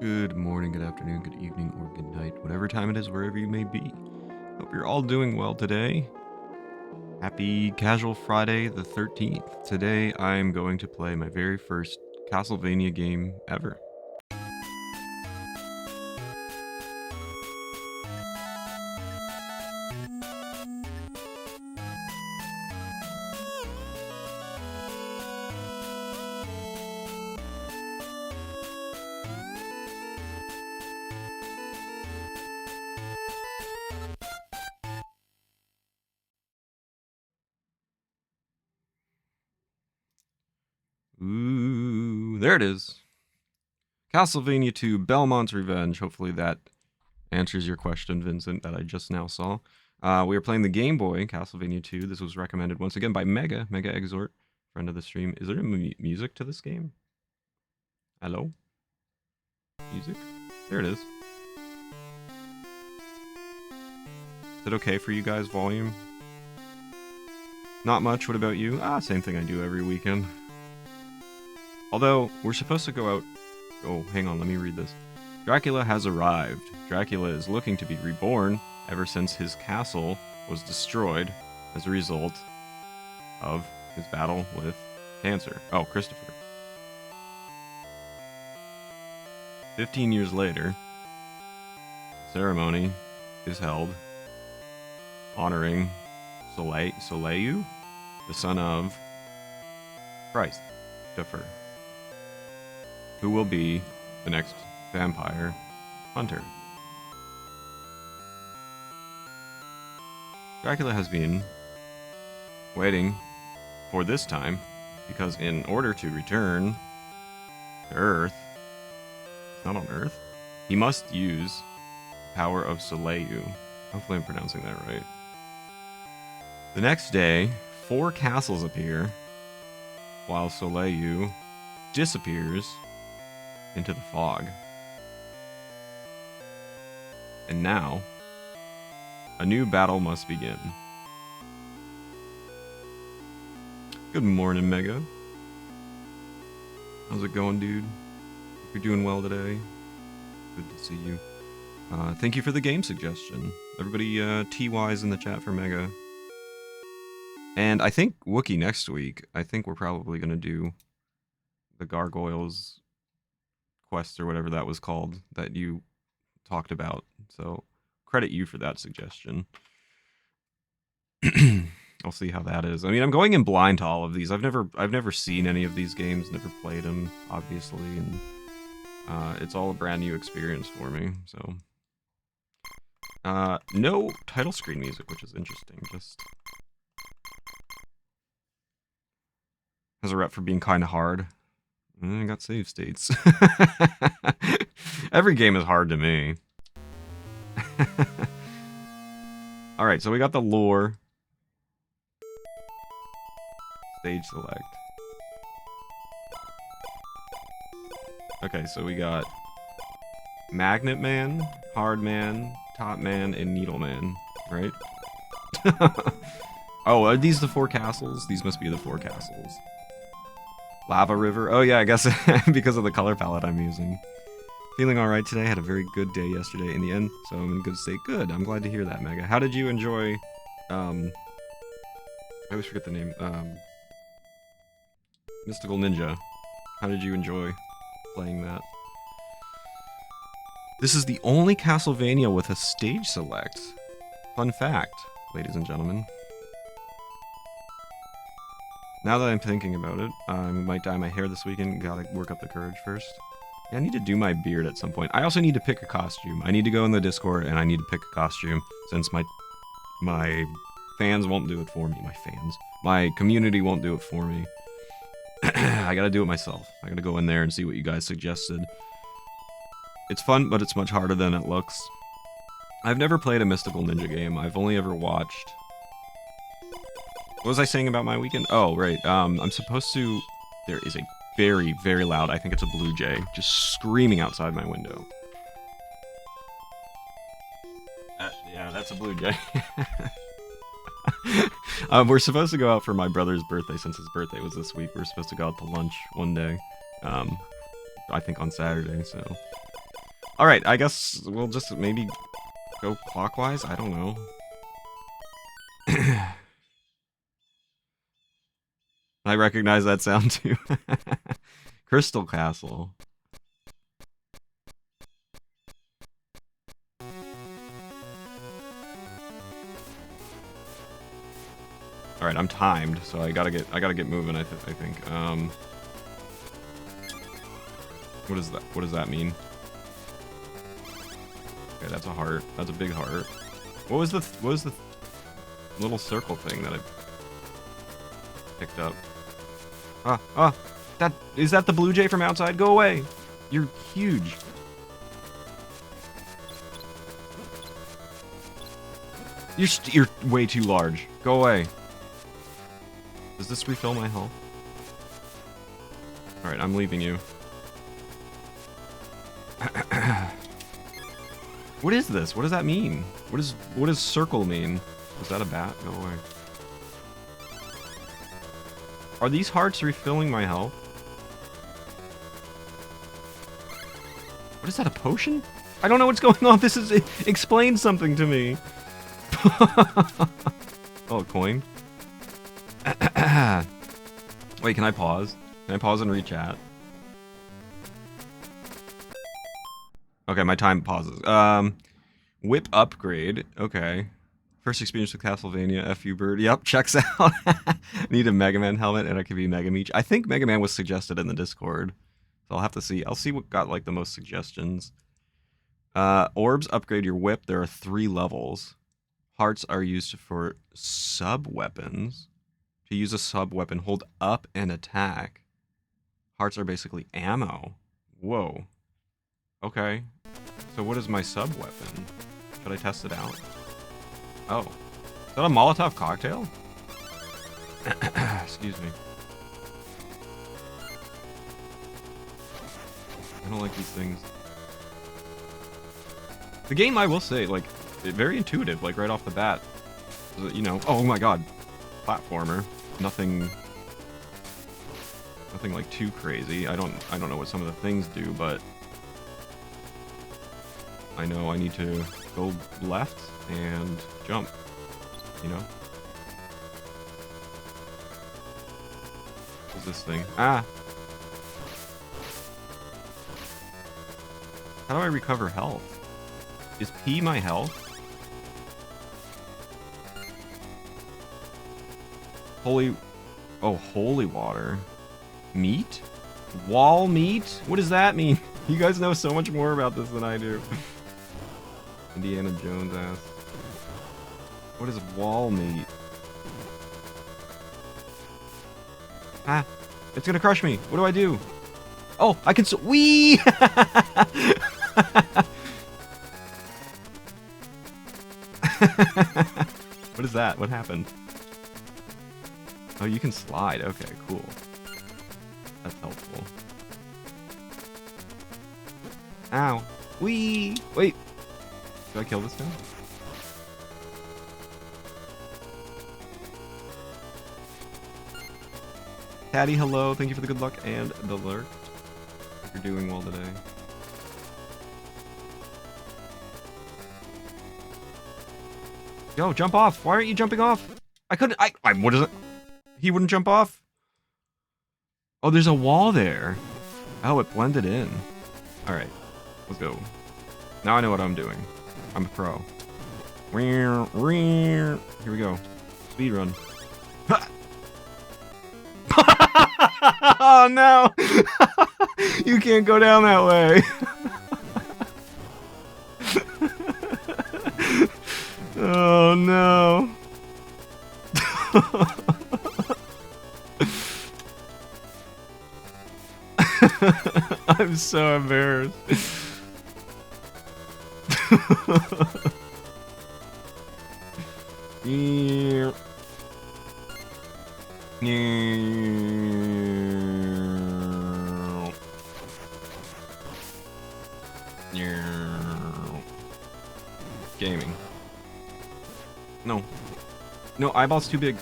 Good morning, good afternoon, good evening, or good night, whatever time it is, wherever you may be. Hope you're all doing well today. Happy Casual Friday the 13th. Today I'm going to play my very first Castlevania game ever. Ooh, there it is. Castlevania II, Belmont's Revenge. Hopefully that answers your question, Vincent, that I just now saw. We are playing the Game Boy, Castlevania II. This was recommended once again by Mega Exhort, friend of the stream. Is there music to this game? Hello? Music? There it is. Is it okay for you guys, volume? Not much, what about you? Same thing I do every weekend. Although, we're supposed to go out... Oh, hang on, let me read this. Dracula has arrived. Dracula is looking to be reborn ever since his castle was destroyed as a result of his battle with cancer. Oh, Christopher. 15 years later, ceremony is held honoring Soleil, the son of Christopher, who will be the next vampire hunter. Dracula has been waiting for this time because in order to return to Earth, not on Earth, he must use the power of Soleil. Hopefully I'm pronouncing that right. The next day, 4 castles appear, while Soleil disappears into the fog. And now, a new battle must begin. Good morning, Mega. How's it going, dude? Hope you're doing well today. Good to see you. Thank you for the game suggestion. Everybody, TY's in the chat for Mega. And I think Wookie next week, I think we're probably going to do the Gargoyles quest or whatever that was called that you talked about. So credit you for that suggestion. I'll see how that is. I mean, I'm going in blind to all of these. I've never seen any of these games, never played them, obviously, and it's all a brand new experience for me. So no title screen music, which is interesting. Just has a rep for being kind of hard. I got save states. Every game is hard to me. Alright, so we got the lore. Stage select. Okay, so we got Magnet Man, Hard Man, Top Man, and Needle Man, right? Oh, are these the 4 castles? These must be the 4 castles. Lava River. Oh yeah, I guess because of the color palette I'm using. Feeling alright today. Had a very good day yesterday in the end, so I'm in good state. Good. I'm glad to hear that, Mega. How did you enjoy, I always forget the name, Mystical Ninja. How did you enjoy playing that? This is the only Castlevania with a stage select. Fun fact, ladies and gentlemen. Now that I'm thinking about it, I might dye my hair this weekend. Gotta work up the courage first. Yeah, I need to do my beard at some point. I also need to pick a costume. I need to go in the Discord and I need to pick a costume since my fans won't do it for me. My community won't do it for me. I gotta do it myself. I gotta go in there and see what you guys suggested. It's fun, but it's much harder than it looks. I've never played a Mystical Ninja game. I've only ever watched... What was I saying about my weekend? Oh, right. I'm supposed to... There is a very, very loud, I think it's a blue jay, just screaming outside my window. Yeah, that's a blue jay. We're supposed to go out for my brother's birthday, since his birthday was this week. We're supposed to go out to lunch one day. I think on Saturday, so... Alright, I guess we'll just maybe go clockwise? I don't know. I recognize that sound too. Crystal Castle. Alright, I'm timed, so I gotta get moving, I think. What is that? What does that mean? Okay, that's a heart. That's a big heart. What was the little circle thing that I picked up? Is that the blue jay from outside? Go away! You're huge. You're way too large. Go away. Does this refill my health? Alright, I'm leaving you. What is this? What does that mean? What does circle mean? Is that a bat? Go away. Are these hearts refilling my health? What is that, a potion? I don't know what's going on. Explain something to me. Oh, a coin? Wait, can I pause? Can I pause and re-chat? Okay, my time pauses. Whip upgrade. Okay. First experience with Castlevania, F.U. Bird. Yep, checks out. Need a Mega Man helmet, and I could be Mega Meech. I think Mega Man was suggested in the Discord. So I'll have to see. I'll see what got, like, the most suggestions. Orbs upgrade your whip. There are 3 levels. Hearts are used for sub-weapons. To use a sub-weapon, hold up and attack. Hearts are basically ammo. Whoa. Okay. So what is my sub-weapon? Should I test it out? Oh. Is that a Molotov cocktail? Excuse me. I don't like these things. The game, I will say, like, very intuitive, like, right off the bat. You know, oh my god. Platformer. Nothing like too crazy. I don't know what some of the things do, but I know I need to go left and jump, you know? What's this thing? Ah! How do I recover health? Is P my health? Holy water. Meat? Wall meat? What does that mean? You guys know so much more about this than I do. Indiana Jones ass. What is wall meat? Ah! It's gonna crush me! What do I do? Oh! I can wee! What is that? What happened? Oh, you can slide. Okay, cool. That's helpful. Ow. Wee! Wait. Do I kill this guy? Patty, hello. Thank you for the good luck and the lurk. Hope you're doing well today. Yo, jump off. Why aren't you jumping off? I couldn't. What is it? He wouldn't jump off? Oh, there's a wall there. Oh, it blended in. Alright. Let's go. Now I know what I'm doing. I'm a pro. Here we go. Speed run. Oh no! You can't go down that way. Oh no. I'm so embarrassed. Yeah. Gaming. No. No, eyeball's too big.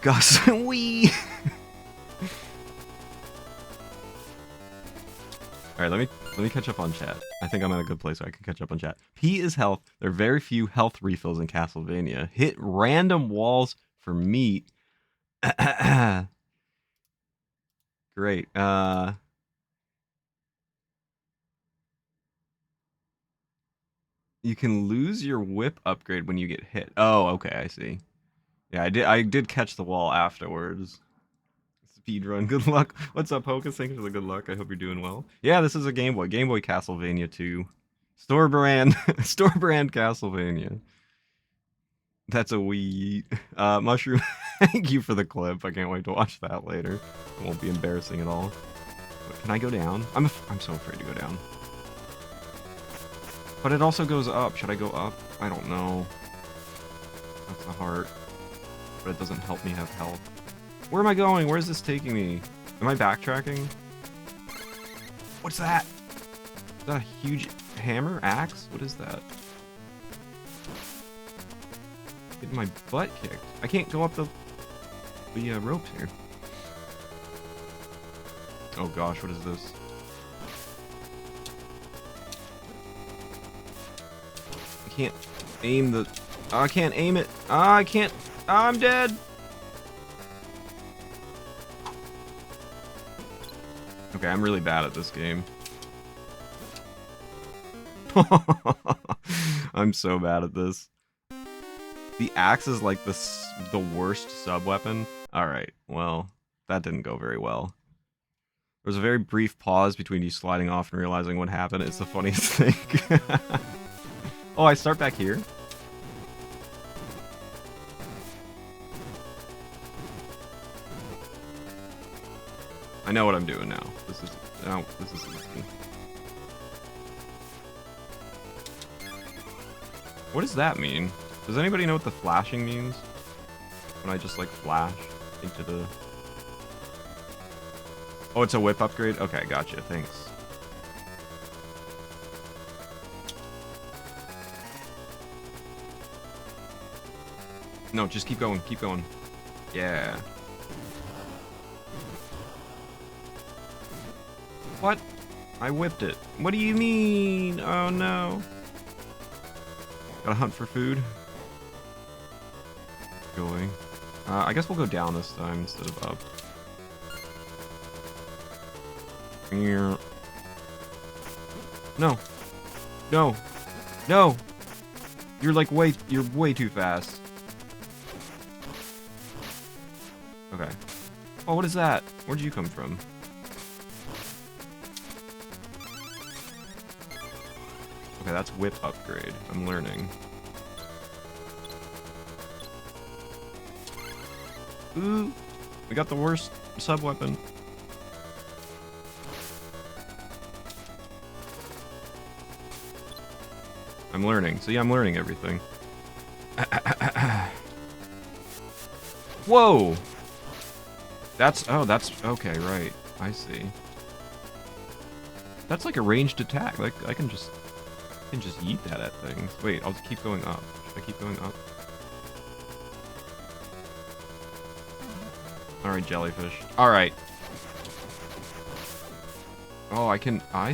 Gus. Wee. All right, let me catch up on chat. I think I'm in a good place where I can catch up on chat. P is health. There are very few health refills in Castlevania. Hit random walls for meat. Great. You can lose your whip upgrade when you get hit. Oh, okay, I see. Yeah, I did catch the wall afterwards. Speed run. Good luck. What's up, Hocus? Thank you for the good luck. I hope you're doing well. Yeah, this is a Game Boy. Game Boy Castlevania 2. Store brand. Store brand Castlevania. That's a Wii. Mushroom. Thank you for the clip. I can't wait to watch that later. It won't be embarrassing at all. But can I go down? I'm so afraid to go down. But it also goes up. Should I go up? I don't know. That's the heart. But it doesn't help me have health. Where am I going? Where is this taking me? Am I backtracking? What's that? Is that a huge hammer? Axe? What is that? Getting my butt kicked. I can't go up the ropes here. Oh gosh, what is this? I can't aim the... Oh, I can't aim it. Oh, I can't... Oh, I'm dead. Okay, I'm really bad at this game. I'm so bad at this. The axe is like the worst sub-weapon. Alright, well, that didn't go very well. There was a very brief pause between you sliding off and realizing what happened. It's the funniest thing. Oh, I start back here? I know what I'm doing now. This is easy. What does that mean? Does anybody know what the flashing means? When I just like flash into the... Oh, it's a whip upgrade? Okay, gotcha, thanks. No, just keep going, keep going. Yeah. What? I whipped it. What do you mean? Oh no. Gotta hunt for food. Going. I guess we'll go down this time instead of up. No. No. No. You're way too fast. Okay. Oh, what is that? Where'd you come from? Okay, that's whip upgrade. I'm learning. Ooh, we got the worst sub-weapon. I'm learning. See, I'm learning everything. Whoa! That's okay, right. I see. That's like a ranged attack. Like, I can just yeet that at things. Wait, I'll just keep going up. Should I keep going up? Alright, jellyfish. Alright. Oh, I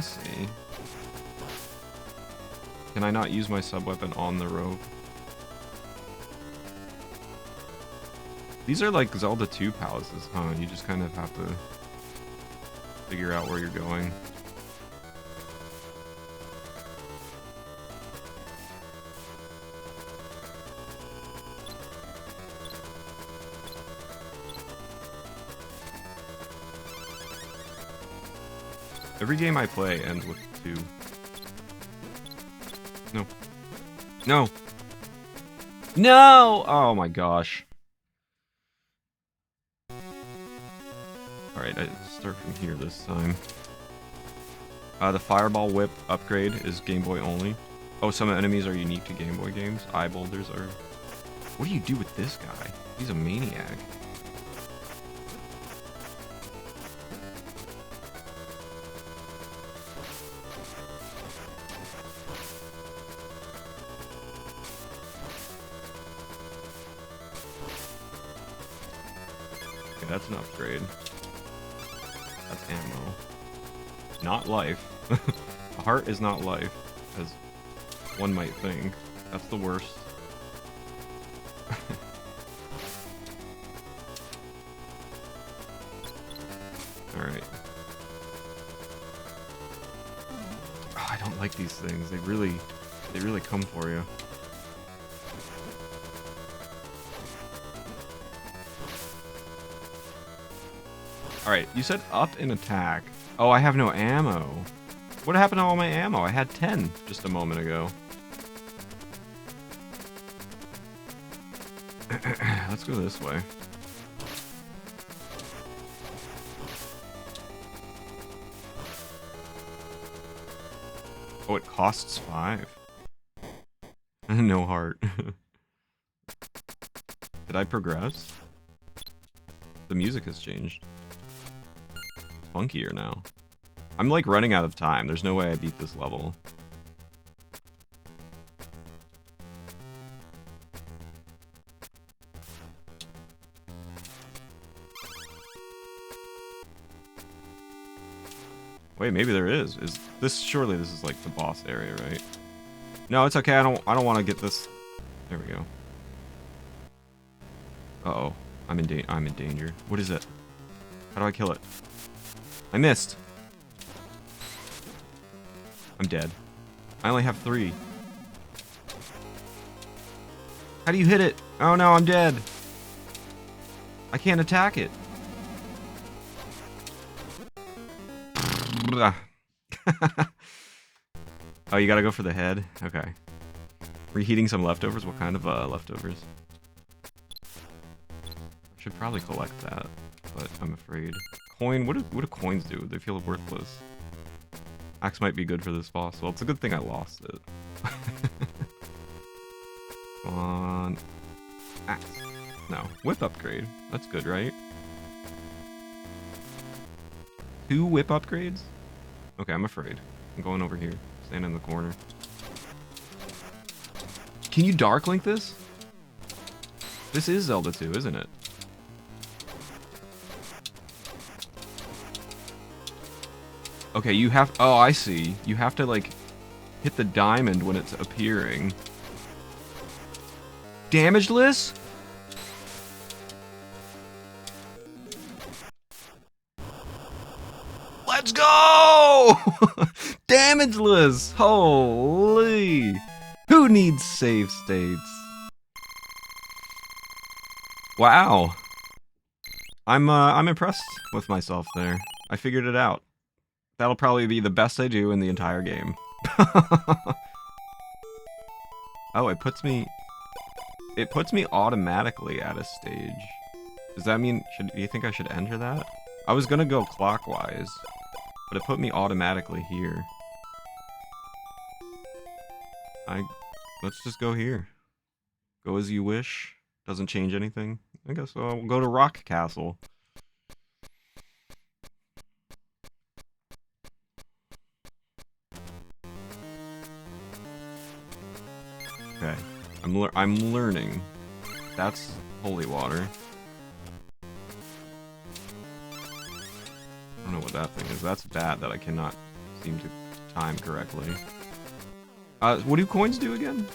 see. Can I not use my sub-weapon on the rope? These are like Zelda 2 palaces, huh? You just kind of have to figure out where you're going. Every game I play ends with 2. No. No! No! Oh my gosh. Alright, I start from here this time. The Fireball Whip upgrade is Game Boy only. Oh, some enemies are unique to Game Boy games. Eye boulders are... What do you do with this guy? He's a maniac. Okay, that's an upgrade. That's ammo. Not life. A heart is not life, as one might think. That's the worst. Alright. Oh, I don't like these things. They really come for you. Alright, you said up in attack. Oh, I have no ammo. What happened to all my ammo? I had 10 just a moment ago. Let's go this way. Oh, it costs 5. No heart. Did I progress? The music has changed. It's funkier now. I'm like running out of time. There's no way I beat this level. Wait, maybe there is. Is this surely this is like the boss area, right? No, it's okay. I don't want to get this. There we go. Uh-oh. I'm in danger. What is it? How do I kill it? I missed. I'm dead. I only have 3. How do you hit it? Oh no, I'm dead. I can't attack it. Oh, you gotta go for the head? Okay. Reheating some leftovers? What kind of leftovers? I should probably collect that, but I'm afraid. Coin? What do coins do? They feel worthless. Axe might be good for this boss. Well, it's a good thing I lost it. Come on. Axe. No. Whip upgrade. That's good, right? 2 whip upgrades? Okay, I'm afraid. I'm going over here. Stand in the corner. Can you Dark Link this? This is Zelda 2, isn't it? Okay, you have... Oh, I see. You have to, like, hit the diamond when it's appearing. Damageless? Let's go! Damageless! Holy! Who needs save states? Wow. I'm impressed with myself there. I figured it out. That'll probably be the best I do in the entire game. Oh, it puts me automatically at a stage. Does that mean, do you think I should enter that? I was gonna go clockwise, but it put me automatically here. Let's just go here. Go as you wish. Doesn't change anything. I guess I'll go to Rock Castle. Okay, I'm learning. That's holy water. I don't know what that thing is. That's bad that I cannot seem to time correctly. What do coins do again?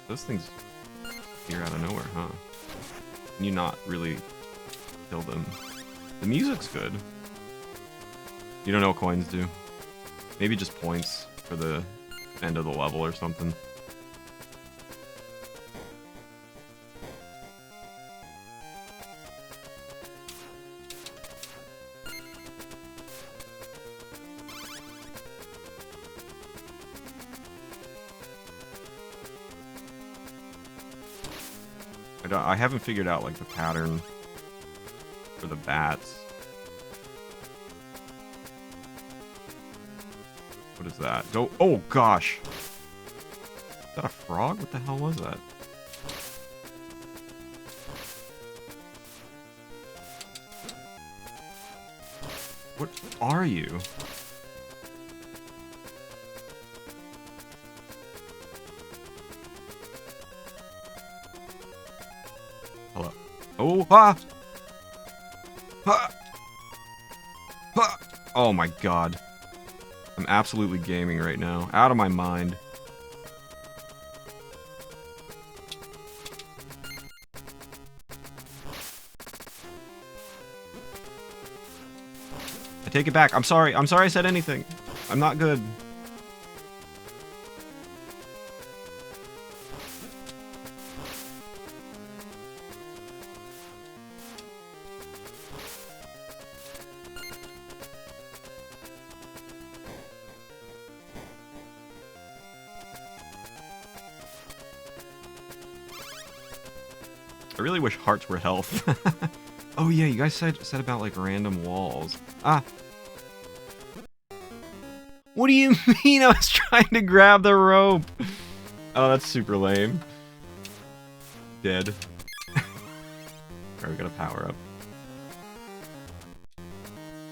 Those things appear out of nowhere, huh? Can you not really kill them? The music's good. You don't know what coins do? Maybe just points for the end of the level or something. I haven't figured out like the pattern for the bats. What is that? Go! Oh gosh! Is that a frog? What the hell was that? What are you? Hello. Oh, ah! Ah! Oh my god. I'm absolutely gaming right now. Out of my mind. I take it back. I'm sorry. I'm sorry I said anything. I'm not good. I really wish hearts were health. Oh yeah, you guys said about like random walls. Ah. What do you mean I was trying to grab the rope? Oh, that's super lame. Dead. Alright, we gotta power up.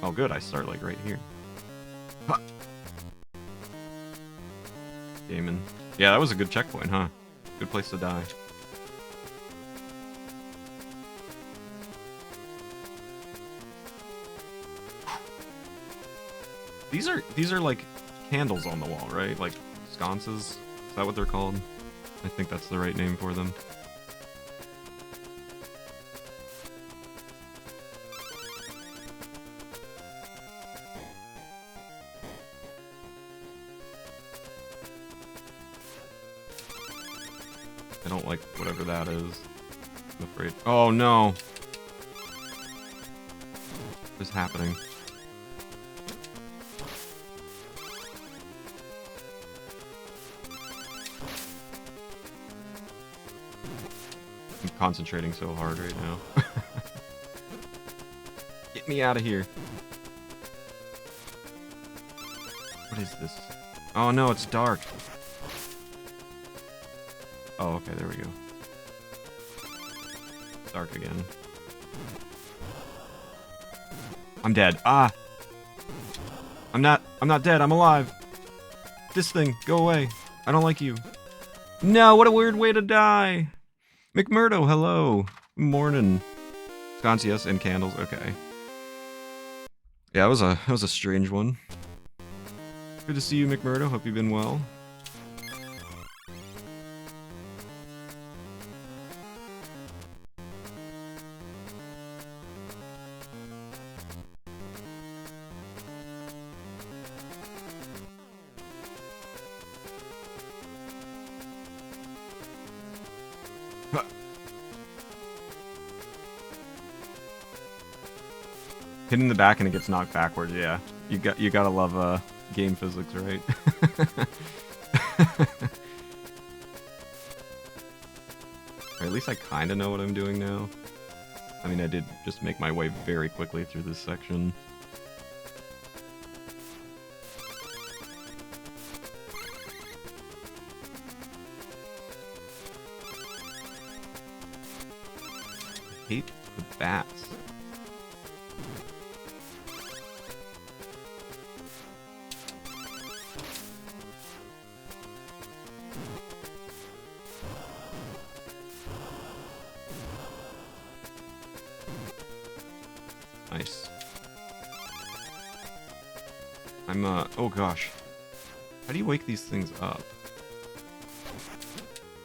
Oh good, I start like right here. Huh. Gaming. Yeah, that was a good checkpoint, huh? Good place to die. These are like candles on the wall, right? Like sconces? Is that what they're called? I think that's the right name for them. I don't like whatever that is. I'm afraid. Oh no! What is happening? I'm concentrating so hard right now. Get me out of here. What is this? Oh no, it's dark. Oh, okay, there we go. Dark again. I'm dead. Ah! I'm not dead, I'm alive. This thing, go away. I don't like you. No, what a weird way to die. McMurdo, hello. Morning. Sconce, yes, and candles, okay. Yeah, that was a strange one. Good to see you, McMurdo. Hope you've been well. Hitting the back and it gets knocked backwards, yeah. You gotta love game physics, right? Or at least I kinda know what I'm doing now. I mean, I did just make my way very quickly through this section. I hate the bats. Nice. Oh gosh. How do you wake these things up?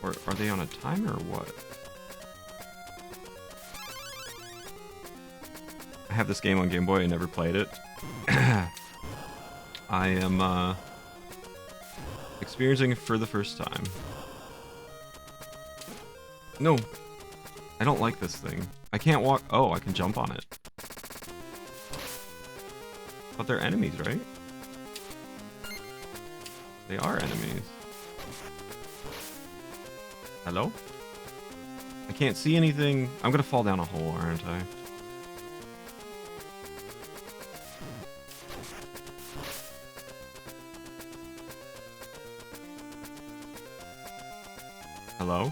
Or are they on a timer or what? I have this game on Game Boy, I never played it. I am, experiencing it for the first time. No! I don't like this thing. I can't walk- oh, I can jump on it. But they're enemies, right? They are enemies. Hello? I can't see anything. I'm gonna fall down a hole, aren't I? Hello?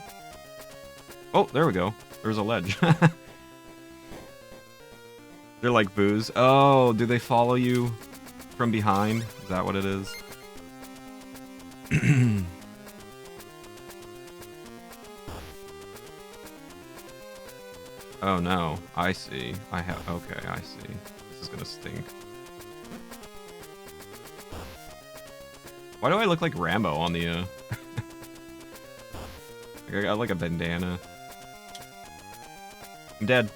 Oh, there we go. There's a ledge. They're like boos. Oh, do they follow you from behind? Is that what it is? Oh no, I see. Okay, I see. This is gonna stink. Why do I look like Rambo on the, I got like a bandana. I'm dead.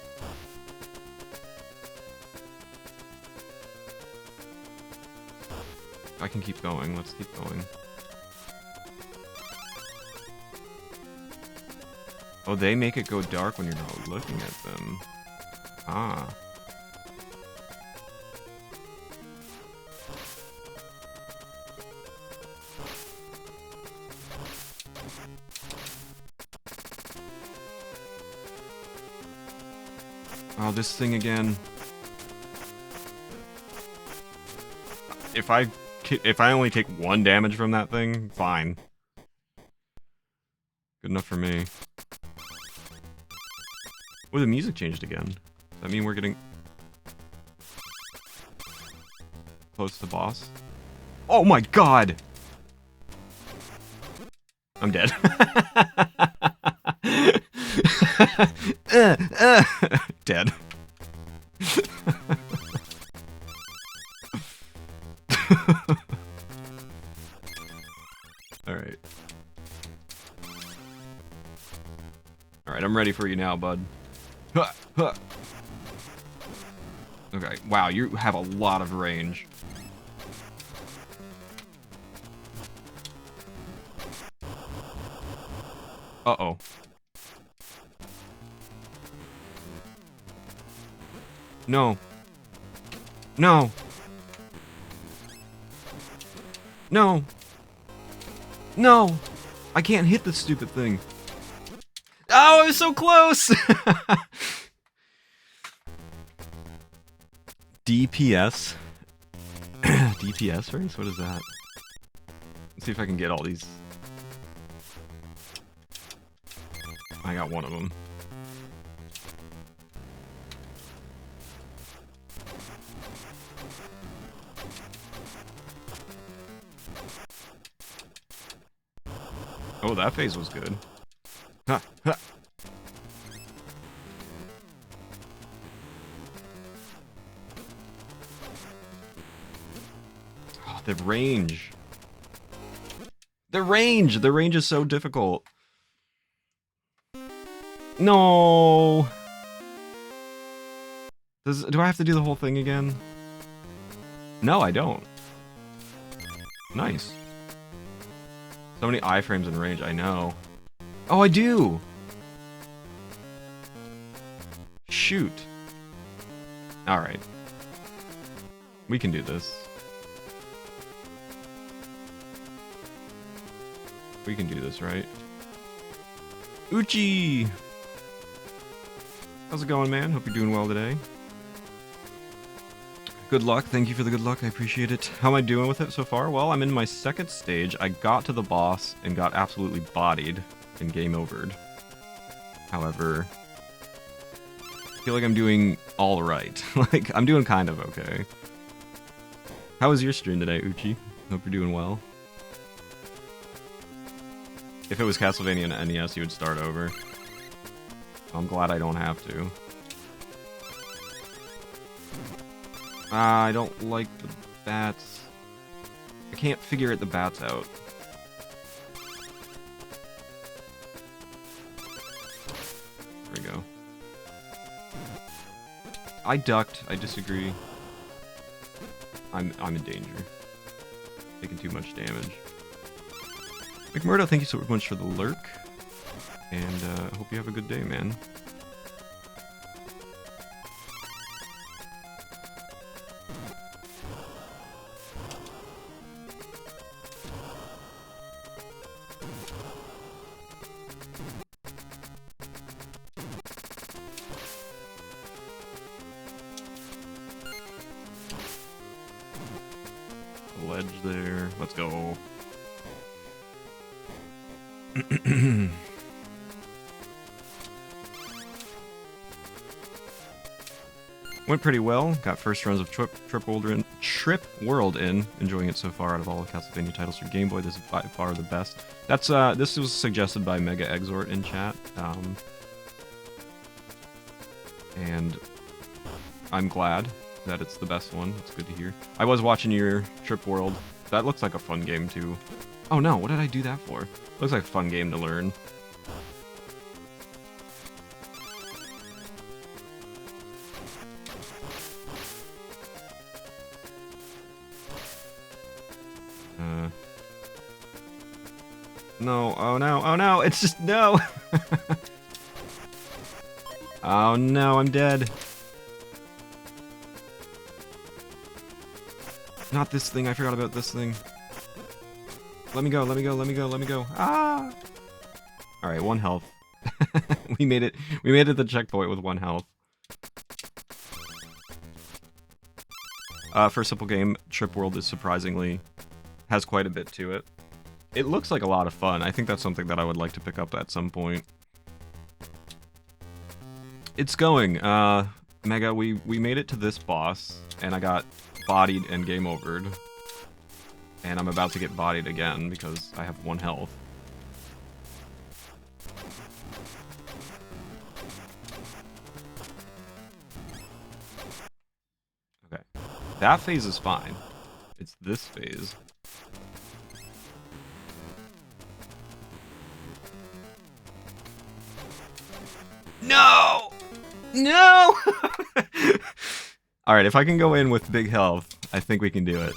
I can keep going. Let's keep going. Oh, they make it go dark when you're not looking at them. Ah. Oh, this thing again. If I only take 1 damage from that thing, fine. Good enough for me. Oh, the music changed again. Does that mean we're getting close to the boss? Oh my god! I'm dead. Dead. Alright. Alright, I'm ready for you now, bud. Okay, wow, you have a lot of range. Uh-oh. No. No. No. No. I can't hit this stupid thing. Oh, I was so close! DPS? DPS race? What is that? Let's see if I can get all these. I got one of them. Oh, that phase was good. Ha, ha. Oh, the range. The range! The range is so difficult. No. Do I have to do the whole thing again? No, I don't. Nice. So many iframes in range, I know. Oh, I do! Shoot. Alright. We can do this. We can do this, right? Uchi! How's it going, man? Hope you're doing well today. Good luck. Thank you for the good luck. I appreciate it. How am I doing with it so far? Well, I'm in my second stage. I got to the boss and got absolutely bodied and game overed. However, I feel like I'm doing all right. Like, I'm doing kind of okay. How was your stream today, Uchi? Hope you're doing well. If it was Castlevania and NES, you would start over. I'm glad I don't have to. I don't like the bats. I can't figure the bats out. There we go. I ducked. I disagree. I'm in danger. Taking too much damage. McMurdo, thank you so much for the lurk. And hope you have a good day, man. Ledge there. Let's go. Went pretty well. Got first runs of Trip World in. Enjoying it so far out of all the Castlevania titles for Game Boy. This is by far the best. That's this was suggested by Mega Exort in chat. And I'm glad that it's the best one. It's good to hear. I was watching your Trip World That looks like a fun game, too. Oh, no. What did I do that for? Looks like a fun game to learn. No. Oh, no. Oh, no. It's just... No. Oh, no. I'm dead. Not this thing. I forgot about this thing. Let me go. Let me go. Let me go. Let me go. Ah! Alright, 1 health. We made it. We made it to the checkpoint with 1 health. For a simple game, Trip World is surprisingly... has quite a bit to it. It looks like a lot of fun. I think that's something that I would like to pick up at some point. It's going. Mega, we made it to this boss, and I got bodied and game overed. And I'm about to get bodied again, because I have 1 health. Okay. That phase is fine. It's this phase. No! No! Alright, if I can go in with big health, I think we can do it.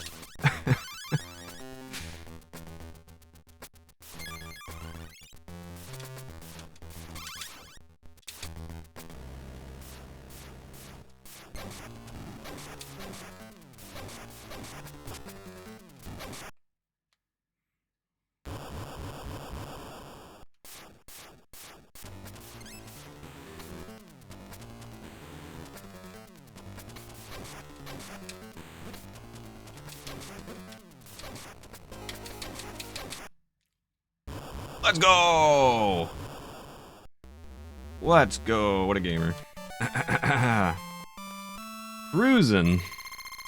Let's go! Let's go. What a gamer. Cruising.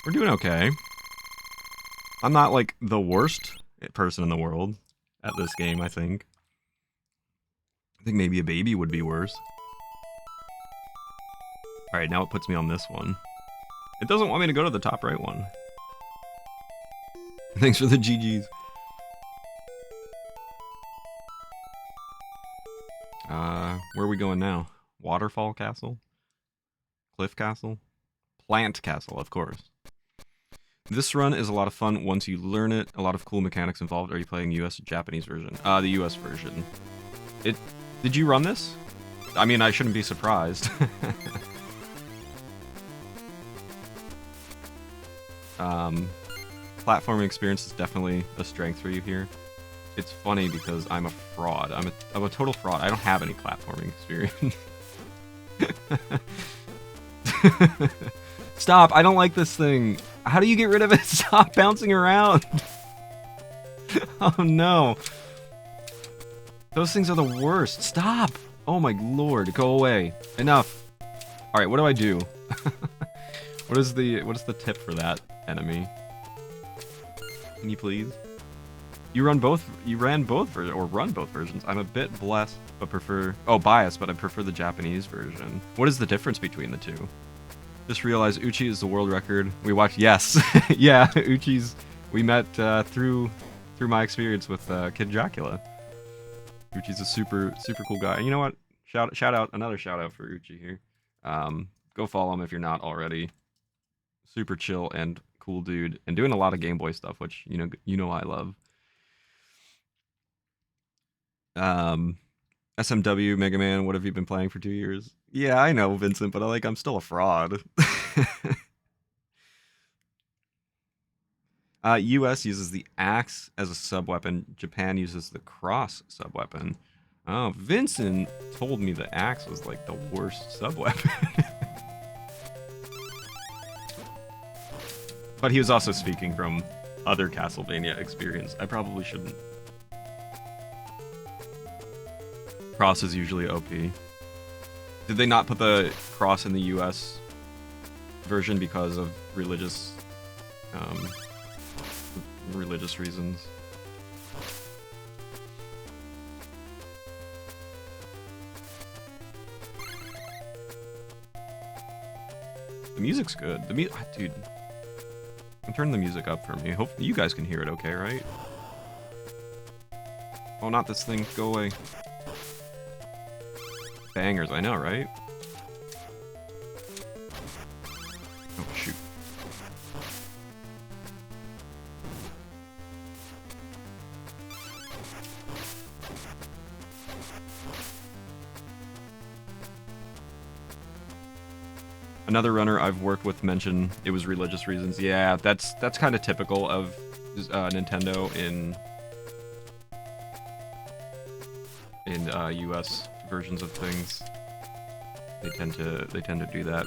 We're doing okay. I'm not, like, the worst person in the world at this game, I think. I think maybe a baby would be worse. Alright, now it puts me on this one. It doesn't want me to go to the top right one. Thanks for the GGs. Where are we going now? Waterfall Castle? Cliff Castle? Plant Castle, of course. This run is a lot of fun once you learn it. A lot of cool mechanics involved. Are you playing US or Japanese version? The US version. Did you run this? I mean, I shouldn't be surprised. Platforming experience is definitely a strength for you here. It's funny because I'm a fraud. I'm a total fraud. I don't have any platforming experience. Stop! I don't like this thing. How do you get rid of it? Stop bouncing around. Oh no. Those things are the worst. Stop! Oh my lord, go away. Enough. Alright, what do I do? What is the tip for that enemy? Can you please? You run both versions. I'm a bit biased, but I prefer the Japanese version. What is the difference between the two? Just realized Uchi is the world record. We watched, yes. Yeah, we met through my experience with Kid Dracula. Uchi's a super cool guy. And you know what? Another shout out for Uchi here. Go follow him if you're not already. Super chill and cool dude, and doing a lot of Game Boy stuff, which you know I love. SMW, Mega Man, what have you been playing for 2 years? Yeah, I know, Vincent, but I'm still a fraud. US uses the axe as a sub-weapon. Japan uses the cross sub-weapon. Oh, Vincent told me the axe was like the worst sub-weapon. But he was also speaking from other Castlevania experience. I probably shouldn't. Cross is usually OP. Did they not put the cross in the US version because of religious reasons? The music's good. Dude, I'm turning the music up for me. Hopefully you guys can hear it okay, right? Oh, not this thing. Go away. Bangers, I know, right? Oh, shoot. Another runner I've worked with mentioned it was religious reasons. Yeah, that's kind of typical of Nintendo in US versions of things. They tend to do that.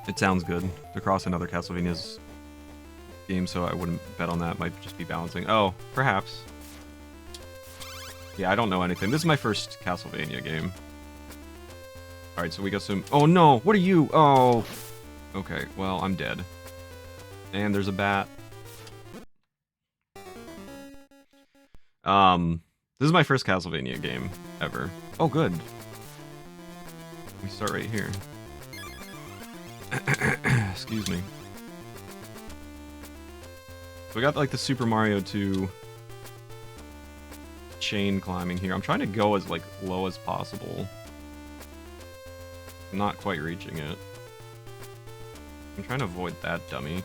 It sounds good to cross another Castlevania's game, so I wouldn't bet on that. Might just be balancing. Oh, perhaps. Yeah, I don't know anything. This is my first Castlevania game. Alright, so we got some... Oh no! What are you? Oh! Okay, well, I'm dead. And there's a bat. This is my first Castlevania game ever. Oh, good. We start right here. Excuse me. So we got like the Super Mario 2 chain climbing here. I'm trying to go as like low as possible. I'm not quite reaching it. I'm trying to avoid that dummy.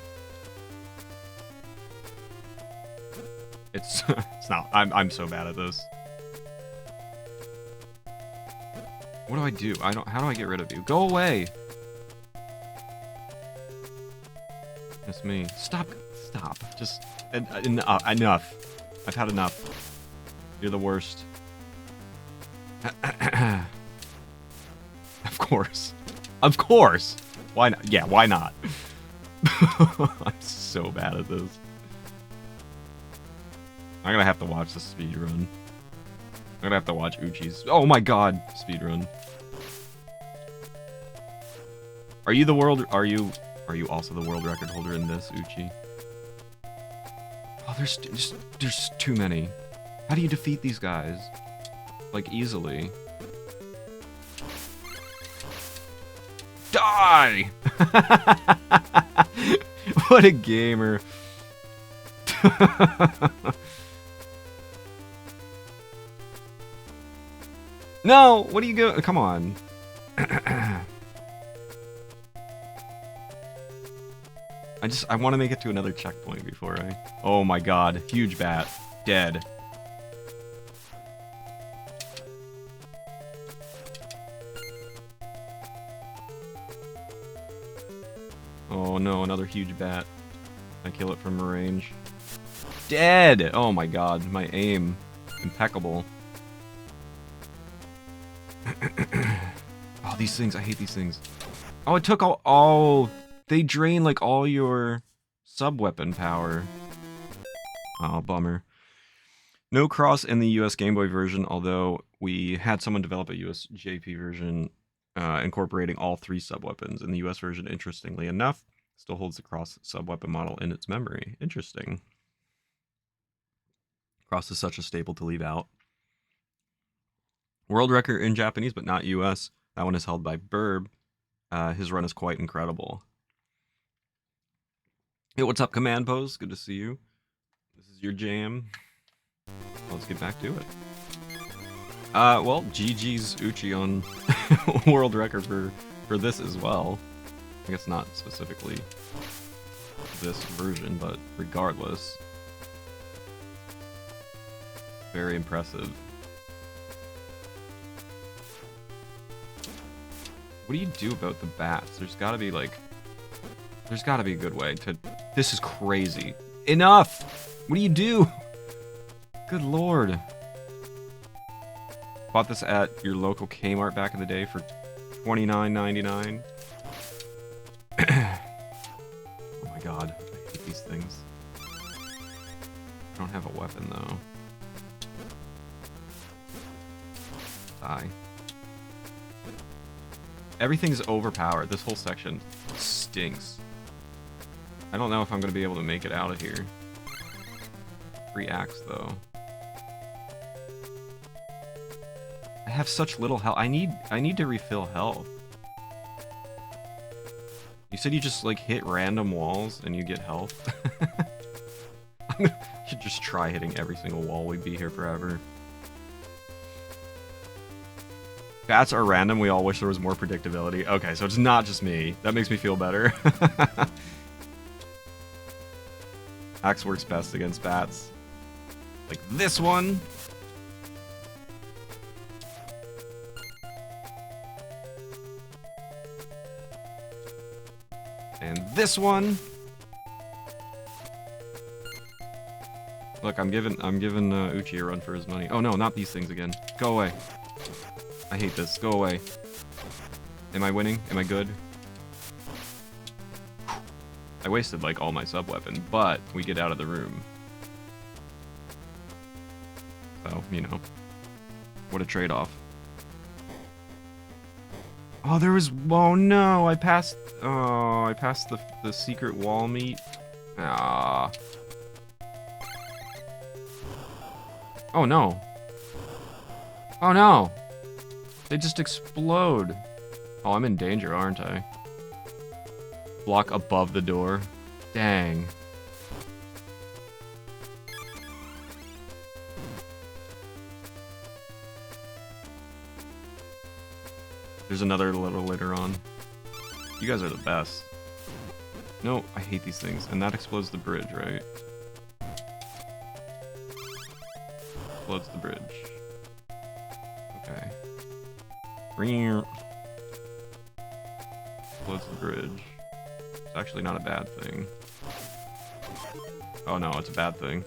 It's not. I'm so bad at this. What do I do? How do I get rid of you? Go away. It's me. Stop. Just enough. I've had enough. You're the worst. Of course. Why not? Yeah, why not? I'm so bad at this. I'm gonna have to watch the speedrun. I'm gonna have to watch Uchi's. Oh my god, speedrun. Are you also the world record holder in this, Uchi? Oh, there's too many. How do you defeat these guys? Like, easily. Die! What a gamer. No! What are you going? Come on. I want to make it to another checkpoint before I... Oh my god. Huge bat. Dead. Oh no, another huge bat. I kill it from range. Dead! Oh my god, my aim. Impeccable. Oh, these things, I hate these things. Oh, it took all... Oh, they drain like all your sub-weapon power. Oh, bummer. No cross in the US Game Boy version, although we had someone develop a US JP version incorporating all 3 sub-weapons. In the US version, interestingly enough, still holds the cross sub-weapon model in its memory. Interesting. Cross is such a staple to leave out. World record in Japanese, but not US. That one is held by Burb. His run is quite incredible. Hey, what's up, Command Pose? Good to see you. This is your jam. Let's get back to it. Well, GG's Uchi on world record for this as well. I guess not specifically this version, but regardless. Very impressive. What do you do about the bats? There's gotta be like... There's gotta be a good way to... This is crazy. Enough! What do you do? Good lord. Bought this at your local Kmart back in the day for $29.99. Oh my god, I hate these things. I don't have a weapon though. Die. Everything's overpowered. This whole section stinks. I don't know if I'm gonna be able to make it out of here. Free axe though. I have such little health. I need to refill health. You said you just, like, hit random walls and you get health? Should just try hitting every single wall. We'd be here forever. Bats are random. We all wish there was more predictability. Okay, so it's not just me. That makes me feel better. Axe works best against bats. Like this one. And this one. Look, I'm giving Uchi a run for his money. Oh no, not these things again. Go away. I hate this. Go away. Am I winning? Am I good? I wasted like all my sub-weapon, but we get out of the room. So, you know. What a trade-off. Oh, there was... Oh no, I passed... Oh, I passed the secret wall meat. Ah. Oh no. Oh no. They just explode. Oh, I'm in danger, aren't I? Block above the door. Dang. There's another little later on. You guys are the best. No, I hate these things. And that explodes the bridge, right? Explodes the bridge. Okay. Explodes the bridge. It's actually not a bad thing. Oh no, it's a bad thing.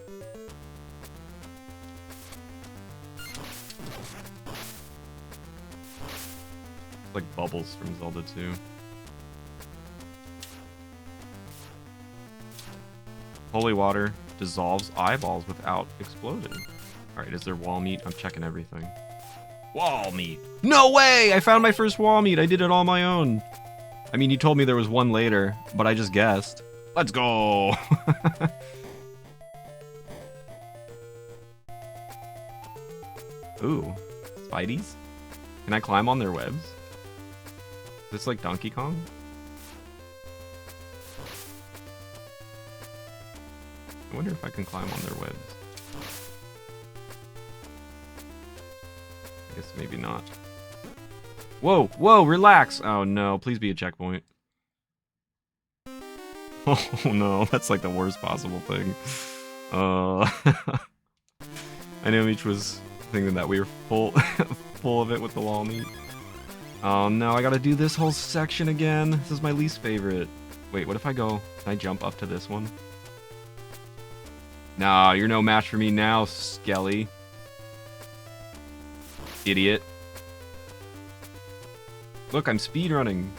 It's like bubbles from Zelda 2. Holy water dissolves eyeballs without exploding. Alright, is there wall meat? I'm checking everything. Wall meat! No way! I found my first wall meat! I did it all on my own! I mean, you told me there was one later, but I just guessed. Let's go! Ooh. Spideys? Can I climb on their webs? Is this like Donkey Kong? I wonder if I can climb on their webs. I guess maybe not. Whoa, whoa, relax! Oh no, please be a checkpoint. Oh no, that's like the worst possible thing. I know Meech was thinking that we were full of it with the wall meat. Oh no, I gotta do this whole section again. This is my least favorite. Wait, what if I go... Can I jump up to this one? Nah, you're no match for me now, Skelly. Idiot. Look, I'm speedrunning.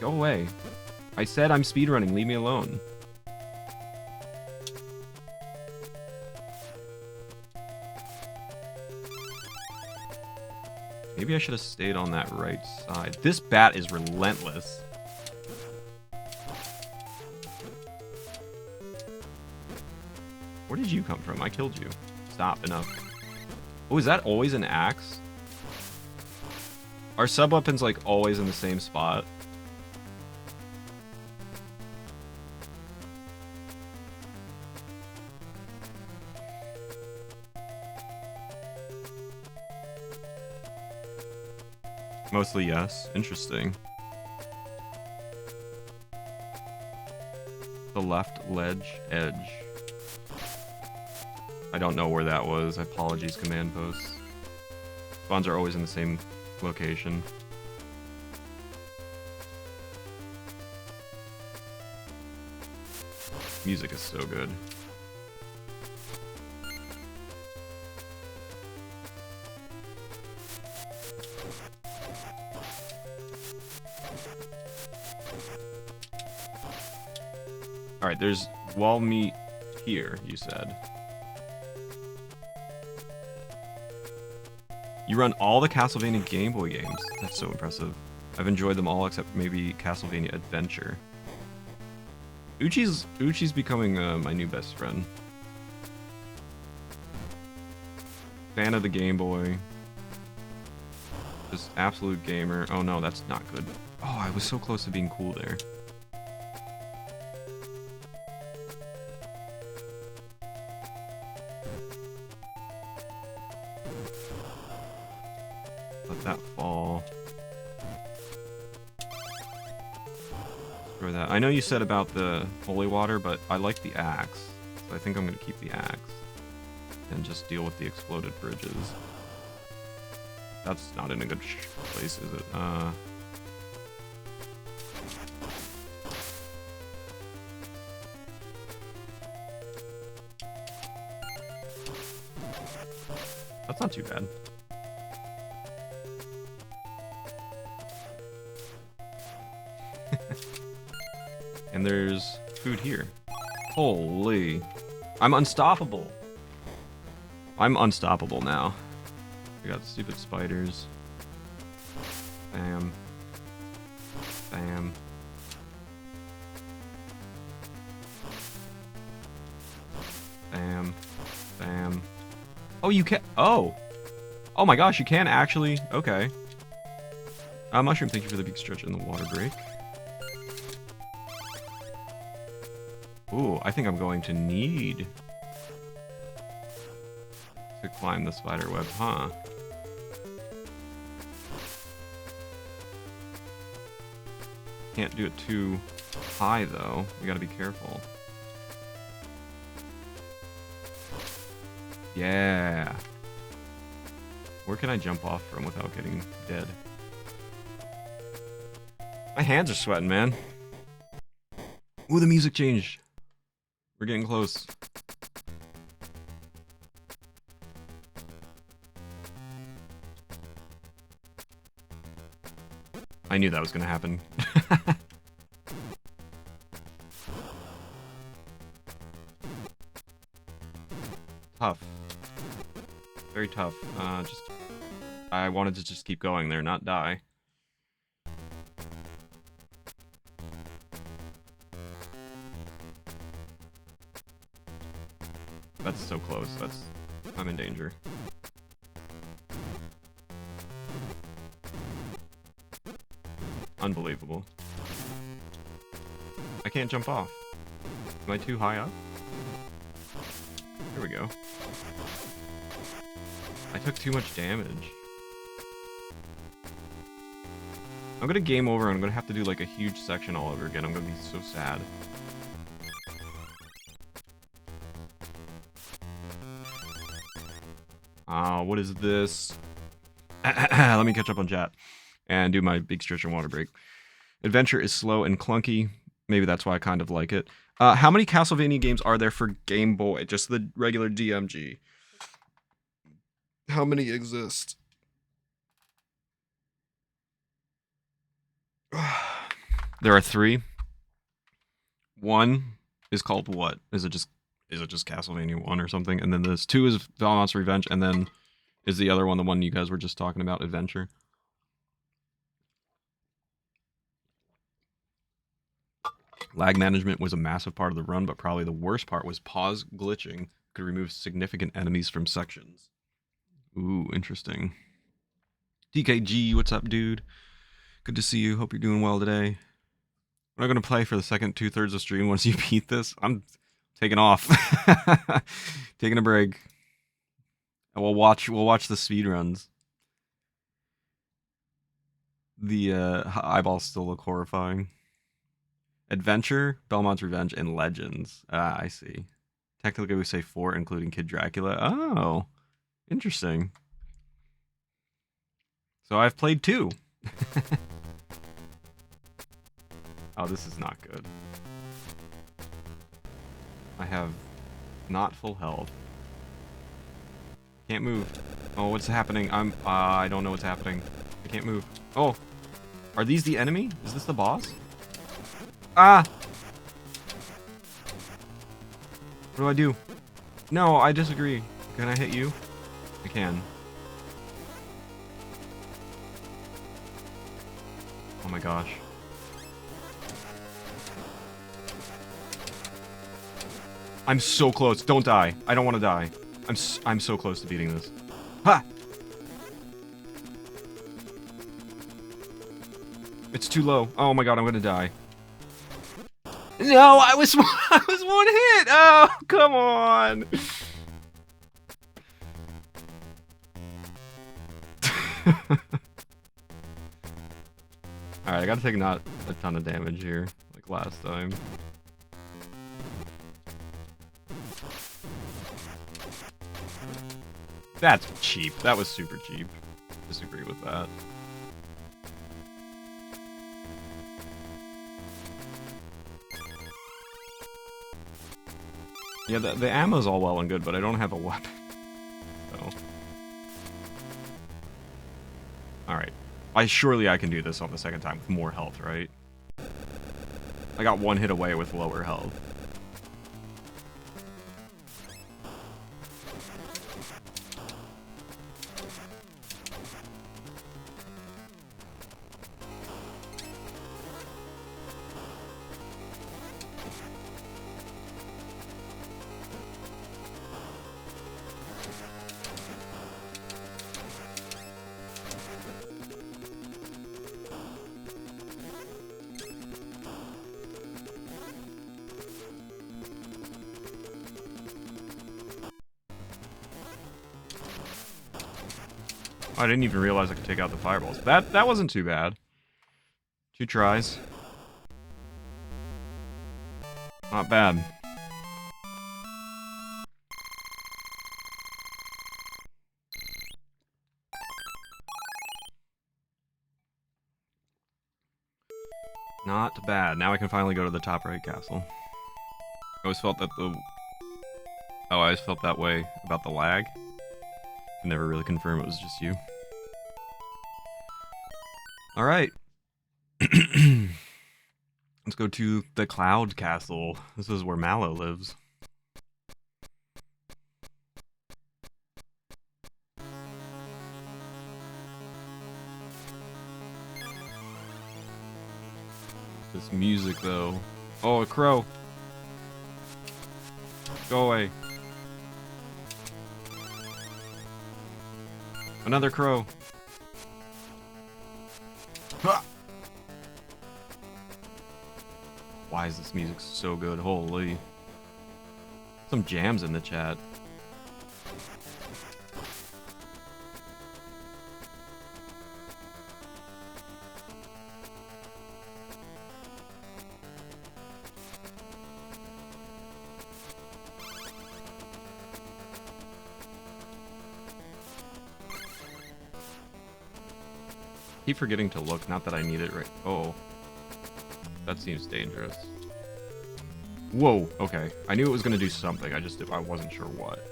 Go away. I said I'm speedrunning, leave me alone. Maybe I should have stayed on that right side. This bat is relentless. Where did you come from? I killed you. Stop, enough. Oh, is that always an axe? Are sub-weapons like always in the same spot? Mostly yes. Interesting. The left ledge edge. I don't know where that was. Apologies, command posts. Spawns are always in the same location. Music is so good. Alright, there's wall meat here, you said. You run all the Castlevania Game Boy games. That's so impressive. I've enjoyed them all except maybe Castlevania Adventure. Uchi's becoming my new best friend. Fan of the Game Boy. Just absolute gamer. Oh no, that's not good. Oh, I was so close to being cool there. Let that fall. Screw that. I know you said about the holy water, but I like the axe. So I think I'm going to keep the axe. And just deal with the exploded bridges. That's not in a good place, is it? That's not too bad. And there's food here. Holy. I'm unstoppable. I'm unstoppable now. We got stupid spiders. Bam. Bam. Bam. Bam. Oh, you can. Oh! Oh my gosh, you can actually. Okay. Mushroom, thank you for the big stretch in the water break. Ooh, I think I'm going to need to climb the spider web, huh? Can't do it too high, though. We gotta be careful. Yeah. Where can I jump off from without getting dead? My hands are sweating, man. Ooh, the music changed. We're getting close. I knew that was gonna happen. Tough. Very tough. I wanted to just keep going there, not die. That's so close. I'm in danger. Unbelievable. I can't jump off. Am I too high up? Here we go. I took too much damage. I'm gonna game over and I'm gonna have to do like a huge section all over again. I'm gonna be so sad. What is this? Let me catch up on chat and do my big stretch and water break. Adventure is slow and clunky. Maybe that's why I kind of like it. How many Castlevania games are there for Game Boy? Just the regular DMG. How many exist? There are 3. One is called what? Is it just Castlevania 1 or something? And then this 2 is Belmont's Revenge, and then is the other one the one you guys were just talking about, Adventure? Lag management was a massive part of the run, but probably the worst part was pause glitching. Could remove significant enemies from sections. Ooh, interesting. DKG, what's up, dude? Good to see you. Hope you're doing well today. We're not going to play for the second 2/3 of stream once you beat this. I'm taking off. Taking a break. And we'll watch the speed runs. The eyeballs still look horrifying. Adventure, Belmont's Revenge, and Legends. Ah, I see. Technically, we say 4, including Kid Dracula. Oh, interesting. So I've played 2. Oh, this is not good. I have not full health. Can't move. Oh, what's happening? I don't know what's happening. I can't move. Oh, are these the enemy? Is this the boss? Ah! What do I do? No, I disagree. Can I hit you? I can. Oh my gosh. I'm so close. Don't die. I don't want to die. I'm so close to beating this. Ha! It's too low. Oh my god, I'm gonna die. No, I was I was one hit. Oh, come on. All right, I gotta take not a ton of damage here, like last time. That's cheap. That was super cheap. Disagree with that. Yeah, the ammo's all well and good, but I don't have a weapon. So. Alright. Surely I can do this on the second time with more health, right? I got one hit away with lower health. I didn't even realize I could take out the fireballs. That wasn't too bad. 2 tries. Not bad. Not bad. Now I can finally go to the top right castle. I always felt that the... Oh, I always felt that way about the lag. I never really confirmed it was just you. Alright. Let's go to the Cloud Castle. This is where Mallow lives. This music, though. Oh, a crow. Go away. Another crow. Ha! Why is this music so good? Holy. Some jams in the chat. Keep forgetting to look, not that I need it right. Oh. That seems dangerous. Whoa, okay. I knew it was gonna do something, I wasn't sure what.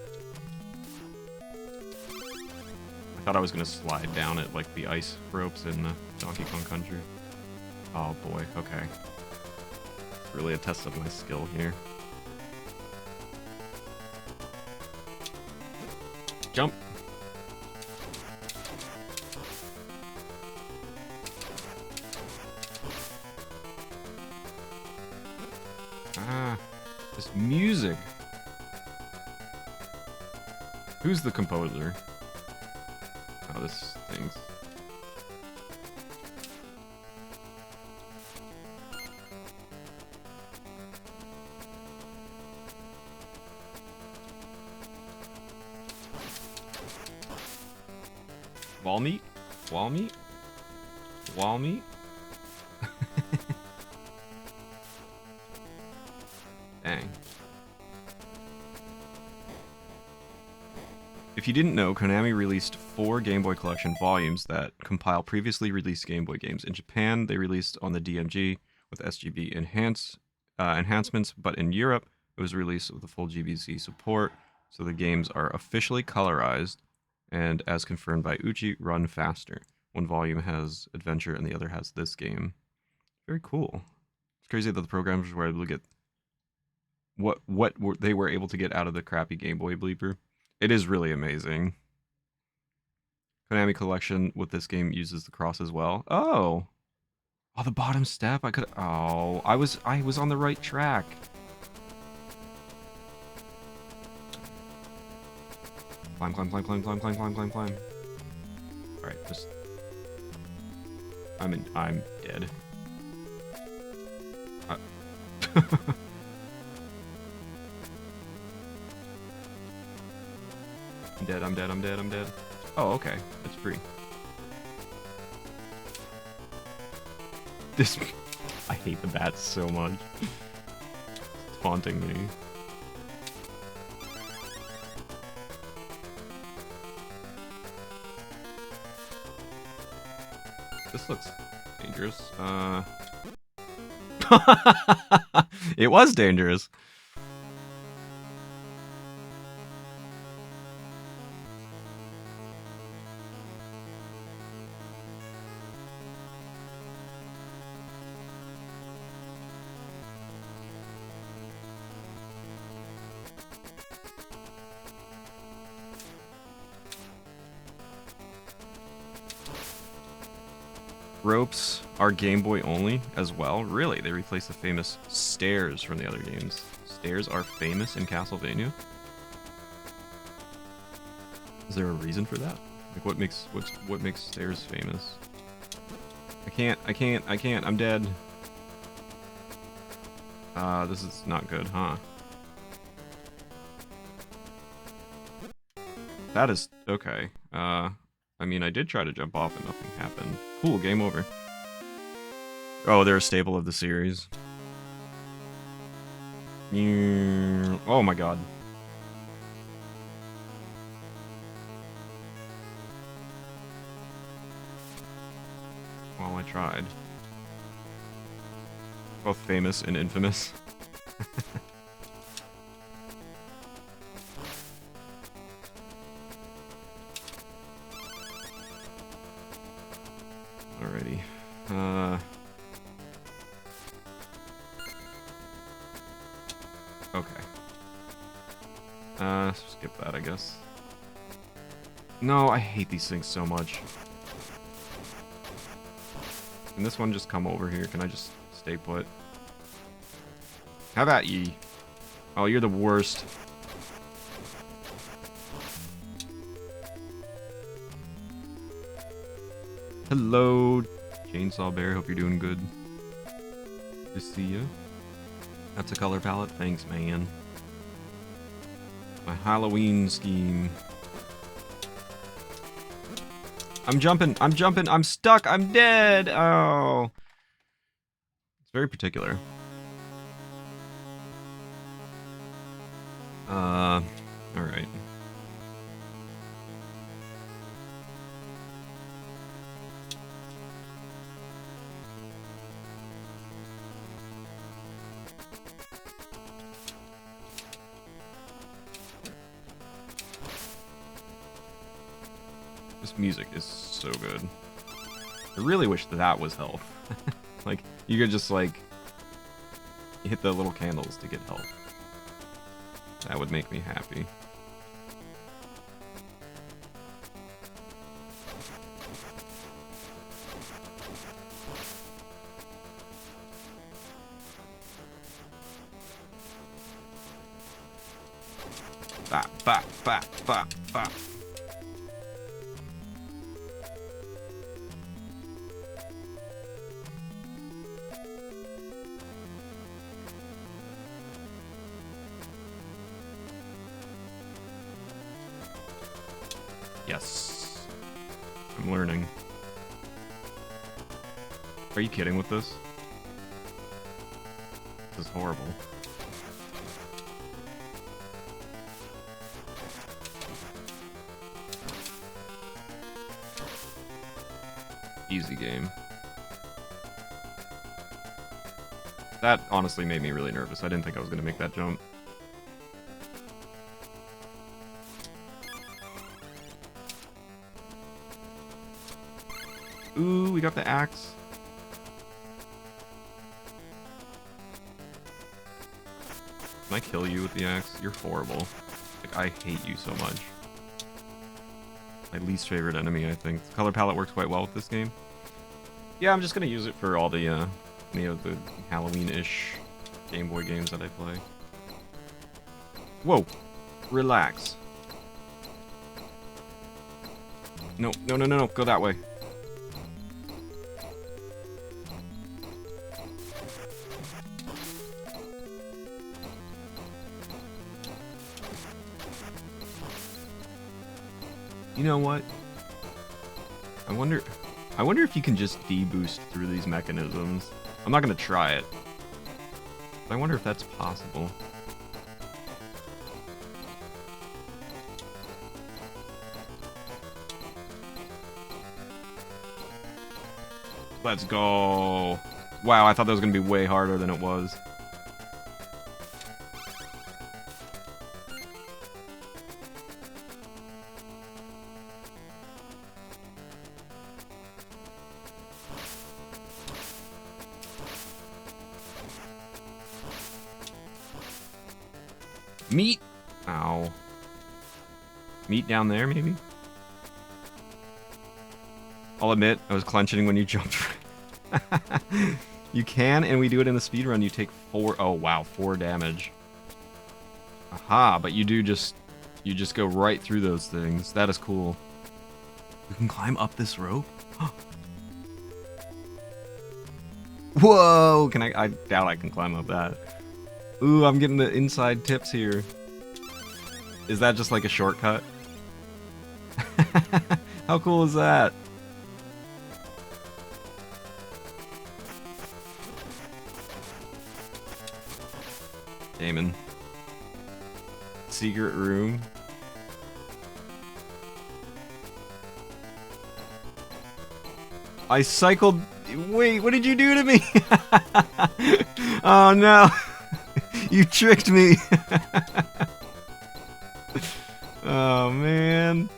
I thought I was gonna slide down it like the ice ropes in Donkey Kong Country. Oh boy, okay. It's really a test of my skill here. Jump! This music. Who's the composer? Oh, this thing's... Wall meat? Wall meat? Wall meat? Dang. If you didn't know, Konami released 4 Game Boy Collection volumes that compile previously released Game Boy games. In Japan, they released on the DMG with SGB enhancements, but in Europe, it was released with the full GBC support, so the games are officially colorized, and as confirmed by Uchi, run faster. One volume has Adventure, and the other has this game. Very cool. It's crazy that the programmers were able to get they were able to get out of the crappy Game Boy bleeper. It is really amazing. Konami Collection with this game uses the cross as well. Oh, the bottom step. I could. Oh, I was on the right track. Climb, climb, climb, climb, climb, climb, climb, climb, climb. All right, just I'm dead. I'm dead, I'm dead, I'm dead, I'm dead. Oh, okay. It's free. This... I hate the bats so much. It's haunting me. This looks dangerous. It was dangerous. Ropes are Game Boy only as well. Really? They replaced the famous stairs from the other games. Stairs are famous in Castlevania? Is there a reason for that? Like what makes stairs famous? I can't, I'm dead. This is not good, huh? That is okay. I mean, I did try to jump off and nothing happened. Cool, game over. Oh, they're a staple of the series. Oh my god. Well, I tried. Both famous and infamous. Alrighty. Okay. Skip that, I guess. No, I hate these things so much. Can this one just come over here? Can I just stay put? How about ye? Oh, you're the worst. Hello, Chainsaw Bear. Hope you're doing good. Good to see you. That's a color palette. Thanks, man. My Halloween scheme. I'm jumping. I'm stuck. I'm dead. Oh. It's very particular. Alright. This music is so good. I really wish that was health. Like, you could just, like, hit the little candles to get health. That would make me happy. Bop, bop, bop, bop, bop. Yes. I'm learning. Are you kidding with this? This is horrible. Easy game. That honestly made me really nervous. I didn't think I was going to make that jump. Ooh, we got the axe. Can I kill you with the axe? You're horrible. Like, I hate you so much. My least favorite enemy, I think. The color palette works quite well with this game. Yeah, I'm just gonna use it for all the, you know, the Halloween-ish Game Boy games that I play. Whoa! Relax. No, no, no, no, no, go that way. You know what? I wonder if you can just deboost through these mechanisms. I'm not gonna try it, but I wonder if that's possible. Let's go. Wow, I thought that was gonna be way harder than it was. Meat! Ow. Meat down there, maybe? I'll admit, I was clenching when you jumped. You can, and we do it in the speedrun. You take 4... Oh, wow, 4 damage. Aha, but you do just... You just go right through those things. That is cool. You can climb up this rope? Whoa! Can I doubt I can climb up that. Ooh, I'm getting the inside tips here. Is that just like a shortcut? How cool is that? Damon. Secret room. I cycled... Wait, what did you do to me? Oh no. You tricked me. Oh man.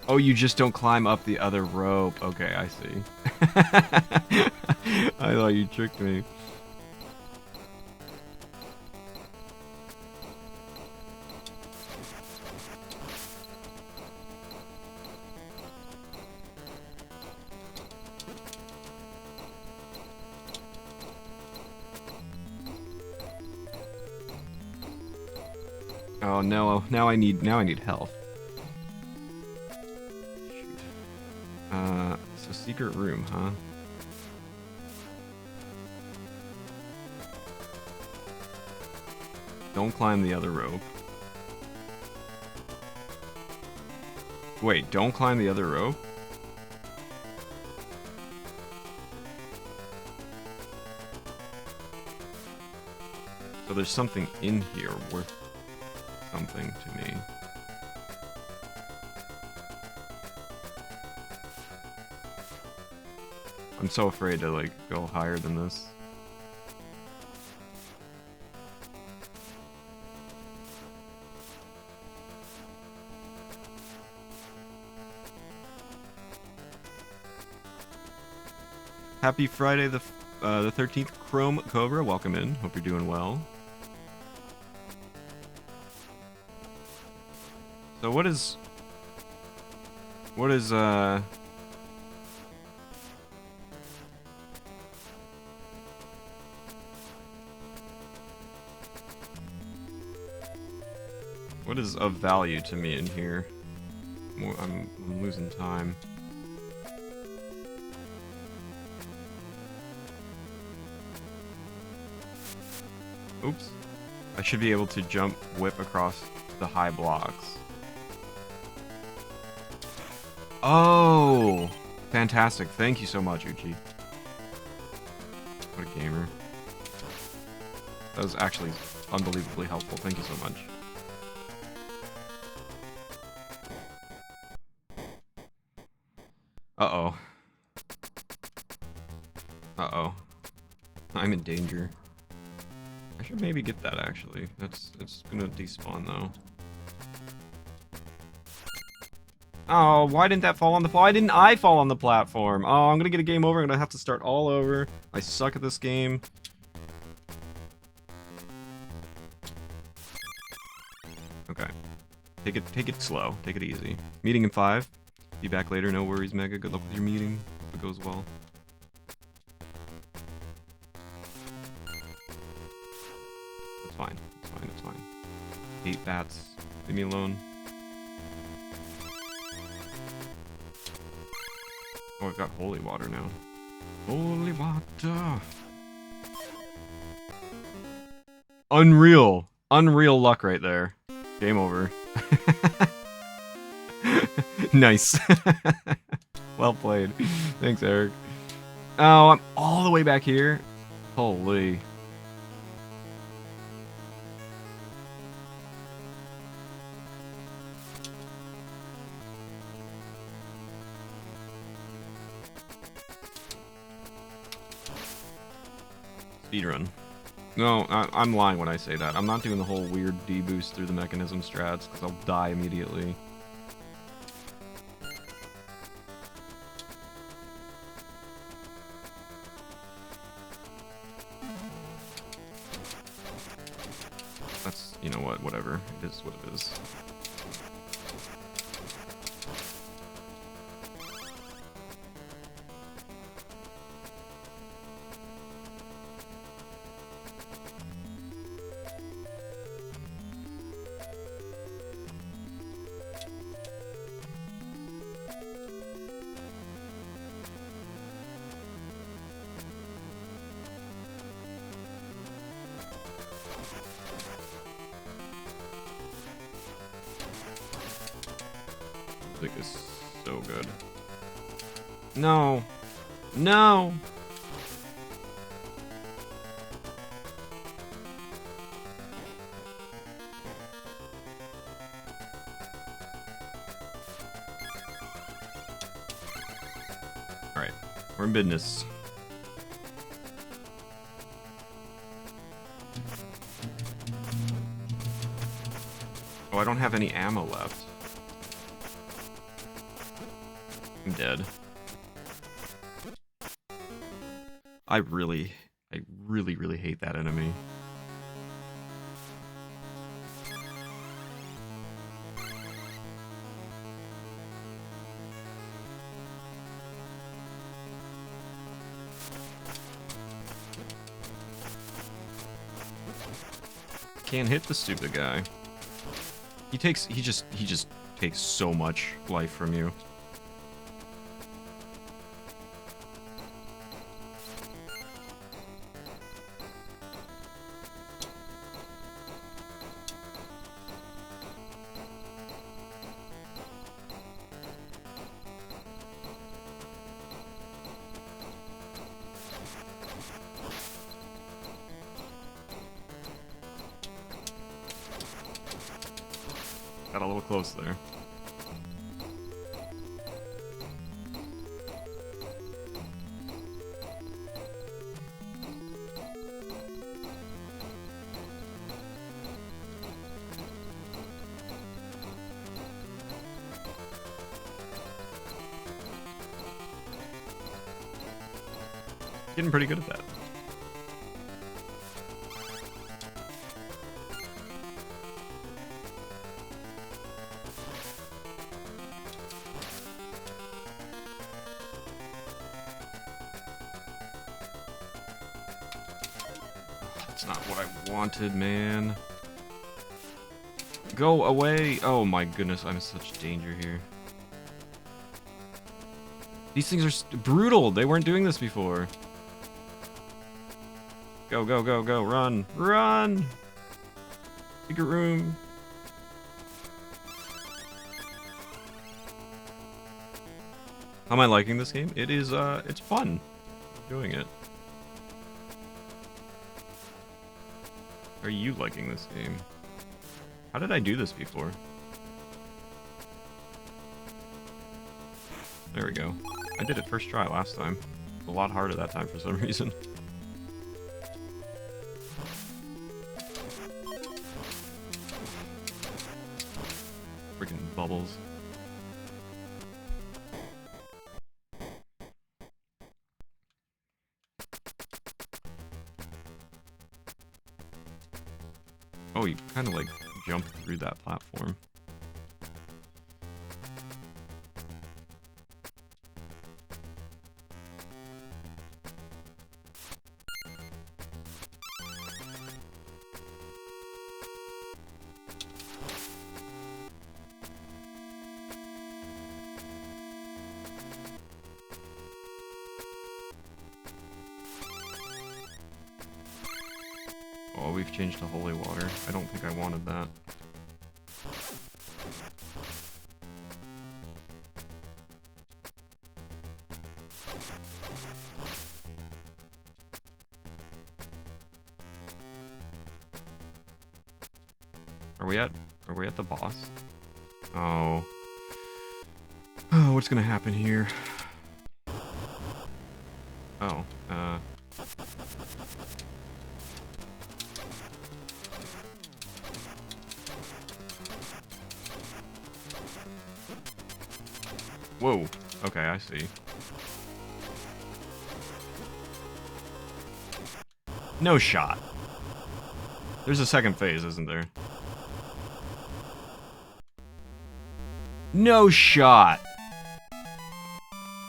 Oh, you just don't climb up the other rope. Okay, I see. I thought you tricked me. Oh no, now I need health. Shoot. So secret room, huh? Don't climb the other rope. Wait, don't climb the other rope? So there's something in here worth something to me. I'm so afraid to like go higher than this. Happy Friday the 13th, Chrome Cobra. Welcome in. Hope you're doing well. So what is what is of value to me in here? I'm losing time. Oops. I should be able to jump whip across the high blocks. Oh! Fantastic. Thank you so much, Uchi. What a gamer. That was actually unbelievably helpful. Thank you so much. Uh-oh. Uh-oh. I'm in danger. I should maybe get that, actually. It's gonna despawn, though. Oh, why didn't that fall on the... Why didn't I fall on the platform? Oh, I'm gonna get a game over. I'm gonna have to start all over. I suck at this game. Okay. Take it slow. Take it easy. Meeting in 5. Be back later. No worries, Mega. Good luck with your meeting. Hope it goes well. fine. It's fine. It's fine. Hate bats. Leave me alone. Oh, I've got holy water now. Holy water. Unreal. Unreal luck right there. Game over. Nice. Well played. Thanks, Eric. Oh, I'm all the way back here? Holy. Speedrun. No, I'm lying when I say that. I'm not doing the whole weird D-boost through the mechanism strats, because I'll die immediately. That's, you know what, whatever. It is what it is. Music is so good. No. No! Alright, we're in business. Oh, I don't have any ammo left. I'm dead. I really hate that enemy. Can't hit the stupid guy. He just takes so much life from you. Got a little close there. Getting pretty good at that. That's not what I wanted, man. Go away! Oh my goodness, I'm in such danger here. These things are brutal! They weren't doing this before. Go, go, go, go, run! Run! Secret room! How am I liking this game? It is, it's fun. I'm doing it. Are you liking this game? How did I do this before? There we go. I did it first try last time. It was a lot harder that time for some reason. Freaking bubbles. Oh, you kind of like jump through that platform. Oh, we've changed to holy water. I don't think I wanted that. Are we at the boss? Oh. Oh, what's gonna happen here? Oh, whoa. Okay, I see. No shot. There's a second phase, isn't there? No shot.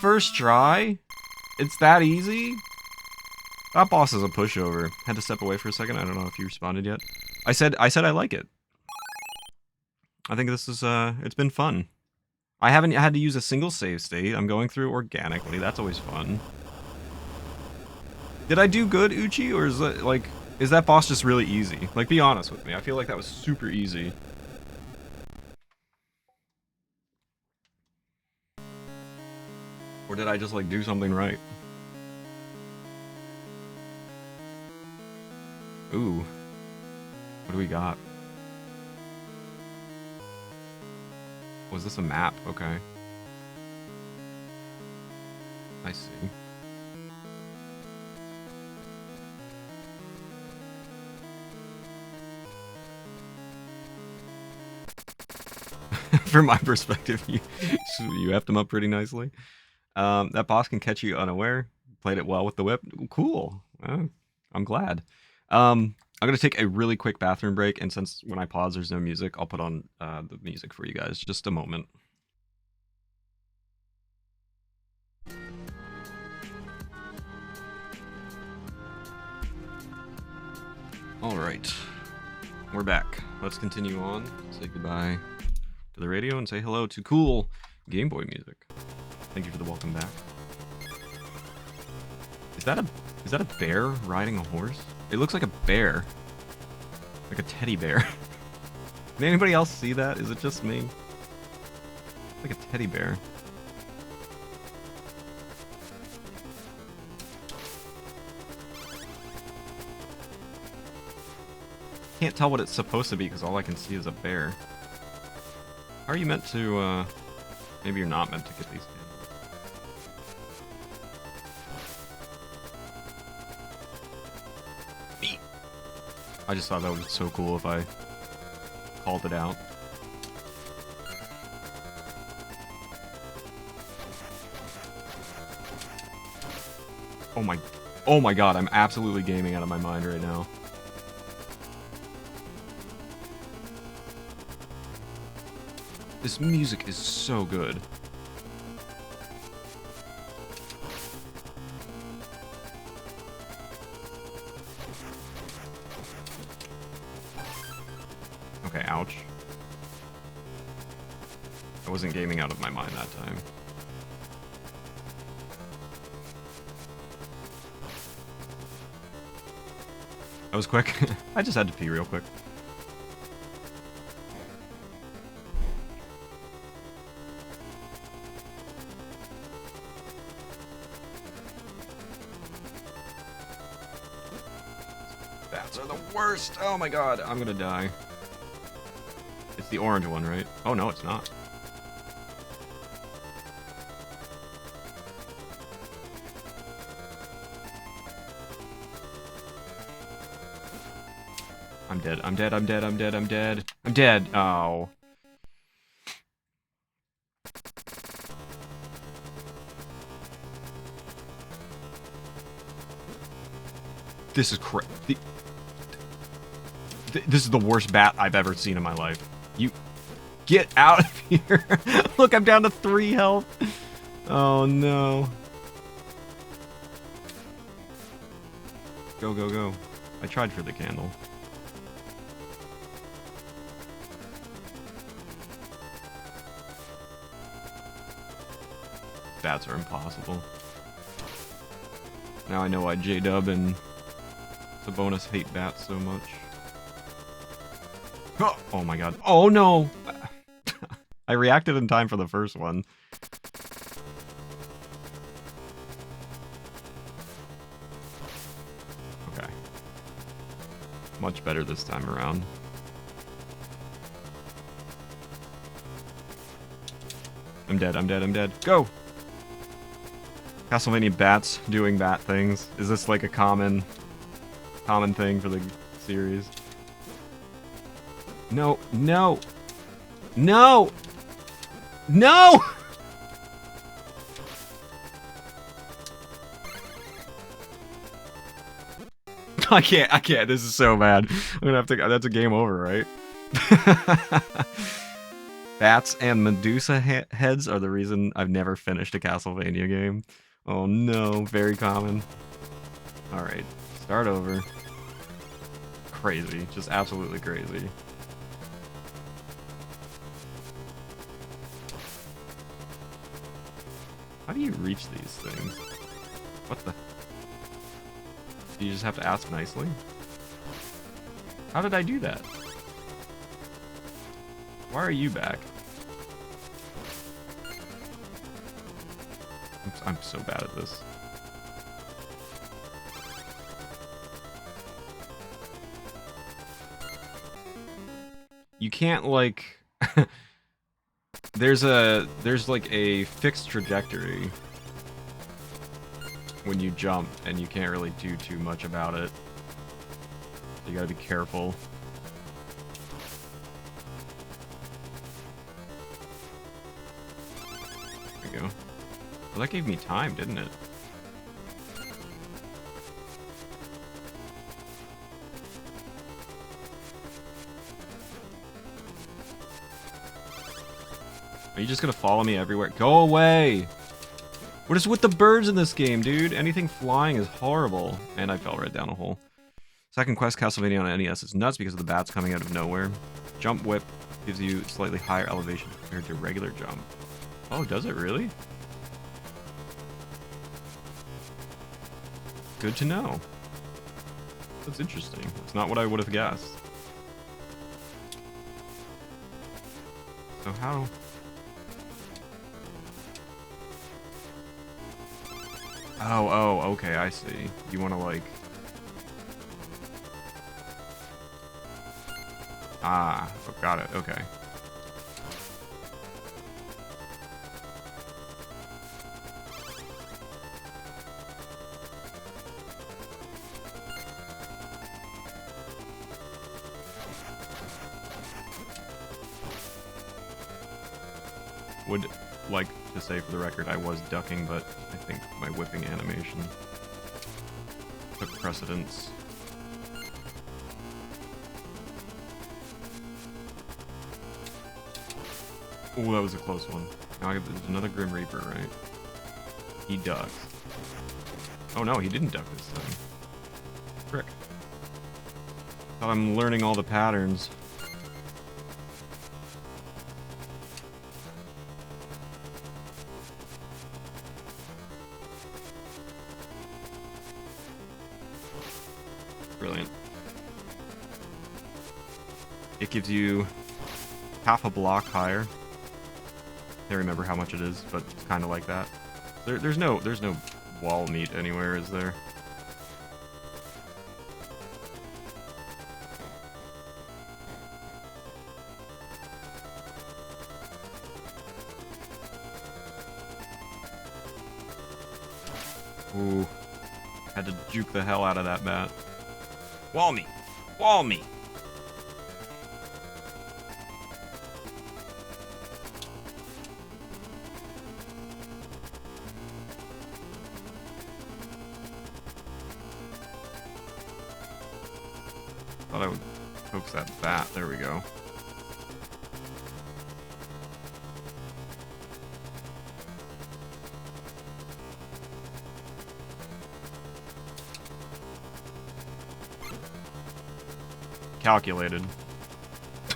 First try? It's that easy? That boss is a pushover. Had to step away for a second. I don't know if you responded yet. I said I like it. I think this is it's been fun. I haven't had to use a single save state. I'm going through organically. That's always fun. Did I do good, Uchi, or is that like is that boss just really easy? Like, be honest with me. I feel like that was super easy. Or did I just like do something right? Ooh. What do we got? Was this a map? Okay. I see. From my perspective, you effed him up pretty nicely. That boss can catch you unaware. Played it well with the whip. Cool. I'm glad. I'm going to take a really quick bathroom break, and since when I pause there's no music, I'll put on the music for you guys. Just a moment. Alright. We're back. Let's continue on. Say goodbye to the radio and say hello to cool Game Boy music. Thank you for the welcome back. Is that a bear riding a horse? It looks like a bear. Like a teddy bear. Did anybody else see that? Is it just me? Like a teddy bear. Can't tell what it's supposed to be because all I can see is a bear. How are you meant to, maybe you're not meant to get these candles. Neat. I just thought that would be so cool if I called it out. Oh my god, I'm absolutely gaming out of my mind right now. This music is so good. Okay, ouch. I wasn't gaming out of my mind that time. That was quick. I just had to pee real quick. Bats are the worst! Oh my god, I'm gonna die. It's the orange one, right? Oh no, it's not. I'm dead, I'm dead, I'm dead, I'm dead, I'm dead. I'm dead! Oh. This is this is the worst bat I've ever seen in my life. You get out of here. Look, I'm down to 3 health. Oh no. Go, go, go. I tried for the candle. Bats are impossible. Now I know why J-Dub and Sabonis hate bats so much. Oh my god. Oh no! I reacted in time for the first one. Okay. Much better this time around. I'm dead, I'm dead, I'm dead. Go! Castlevania bats doing bat things. Is this like a common thing for the series? No, no! No! No! I can't, this is so bad. I'm gonna have to, that's a game over, right? Bats and Medusa heads are the reason I've never finished a Castlevania game. Oh no, very common. Alright, start over. Crazy, just absolutely crazy. How do you reach these things? What the? Do you just have to ask nicely? How did I do that? Why are you back? I'm so bad at this. You can't like there's like a fixed trajectory when you jump and you can't really do too much about it. You gotta be careful. There we go. Well, that gave me time, didn't it? Are you just gonna follow me everywhere? Go away! What is with the birds in this game, dude? Anything flying is horrible. And I fell right down a hole. Second quest, Castlevania on NES is nuts because of the bats coming out of nowhere. Jump whip gives you slightly higher elevation compared to regular jump. Oh, does it really? Good to know. That's interesting. It's not what I would have guessed. So how... Oh, okay, I see. You want to, like... Ah, oh, got it, okay. Would like to say for the record I was ducking, but I think my whipping animation took precedence. Oh, that was a close one. Now there's another Grim Reaper, right? He ducks. Oh no, he didn't duck this time. Frick. Thought I'm learning all the patterns. Brilliant. It gives you half a block higher. Can't remember how much it is, but it's kind of like that. There's no wall meat anywhere, is there? Ooh, had to juke the hell out of that bat. Wall me! Wall me! Thought I would coax that bat. There we go. Calculated.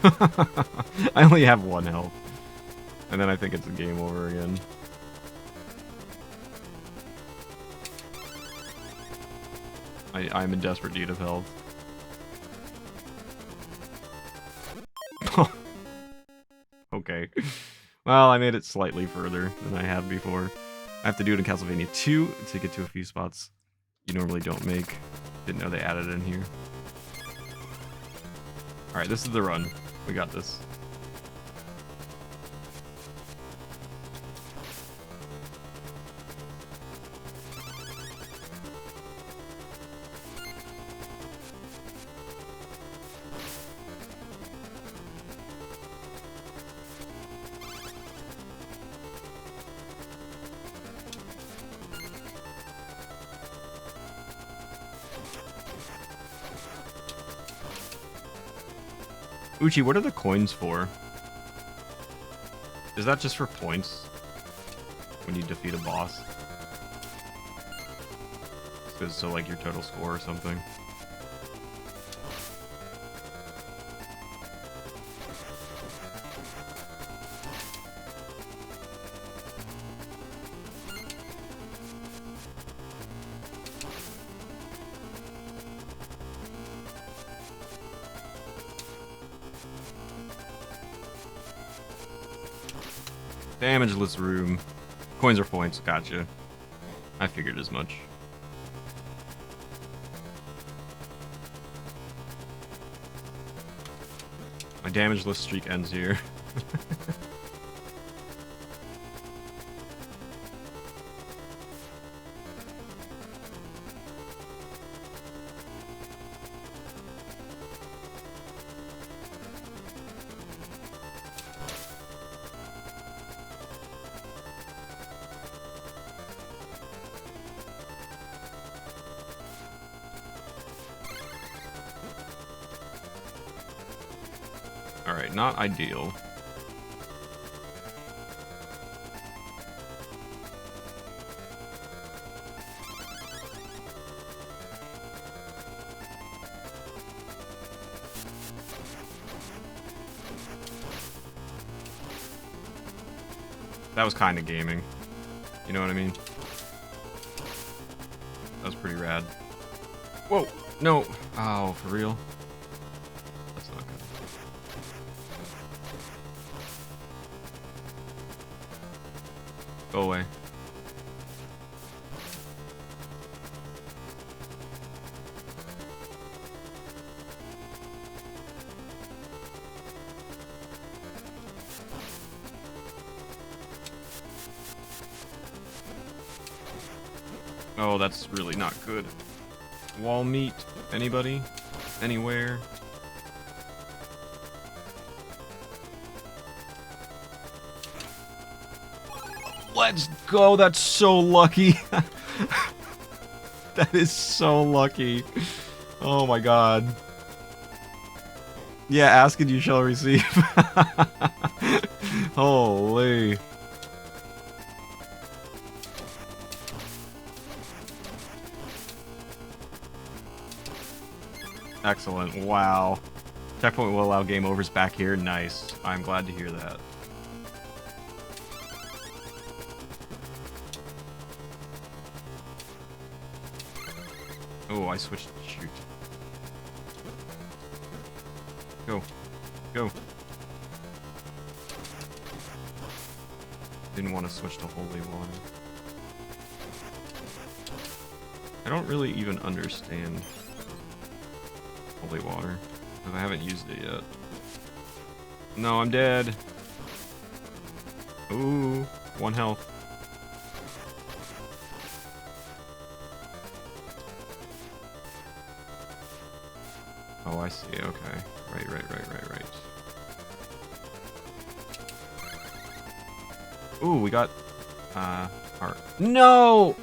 I only have one health. And then I think it's a game over again. I'm in desperate need of health. Okay. Well, I made it slightly further than I had before. I have to do it in Castlevania II to get to a few spots you normally don't make. Didn't know they added it in here. Alright, this is the run. We got this. Uchi, what are the coins for? Is that just for points? When you defeat a boss? So like your total score or something? Damageless room. Coins are points, gotcha. I figured as much. My damageless streak ends here. Alright, not ideal. That was kind of gaming. You know what I mean? That was pretty rad. Whoa! No! Oh, for real? That's not good. Go away. Oh, that's really not good. Wall meat? Anybody? Anywhere? Let's go! That's so lucky! That is so lucky. Oh my god. Yeah, ask and you shall receive. Holy. Excellent. Wow. Checkpoint will allow game overs back here. Nice. I'm glad to hear that. Oh, I switched. Shoot. Go. Go. Didn't want to switch to holy water. I don't really even understand holy water, because I haven't used it yet. No, I'm dead. Ooh, 1 health. Oh, I see. Okay. Right. Ooh, we got heart. No!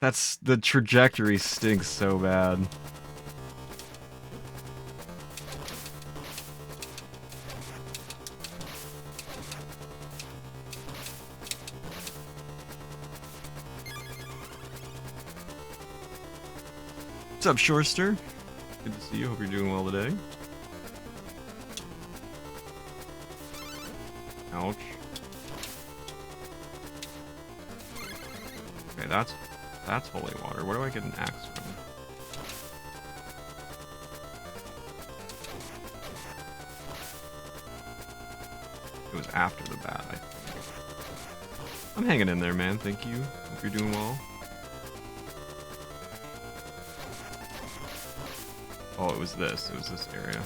That's the trajectory stinks so bad. What's up, Shorester? Good to see you. Hope you're doing well today. Ouch. Okay, that's That's holy water. Where do I get an axe from? It was after the bat, I think. I'm hanging in there, man. Thank you. Hope you're doing well. Oh, it was this. It was this area.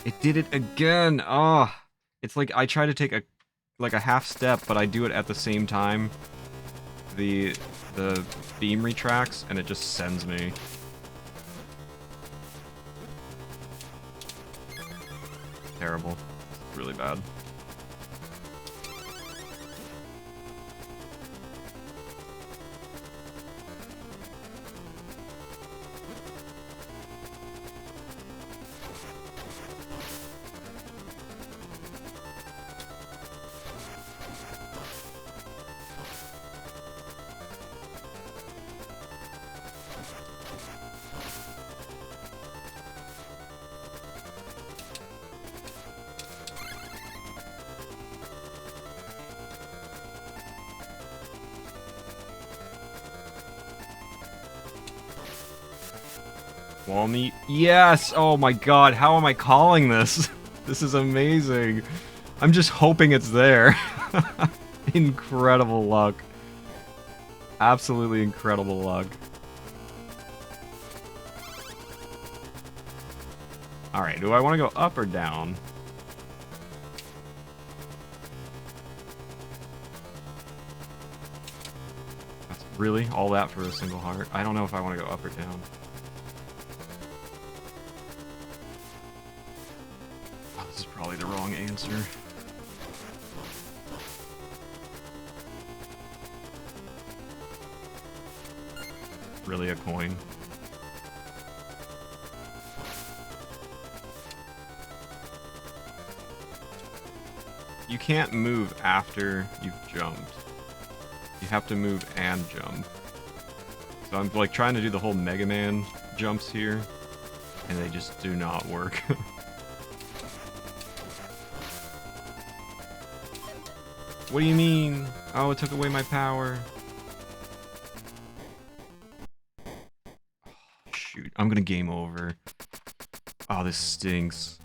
It did it again! Oh! It's like I try to take a half step, but I do it at the same time. The beam retracts, and it just sends me. Terrible. Really bad. Wall meat? Yes! Oh my god, how am I calling this? This is amazing. I'm just hoping it's there. Incredible luck. Absolutely incredible luck. Alright, do I want to go up or down? That's really all that for a single heart? I don't know if I want to go up or down. This is probably the wrong answer. Really a coin. You can't move after you've jumped. You have to move and jump. So I'm like trying to do the whole Mega Man jumps here, and they just do not work. What do you mean? Oh, it took away my power. Oh, shoot, I'm gonna game over. Oh, this stinks.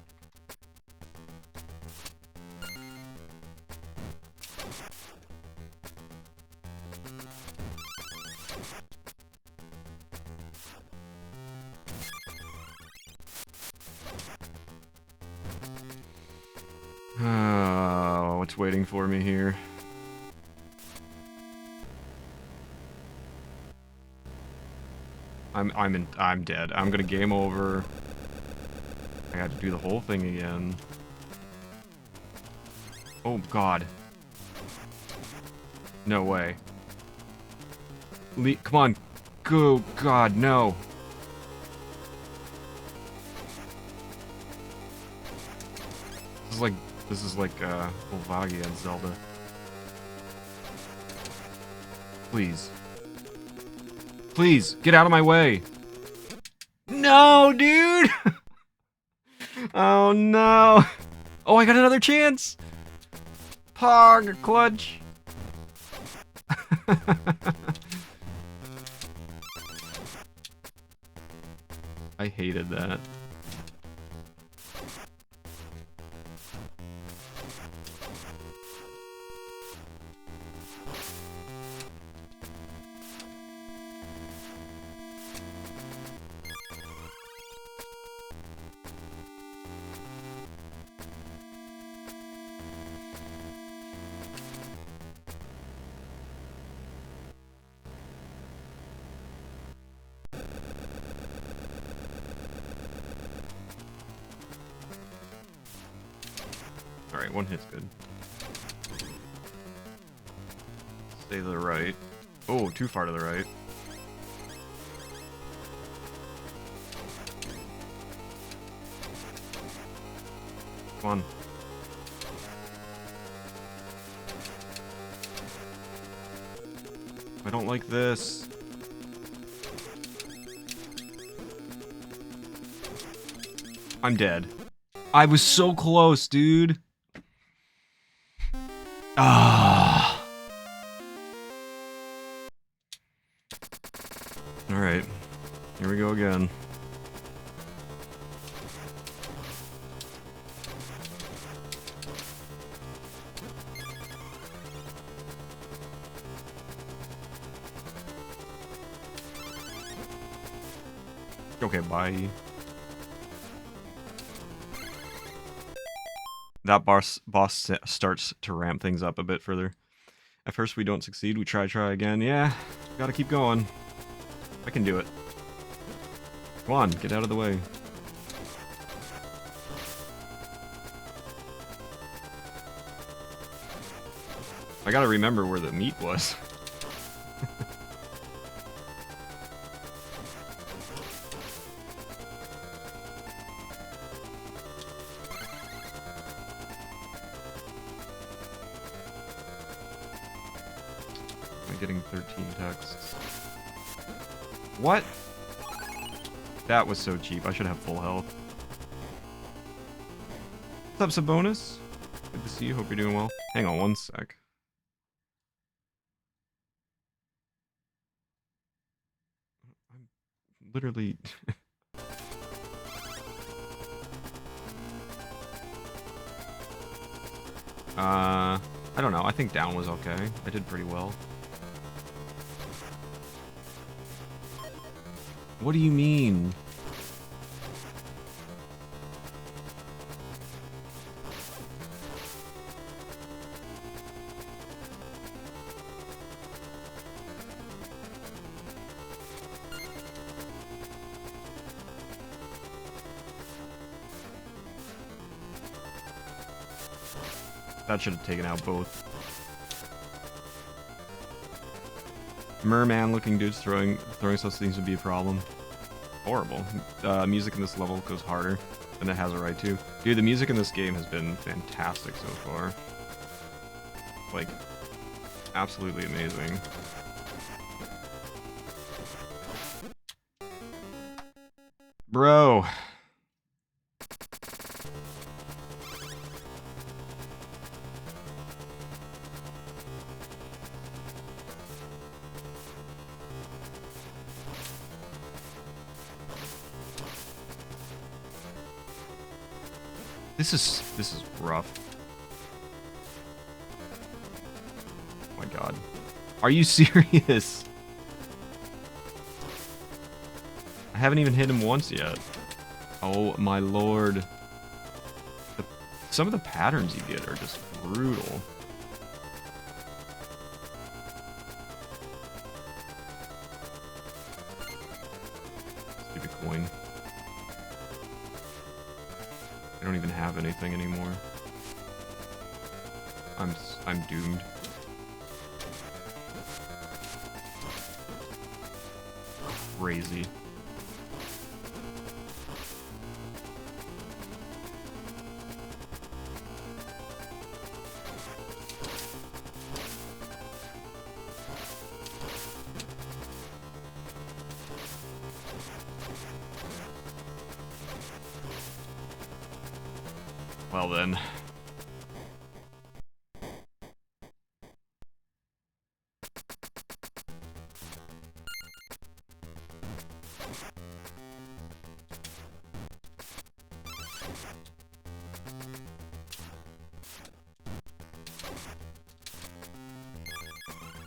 Oh, what's waiting for me here? I'm dead. I'm gonna game over. I got to do the whole thing again. Oh god. No way. Come on. Go, god, no. This is like Volvagi and Zelda. Please. Please, get out of my way. No, dude! Oh no. Oh, I got another chance. Pog, clutch. I hated that. Alright, one hit's good. Stay to the right. Oh, too far to the right. Come on. I don't like this. I'm dead. I was so close, dude. Ah. Alright. Here we go again. Okay, bye. That boss starts to ramp things up a bit further. At first we don't succeed, we try again. Yeah, gotta keep going. I can do it. Come on, get out of the way. I gotta remember where the meat was. I'm getting 13 texts. What? That was so cheap. I should have full health. What's up, Sabonis? Good to see you. Hope you're doing well. Hang on one sec. I'm literally... I don't know. I think down was okay. I did pretty well. What do you mean? That should have taken out both. Merman-looking dudes throwing such things would be a problem. Horrible. Music in this level goes harder than it has a right to. Dude, the music in this game has been fantastic so far. Like, absolutely amazing. Bro. This is rough. Oh my god. Are you serious? I haven't even hit him once yet. Oh my lord. Some of the patterns you get are just brutal. Stupid coin. I don't even have anything anymore. I'm doomed. Crazy. Well then.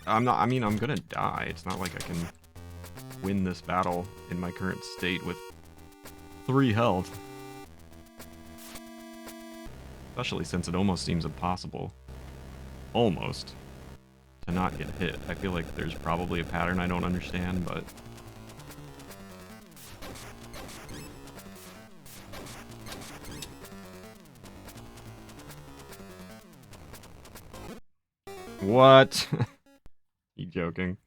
I mean, I'm gonna die. It's not like I can win this battle in my current state with 3 health. Especially since it almost seems impossible. Almost. To not get hit. I feel like there's probably a pattern I don't understand, but... What? You joking?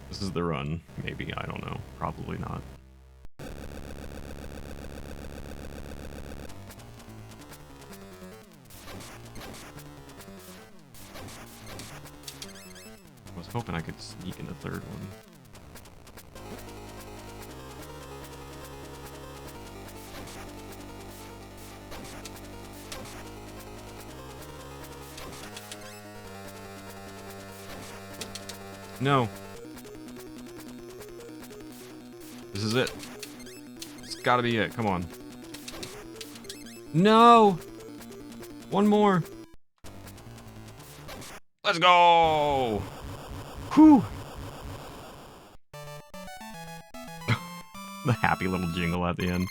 This is the run. Maybe, I don't know. Probably not. Hoping I could sneak in the third one. No. This is it. It's gotta be it. Come on. No! One more. Let's go! Whew! The happy little jingle at the end.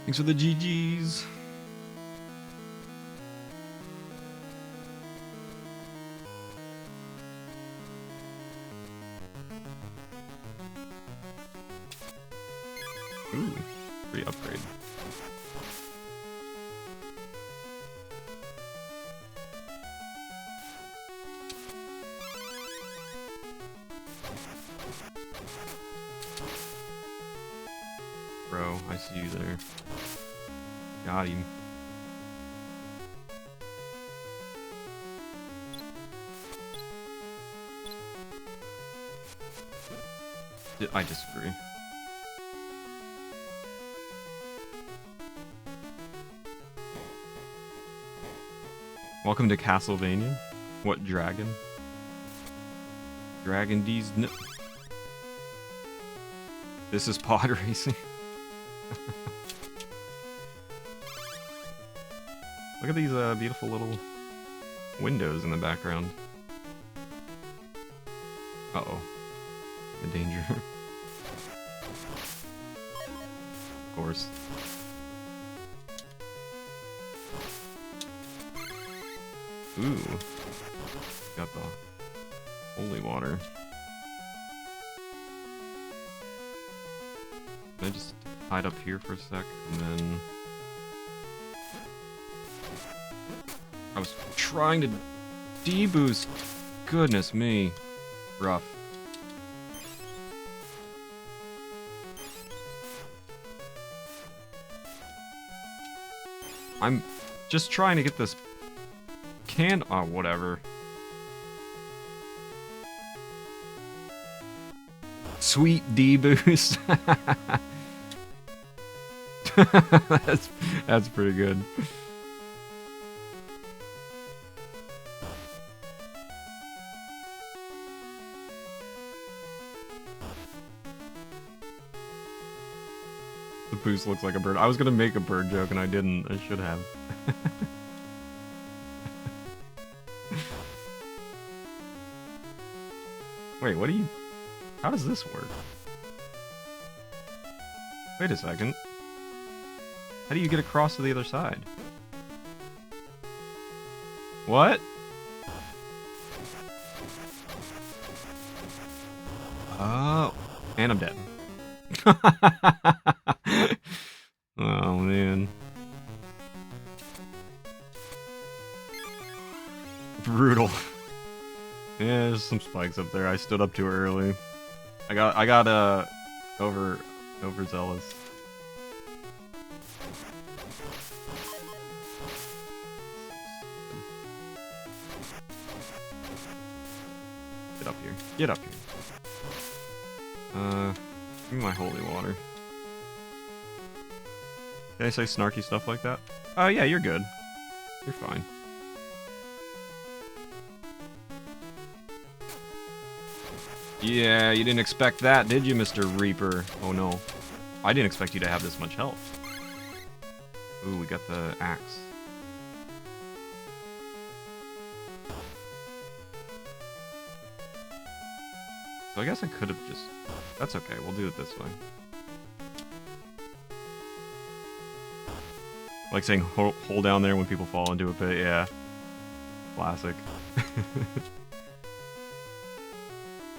Thanks for the GGs. Ooh, free upgrade. Bro, I see you there. Got him. I disagree. Welcome to Castlevania. What dragon? Dragon D's. No. This is pod racing. Look at these beautiful little windows in the background. Uh-oh. I'm in danger. Of course. Ooh. Got the holy water. Can I just hide up here for a sec and then... I was trying to deboost. Goodness me. Rough. I'm just trying to get this can... Oh, whatever. Sweet deboost. That's pretty good. The boost looks like a bird. I was gonna make a bird joke and I didn't. I should have. Wait, what do you... How does this work? Wait a second. How do you get across to the other side? What? Oh. And I'm dead. Oh, man. Brutal. Yeah, there's some spikes up there. I stood up too early. I got overzealous. Get up here. Get up here. Give me my holy water. Can I say snarky stuff like that? Oh yeah, you're good. You're fine. Yeah, you didn't expect that, did you, Mr. Reaper? Oh no. I didn't expect you to have this much health. Ooh, we got the axe. So I guess I could have just... That's okay, we'll do it this way. Like saying hold down there when people fall into a pit, yeah. Classic.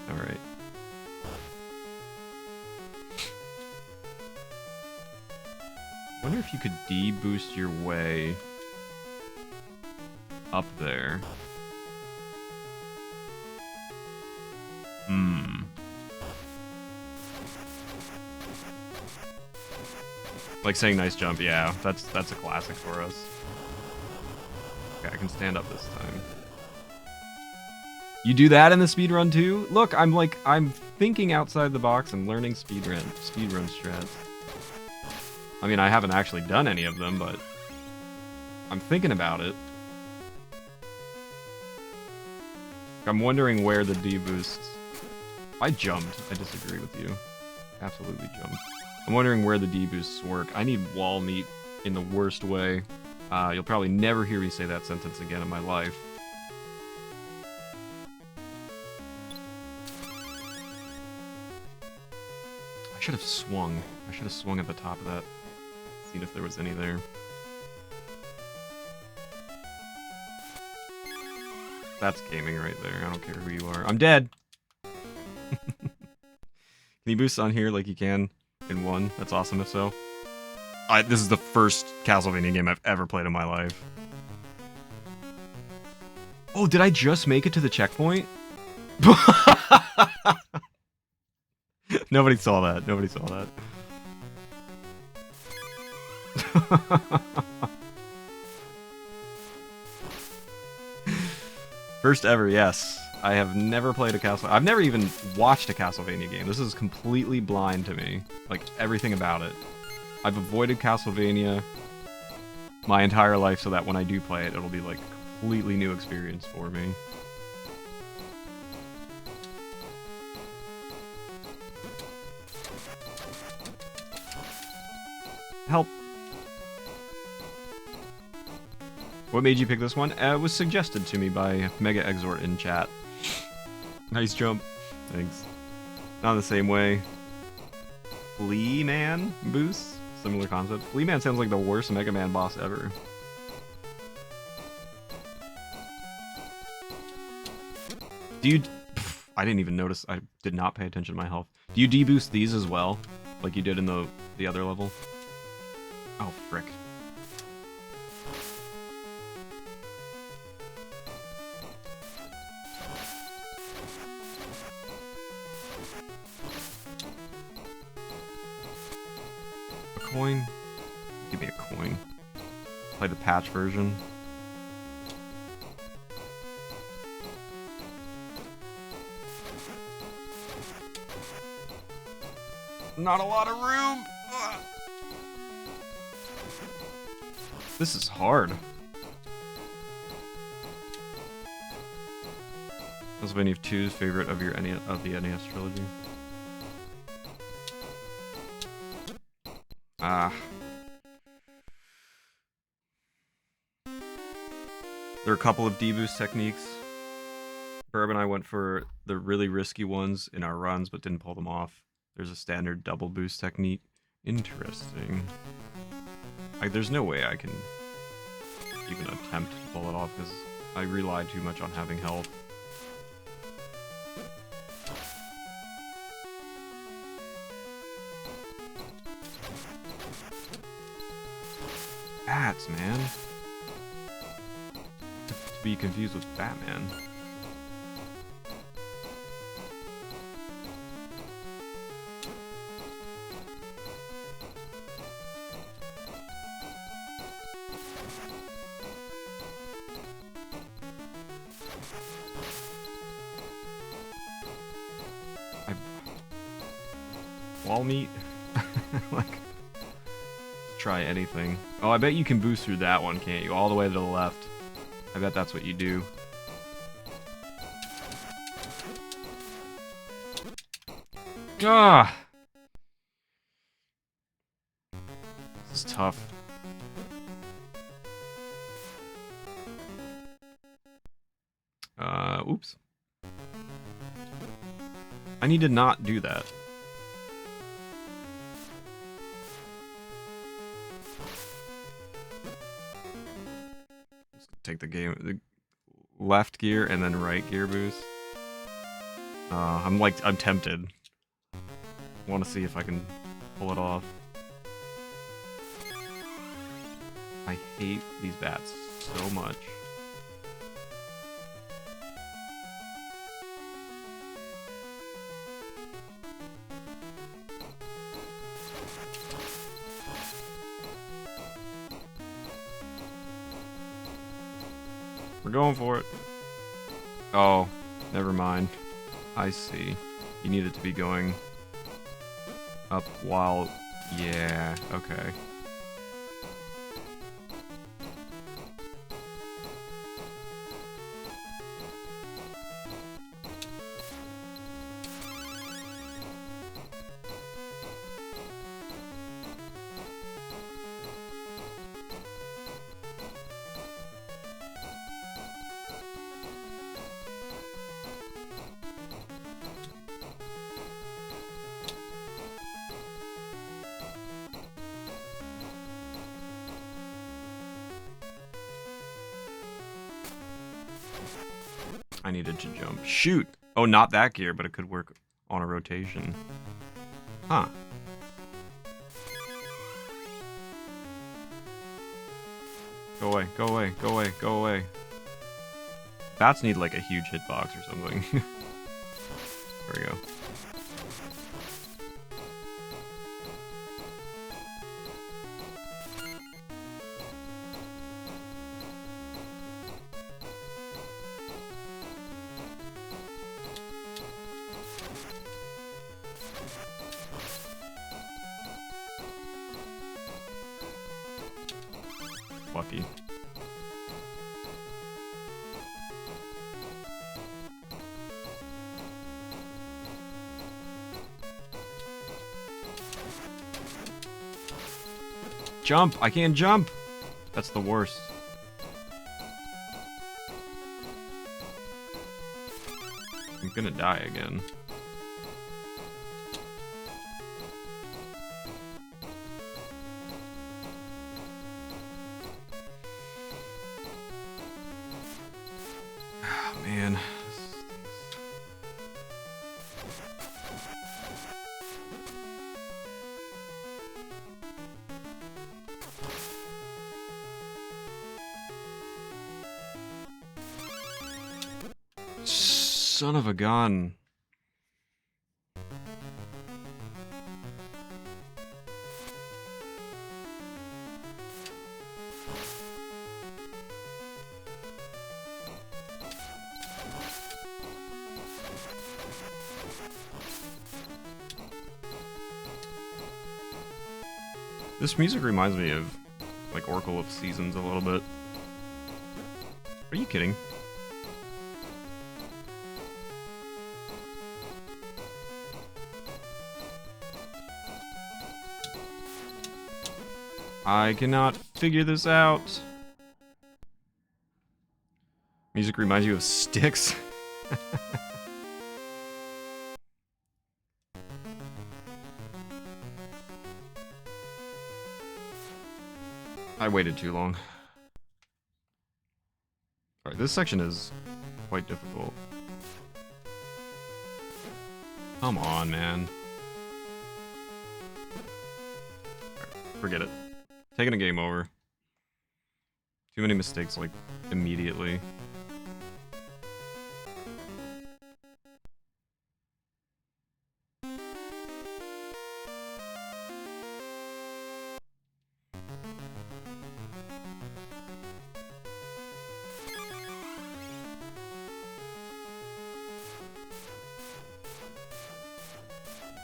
Alright. Wonder if you could deboost your way up there. Like saying nice jump, yeah, that's a classic for us. Okay, I can stand up this time. You do that in the speedrun too? Look, I'm thinking outside the box and learning speedrun strats. I mean, I haven't actually done any of them, but I'm thinking about it. I'm wondering where the D-boosts... I jumped. I disagree with you. Absolutely jumped. I'm wondering where the D-boosts work. I need wall meat in the worst way. You'll probably never hear me say that sentence again in my life. I should have swung. I should have swung at the top of that. Seen if there was any there. That's gaming right there. I don't care who you are. I'm dead! Can you boost on here like you can in 1? That's awesome if so. This is the first Castlevania game I've ever played in my life. Oh, did I just make it to the checkpoint? Nobody saw that. Nobody saw that. First ever, yes. I have never played a Castlevania. I've never even watched a Castlevania game. This is completely blind to me. Like, everything about it. I've avoided Castlevania my entire life so that when I do play it, it'll be like a completely new experience for me. Help. What made you pick this one? It was suggested to me by Mega Exort in chat. Nice jump. Thanks. Not the same way. Flea Man boost? Similar concept. Flea Man sounds like the worst Mega Man boss ever. Do you... I didn't even notice. I did not pay attention to my health. Do you deboost these as well? Like you did in the other level? Oh, frick. A coin? Give me a coin. Play the patch version. Not a lot of room! Ugh. This is hard. Castlevania 2's favorite of the NES trilogy. Ah. There are a couple of deboost techniques. Burb and I went for the really risky ones in our runs, but didn't pull them off. There's a standard double boost technique. Interesting. There's no way I can even attempt to pull it off because I rely too much on having health. Bats, man. To be confused with Batman. Wall meat? Like, try anything. Oh, I bet you can boost through that one, can't you? All the way to the left. I bet that's what you do. Ah! This is tough. Oops. I need to not do that. Take the left gear and then right gear boost. I'm tempted. Want to see if I can pull it off. I hate these bats so much. We're going for it. Oh, never mind. I see. You need it to be going up while... Yeah, okay. I needed to jump. Shoot! Oh, not that gear, but it could work on a rotation. Huh. Go away, go away, go away, go away. Bats need like a huge hitbox or something. There we go. Lucky. Jump! I can't jump! That's the worst. I'm gonna die again. Oh, man. Son of a gun. This music reminds me of, like, Oracle of Seasons a little bit. Are you kidding? I cannot figure this out. Music reminds you of Sticks? I waited too long. Alright, this section is quite difficult. Come on, man. Right, forget it. Taking a game over. Too many mistakes, like, immediately.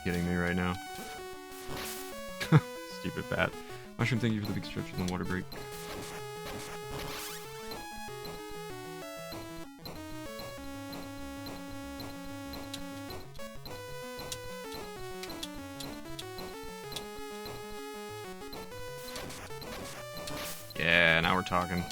Kidding me right now. Stupid bat. Mushroom, thank you for the big stretch in the water break. Yeah, now we're talking.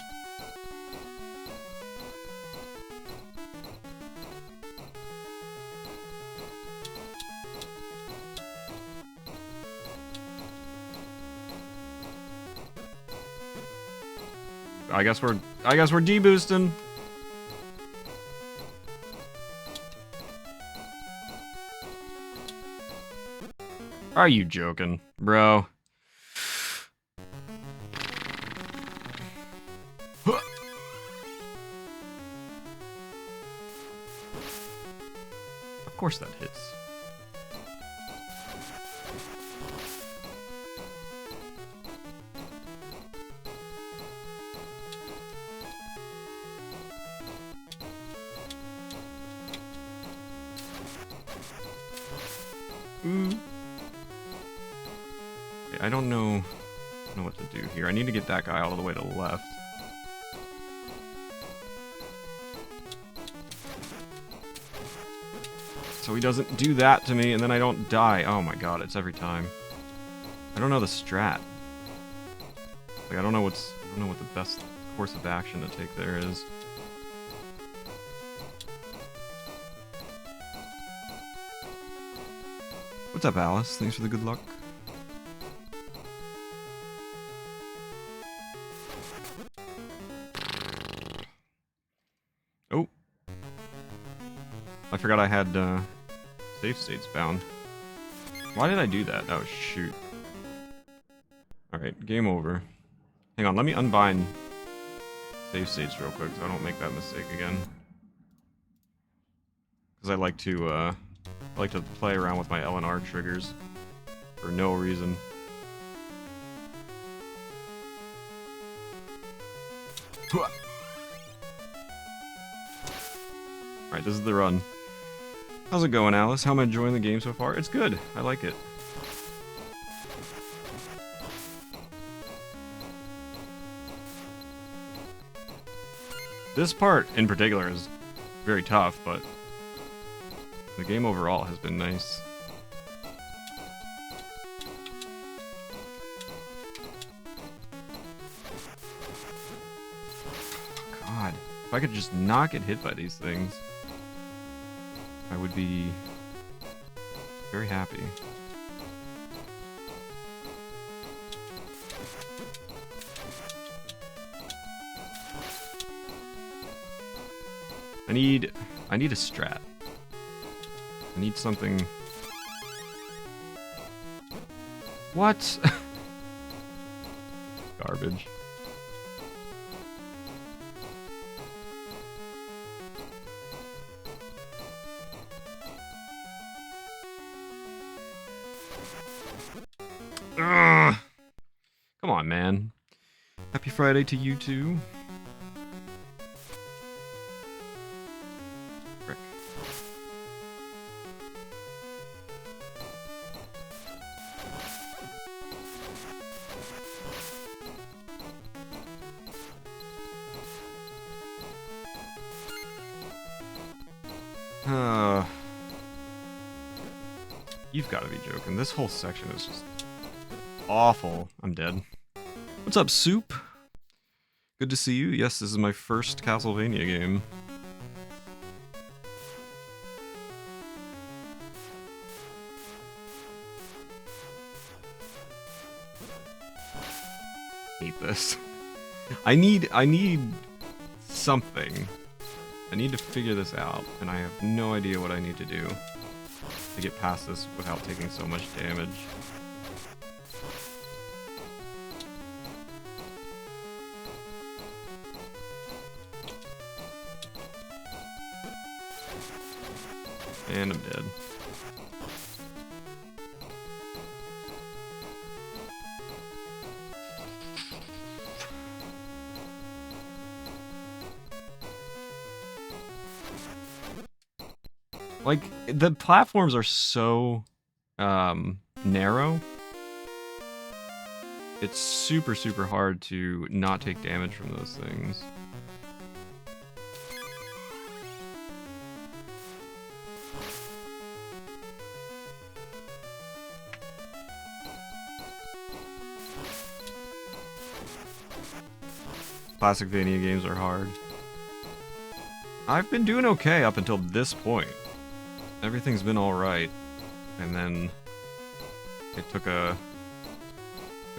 I guess we're deboosting. Are you joking, bro? Of course that hits. Okay, I don't know what to do here. I need to get that guy all the way to the left. So he doesn't do that to me, and then I don't die. Oh my god, it's every time. I don't know the strat. Like, I don't know what the best course of action to take there is. What's up, Alice? Thanks for the good luck. Oh. I forgot I had, save states bound. Why did I do that? Oh, shoot. Alright, game over. Hang on, let me unbind save states real quick so I don't make that mistake again. Because I like to play around with my L and R triggers for no reason. Alright, this is the run. How's it going, Alice? How am I enjoying the game so far? It's good. I like it. This part, in particular, is very tough, but the game overall has been nice. God, if I could just not get hit by these things, I would be very happy. I need a strat. I need something. What? Garbage. Ugh. Come on, man. Happy Friday to you too. Frick. You've got to be joking. This whole section is just awful. I'm dead. What's up, Soup? Good to see you. Yes, this is my first Castlevania game. Hate this. I need something. I need to figure this out, and I have no idea what I need to do to get past this without taking so much damage. And I'm dead. Like, the platforms are so narrow. It's super, super hard to not take damage from those things. Classic Vania games are hard. I've been doing okay up until this point. Everything's been alright. And then it took a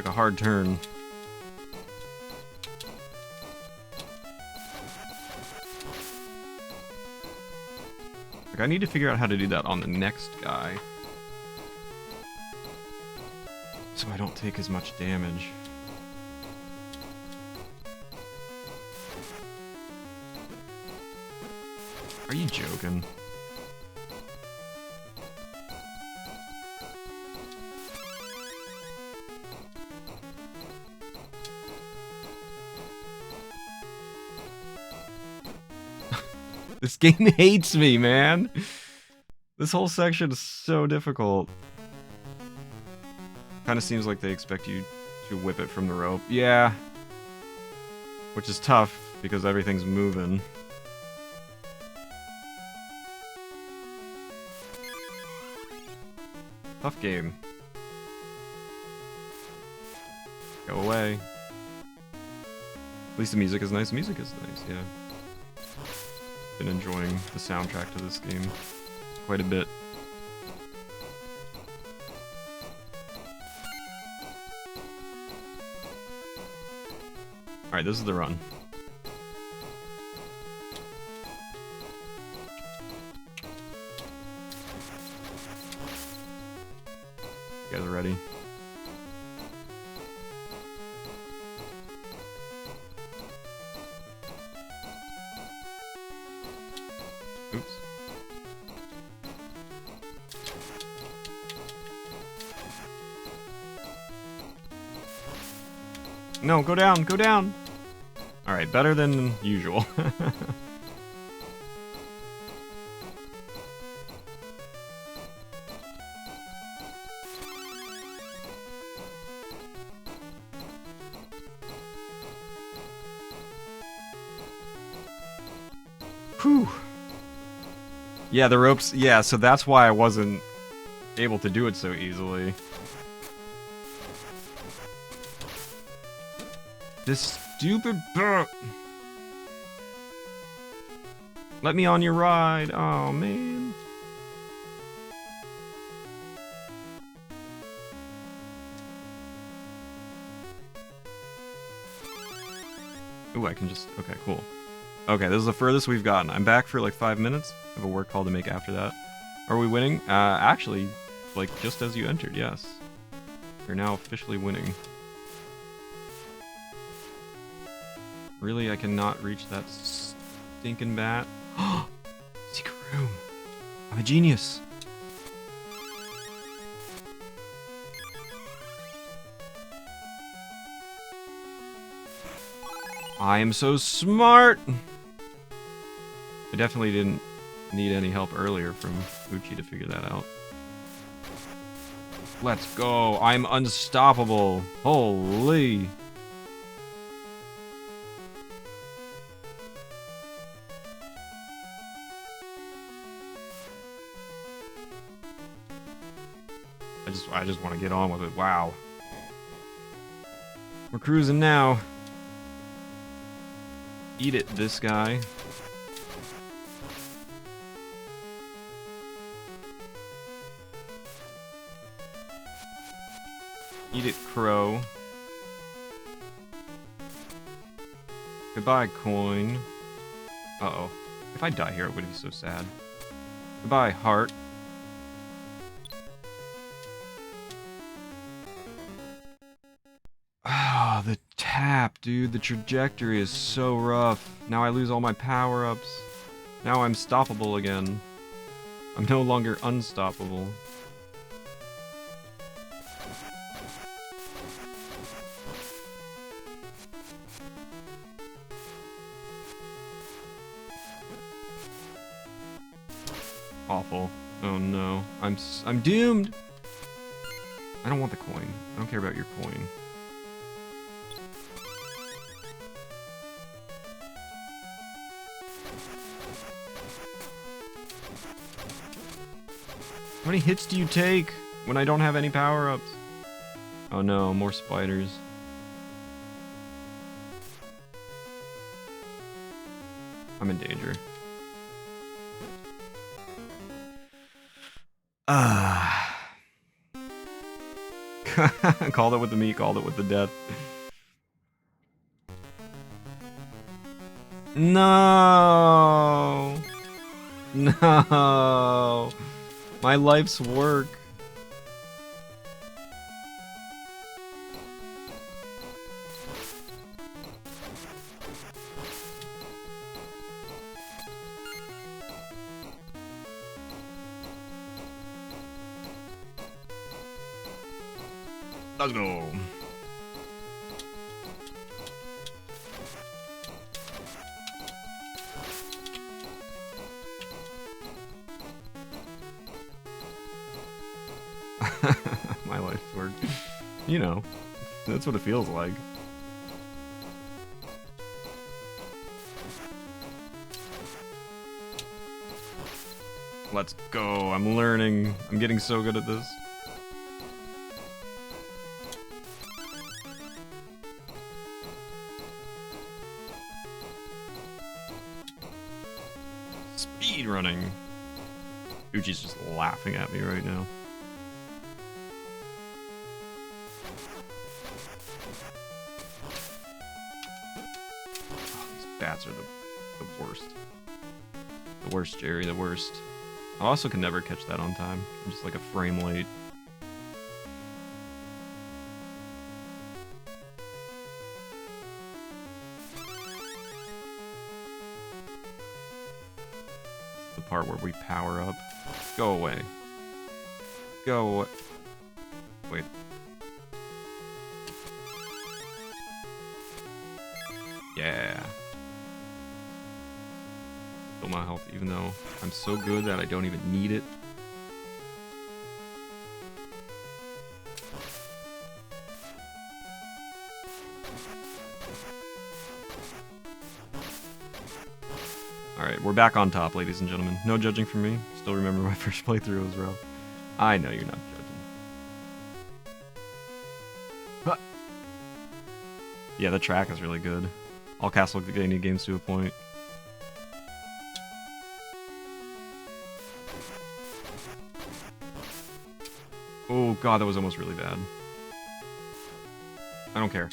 hard turn. Like, I need to figure out how to do that on the next guy, so I don't take as much damage. Are you joking? This game hates me, man. This whole section is so difficult. Kind of seems like they expect you to whip it from the rope. Yeah. Which is tough, because everything's moving. Tough game. Go away. At least the music is nice. Music is nice, yeah. Been enjoying the soundtrack to this game quite a bit. Alright, this is the run. You guys are ready? Oops. No, go down, go down! Alright, better than usual. Whew. Yeah, the ropes, yeah, so that's why I wasn't able to do it so easily. This stupid bird. Let me on your ride. Oh, man. Ooh, I can just... Okay, cool. Okay, this is the furthest we've gotten. I'm back for like 5 minutes. I have a work call to make after that. Are we winning? Actually, like, just as you entered, yes. You're now officially winning. Really, I cannot reach that stinking bat. Secret room. I'm a genius. I am so smart. I definitely didn't need any help earlier from Uchi to figure that out. Let's go. I'm unstoppable. Holy. I just want to get on with it. Wow. We're cruising now. Eat it, this guy. Eat it, crow. Goodbye, coin. Uh-oh. If I die here, it would be so sad. Goodbye, heart. Ah, the tap, dude. The trajectory is so rough. Now I lose all my power-ups. Now I'm stoppable again. I'm no longer unstoppable. Awful. Oh no. I'm doomed! I don't want the coin. I don't care about your coin. How many hits do you take when I don't have any power-ups? Oh no, more spiders. I'm in danger. Called it with the meat, called it with the death. No! No! My life's work. Let's go. My life's work. You know, that's what it feels like. Let's go. I'm learning. I'm getting so good at this. Speed running. Uchi's just laughing at me right now. Oh, these bats are the worst. The worst, Jerry, the worst. I also can never catch that on time. I'm just like a frame late. The part where we power up. Go away. Go away. Wait. Yeah. Fill my health, even though I'm so good that I don't even need it. Alright, we're back on top, ladies and gentlemen. No judging from me. Still remember my first playthrough was rough. I know you're not judging. Huh. Yeah, the track is really good. All Castlevania games to a point. Oh god, that was almost really bad. I don't care.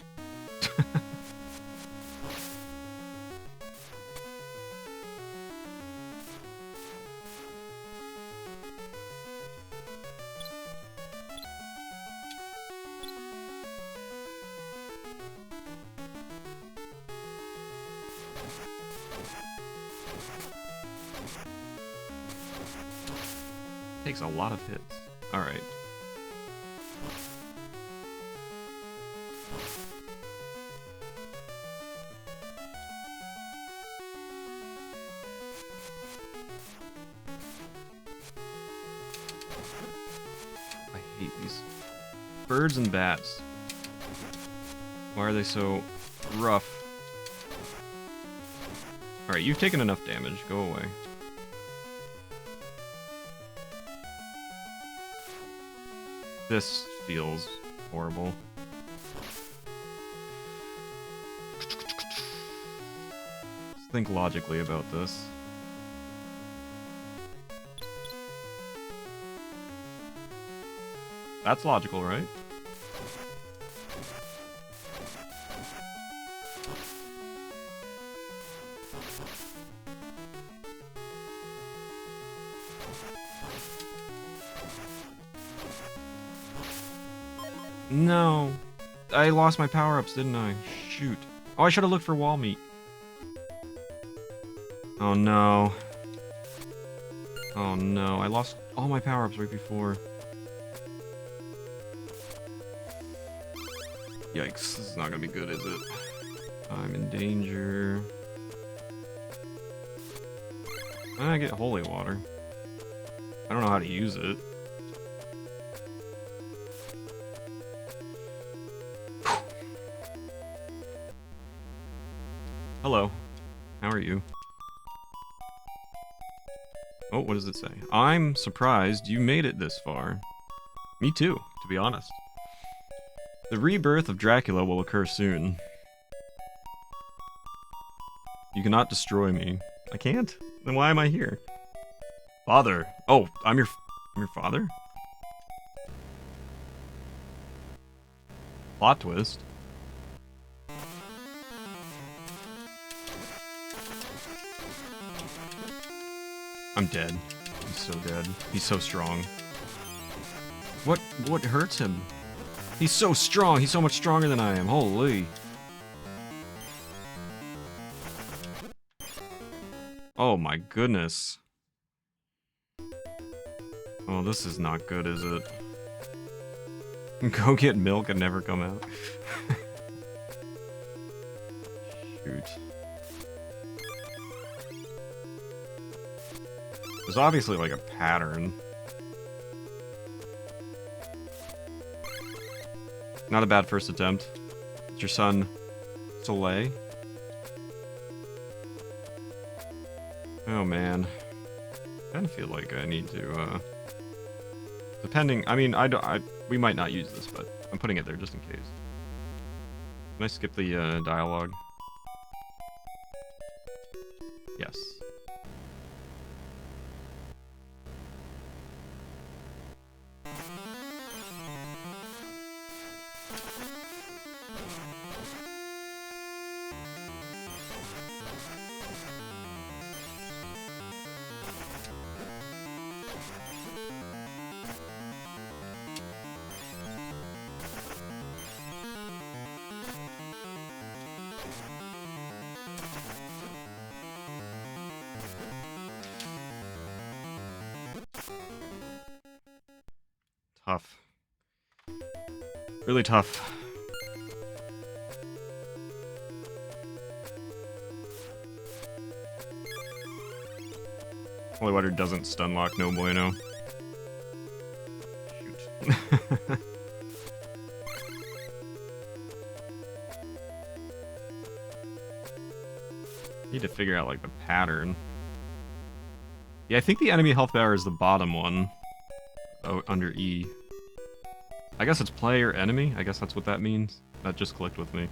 Takes a lot of hits. Alright. I hate these birds and bats. Why are they so rough? Alright, you've taken enough damage. Go away. This feels horrible. Let's think logically about this. That's logical, right? No. I lost my power-ups, didn't I? Shoot. Oh, I should have looked for wall meat. Oh no. Oh no, I lost all my power-ups right before. Yikes, this is not gonna be good, is it? I'm in danger. I get holy water. I don't know how to use it. Hello. How are you? Oh, what does it say? I'm surprised you made it this far. Me too, to be honest. The rebirth of Dracula will occur soon. You cannot destroy me. I can't? Then why am I here? Father. Oh, I'm your father? Plot twist. I'm dead. He's so dead. He's so strong. What hurts him? He's so strong. He's so much stronger than I am. Holy. Oh my goodness. Oh, this is not good, is it? Go get milk and never come out. Shoot. There's obviously like a pattern. Not a bad first attempt. It's your son, Soleil. Oh man. I kind of feel like I need to, depending, I mean, we might not use this, but I'm putting it there just in case. Can I skip the, dialogue? Yes. Tough. Really tough. Holy water doesn't stun lock, no bueno. Shoot. Need to figure out, like, the pattern. Yeah, I think the enemy health bar is the bottom one. Oh, under E. I guess it's player enemy? I guess that's what that means. That just clicked with me.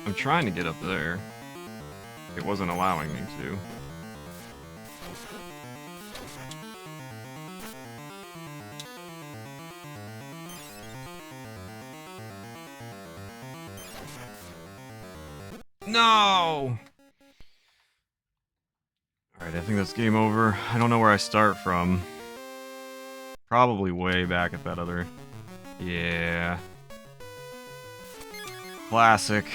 I'm trying to get up there. It wasn't allowing me to. No! Alright, I think that's game over. I don't know where I start from. Probably way back at that other... Yeah. Classic.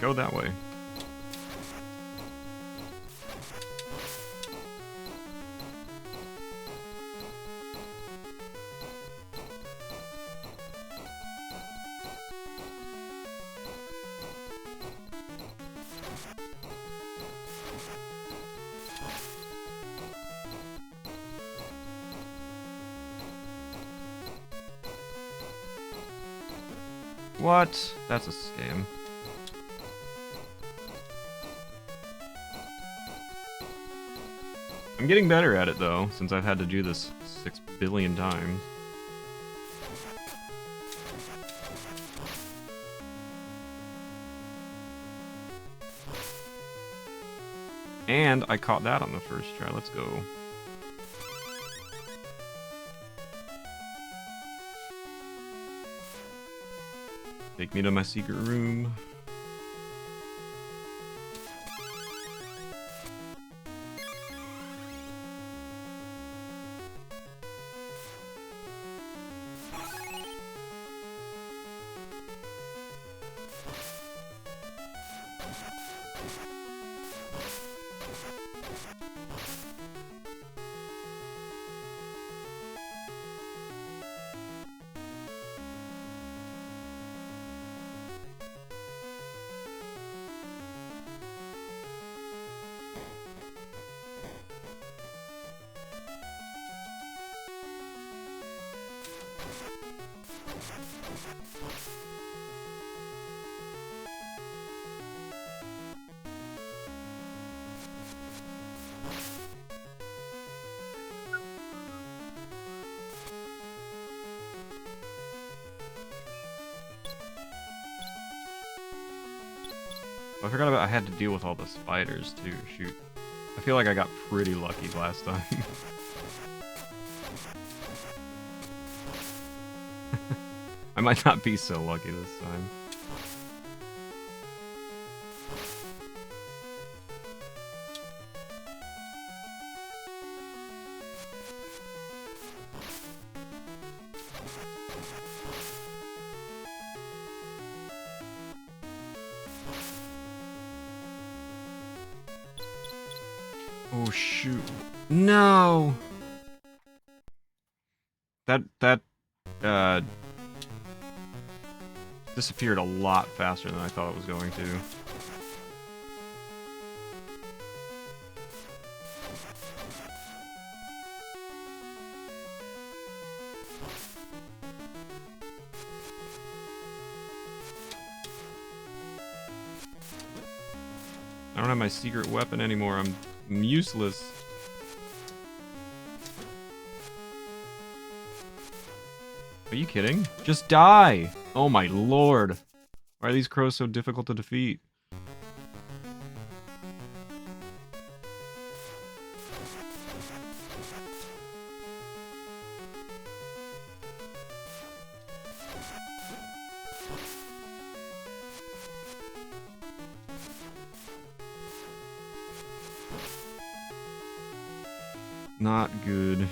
Go that way. What? That's a scam. I'm getting better at it, though, since I've had to do this 6 billion times. And I caught that on the first try. Let's go. Take me to my secret room. I forgot about I had to deal with all the spiders too, shoot. I feel like I got pretty lucky last time. I might not be so lucky this time. Oh shoot. No! That disappeared a lot faster than I thought it was going to. I don't have my secret weapon anymore. I'm useless. Are you kidding? Just die! Oh my lord. Why are these crows so difficult to defeat? Not good.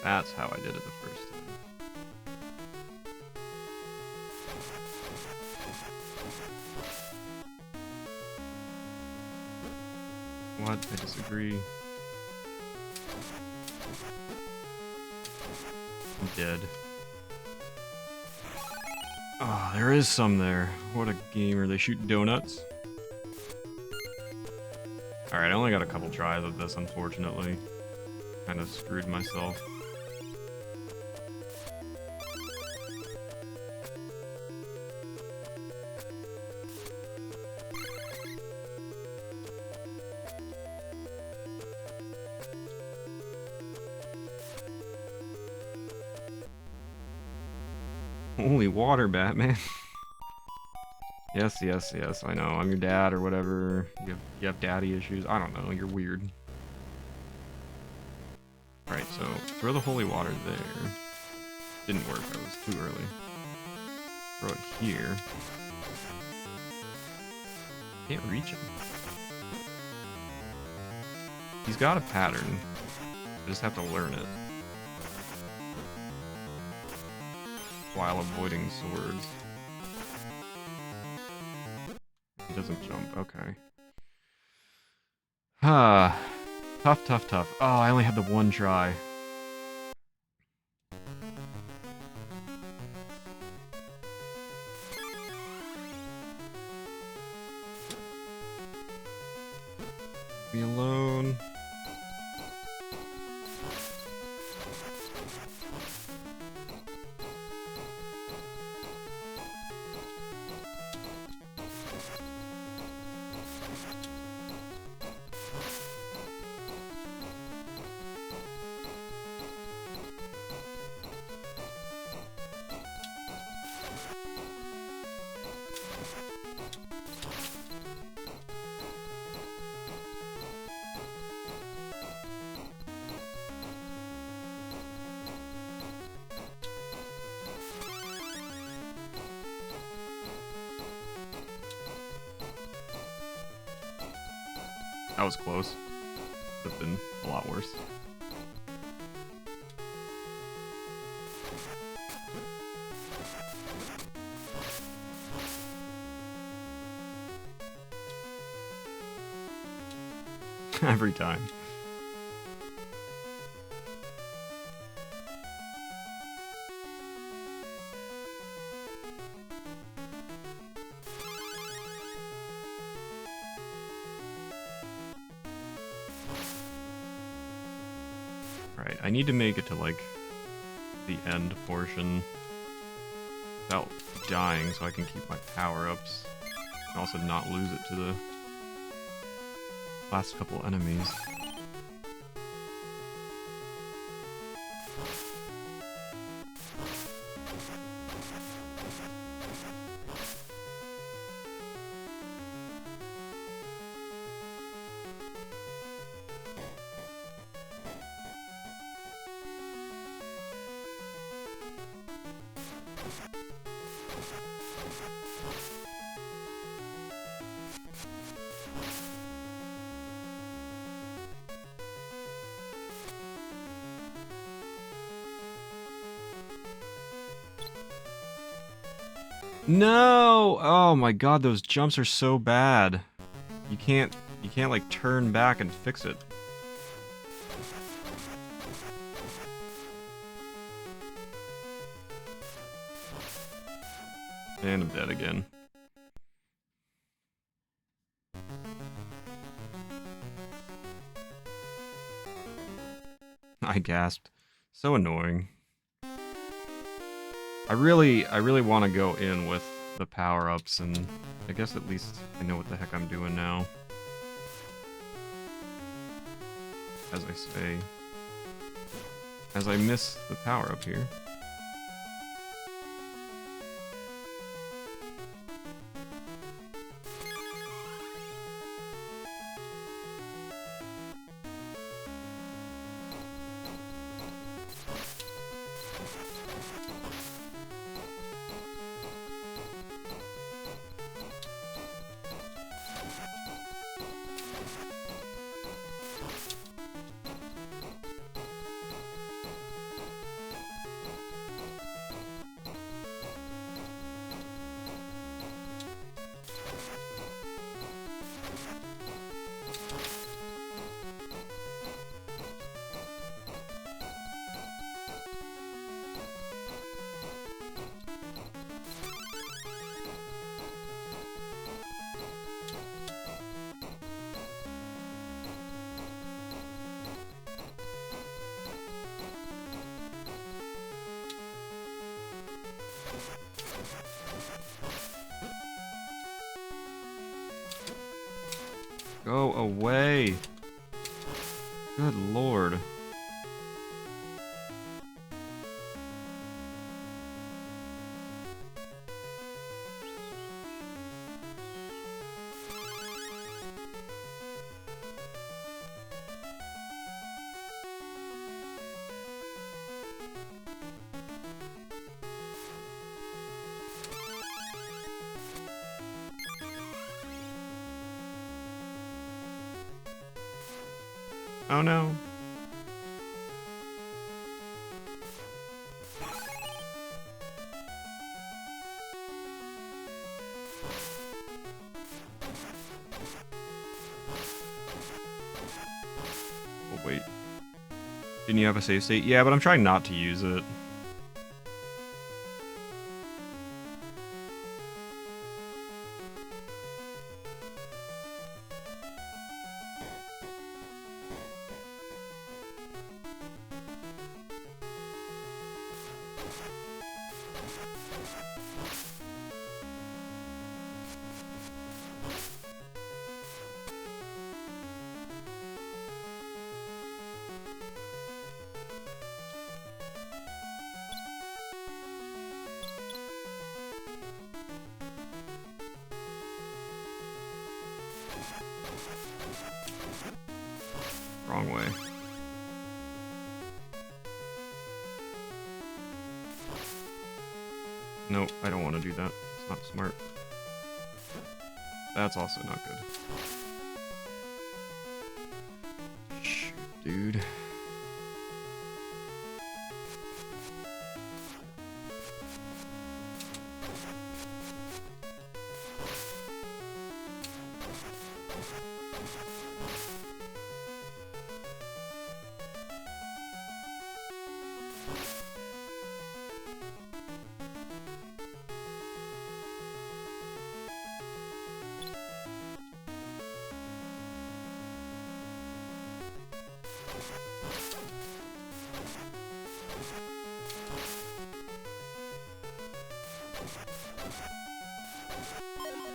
That's how I did it the first time. What? I disagree. I'm dead. Oh, there is some there. What a gamer. They shoot donuts. Alright, I only got a couple tries of this, unfortunately. Kind of screwed myself. Holy water, Batman. Yes, yes, yes, I know. I'm your dad or whatever. You have daddy issues. I don't know. You're weird. Alright, so throw the holy water there. Didn't work. That was too early. Throw it here. Can't reach him. He's got a pattern. I just have to learn it. While avoiding swords. He doesn't jump, okay. Ah, tough, tough, tough. Oh, I only had the one try. Be alone. That was close. Could have been a lot worse. Every time. Right, I need to make it to like the end portion without dying, so I can keep my power-ups. And also not lose it to the last couple enemies. No! Oh my god, those jumps are so bad. You can't like turn back and fix it. And I'm dead again. I gasped. So annoying. I really want to go in with the power-ups, and I guess at least I know what the heck I'm doing now. As I say. As I miss the power-up here. Go away. Good lord. Oh no. Oh wait. Didn't you have a save state? Yeah, but I'm trying not to use it. Wrong way. No, I don't want to do that. It's not smart. That's also not good. Shoot, dude.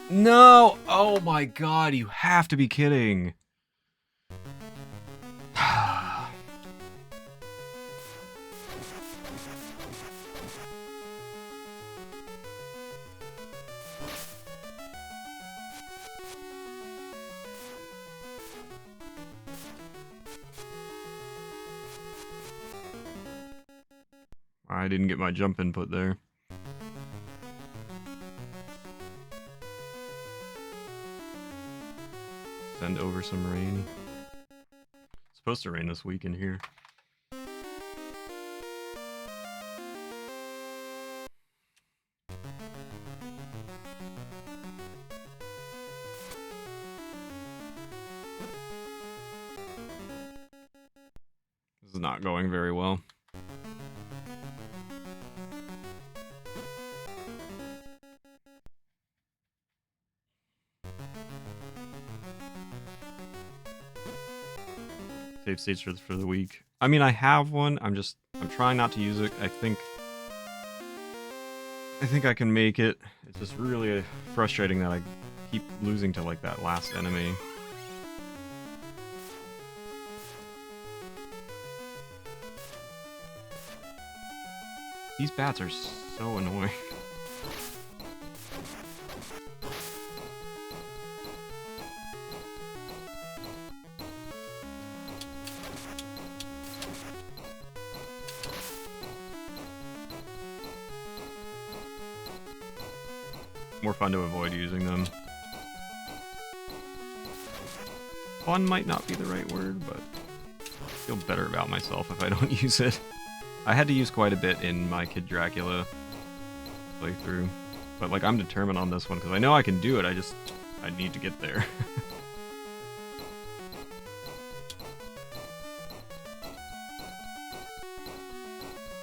No! Oh my god, you have to be kidding. I didn't get my jump input there. Send over some rain. It's supposed to rain this weekend here. This is not going very well. Save states for the week. I mean, I have one. I'm trying not to use it. I think I can make it. It's just really frustrating that I keep losing to like that last enemy. These bats are so annoying. More fun to avoid using them. Fun might not be the right word, but I feel better about myself if I don't use it. I had to use quite a bit in my Kid Dracula playthrough, but like I'm determined on this one because I know I can do it. I need to get there.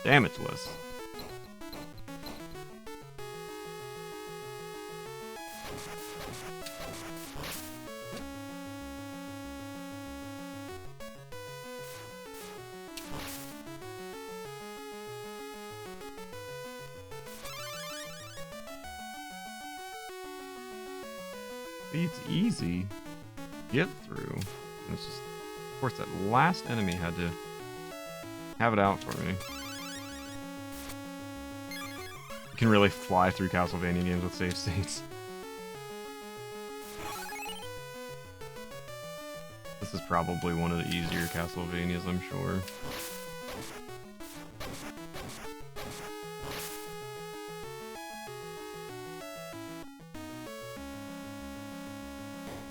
Damageless. It's easy to get through. And it's just, of course, that last enemy had to have it out for me. You can really fly through Castlevania games with save states. This is probably one of the easier Castlevanias, I'm sure.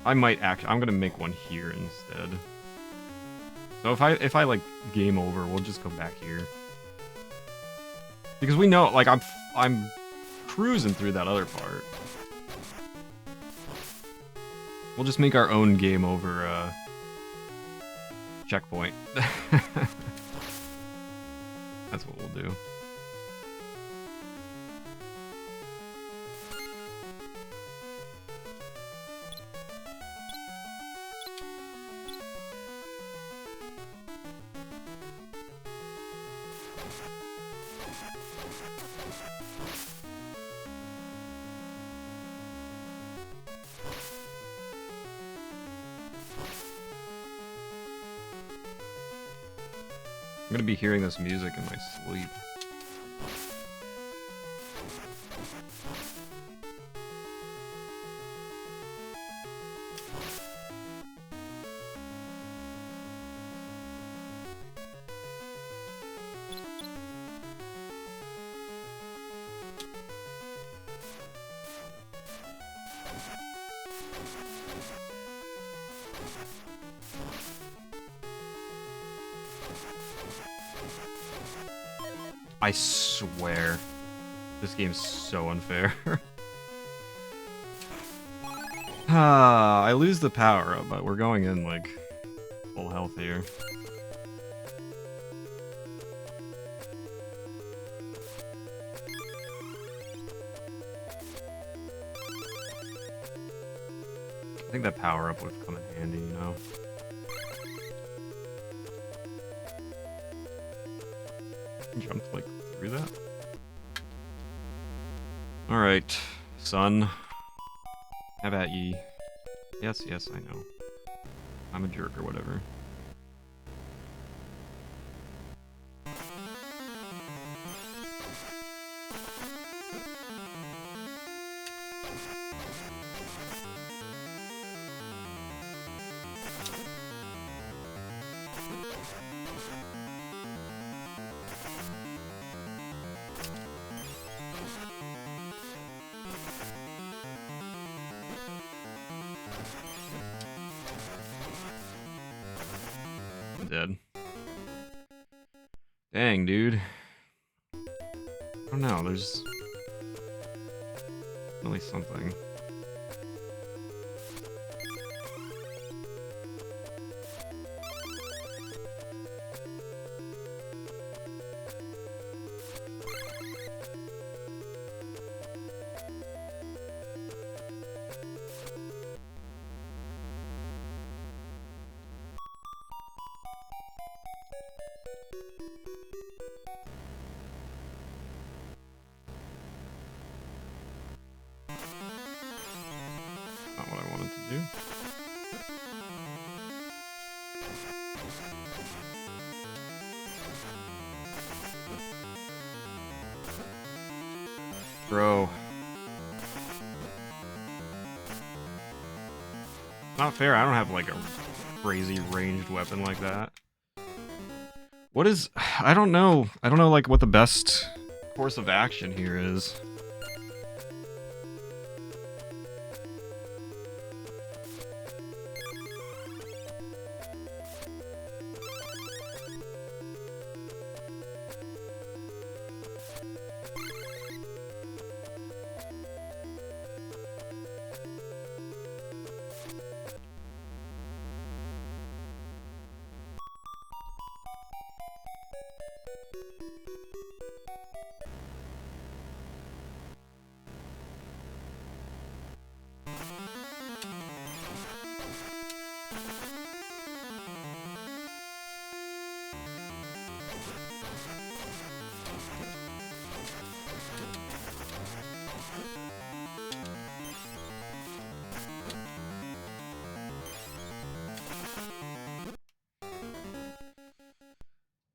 I'm gonna make one here instead. So if I like game over, we'll just go back here. Because we know, like, I'm cruising through that other part. We'll just make our own game over checkpoint. That's what we'll do. I'm gonna be hearing this music in my sleep. I swear, this game's so unfair. I lose the power up, but we're going in like full health here. I think that power up would have come in handy, you know. Jumped like through that. All right, son. Have at ye. Yes, yes, I know. I'm a jerk or whatever. I'm dead. Dang, dude. I don't know, there's really something. Not what I wanted to do. Bro. Not fair, I don't have like a crazy ranged weapon like that. What is... I don't know like what the best course of action here is.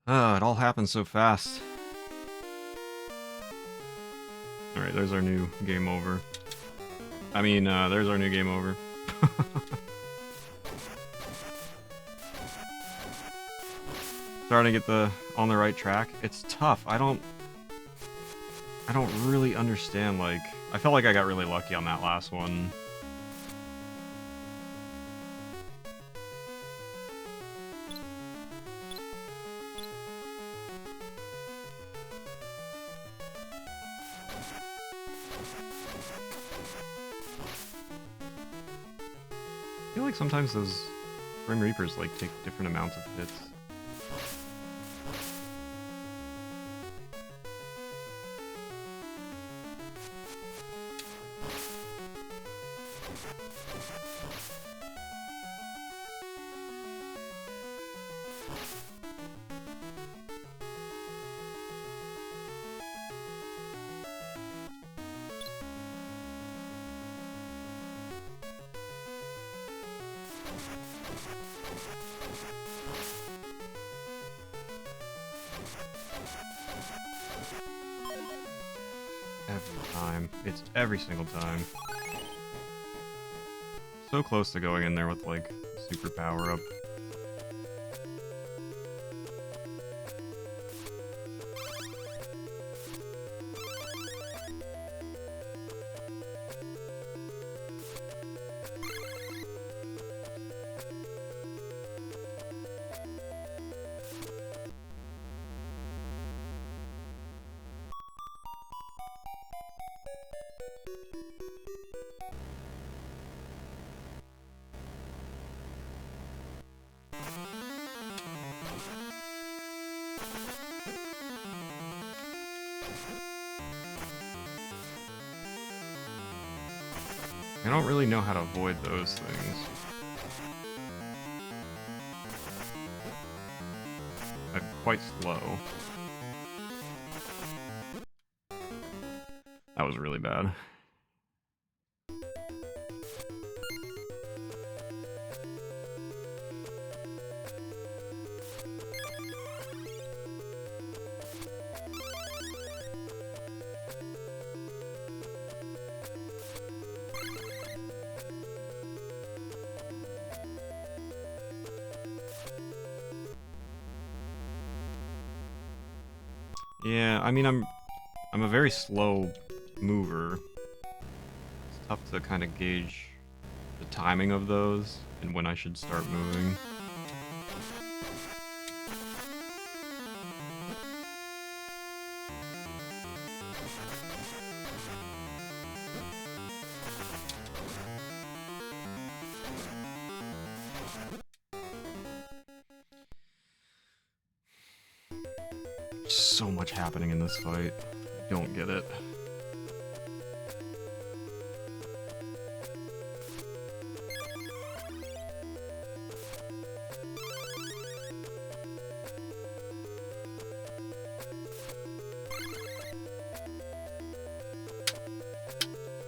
It all happened so fast. Alright, there's our new game over. I mean, there's our new game over. Starting to get on the right track. It's tough. I don't really understand, like... I felt like I got really lucky on that last one. I feel like sometimes those Grim Reapers like take different amounts of hits. Every time. It's every single time. So close to going in there with, like, a super power-up. I don't really know how to avoid those things. I'm quite slow. That was really bad. Yeah, I mean, I'm a very slow mover. It's tough to kind of gauge the timing of those and when I should start moving. So much happening in this fight. I don't get it.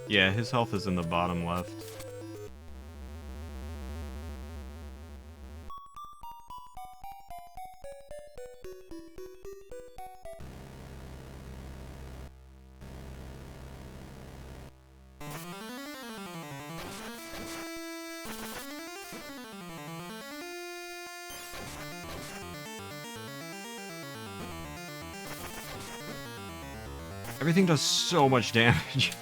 Yeah, his health is in the bottom left. Everything does so much damage.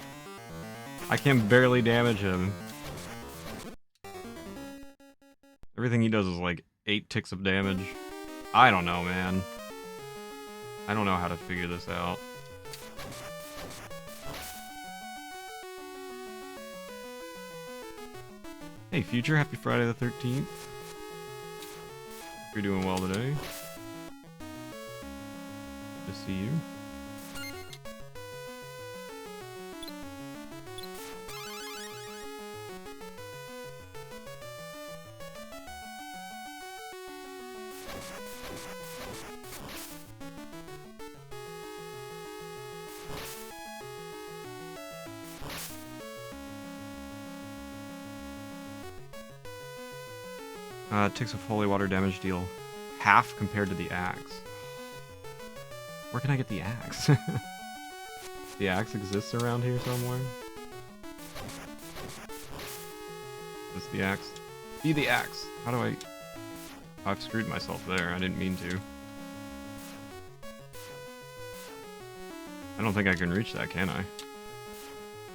I can barely damage him. Everything he does is like 8 ticks of damage. I don't know, man. I don't know how to figure this out. Hey, Future, happy Friday the 13th. You're doing well today. Good to see you. Ticks of holy water damage deal half compared to the axe. Where can I get the axe? The axe exists around here somewhere? Is this the axe? Be the axe! How do I... I've screwed myself there. I didn't mean to. I don't think I can reach that, can I?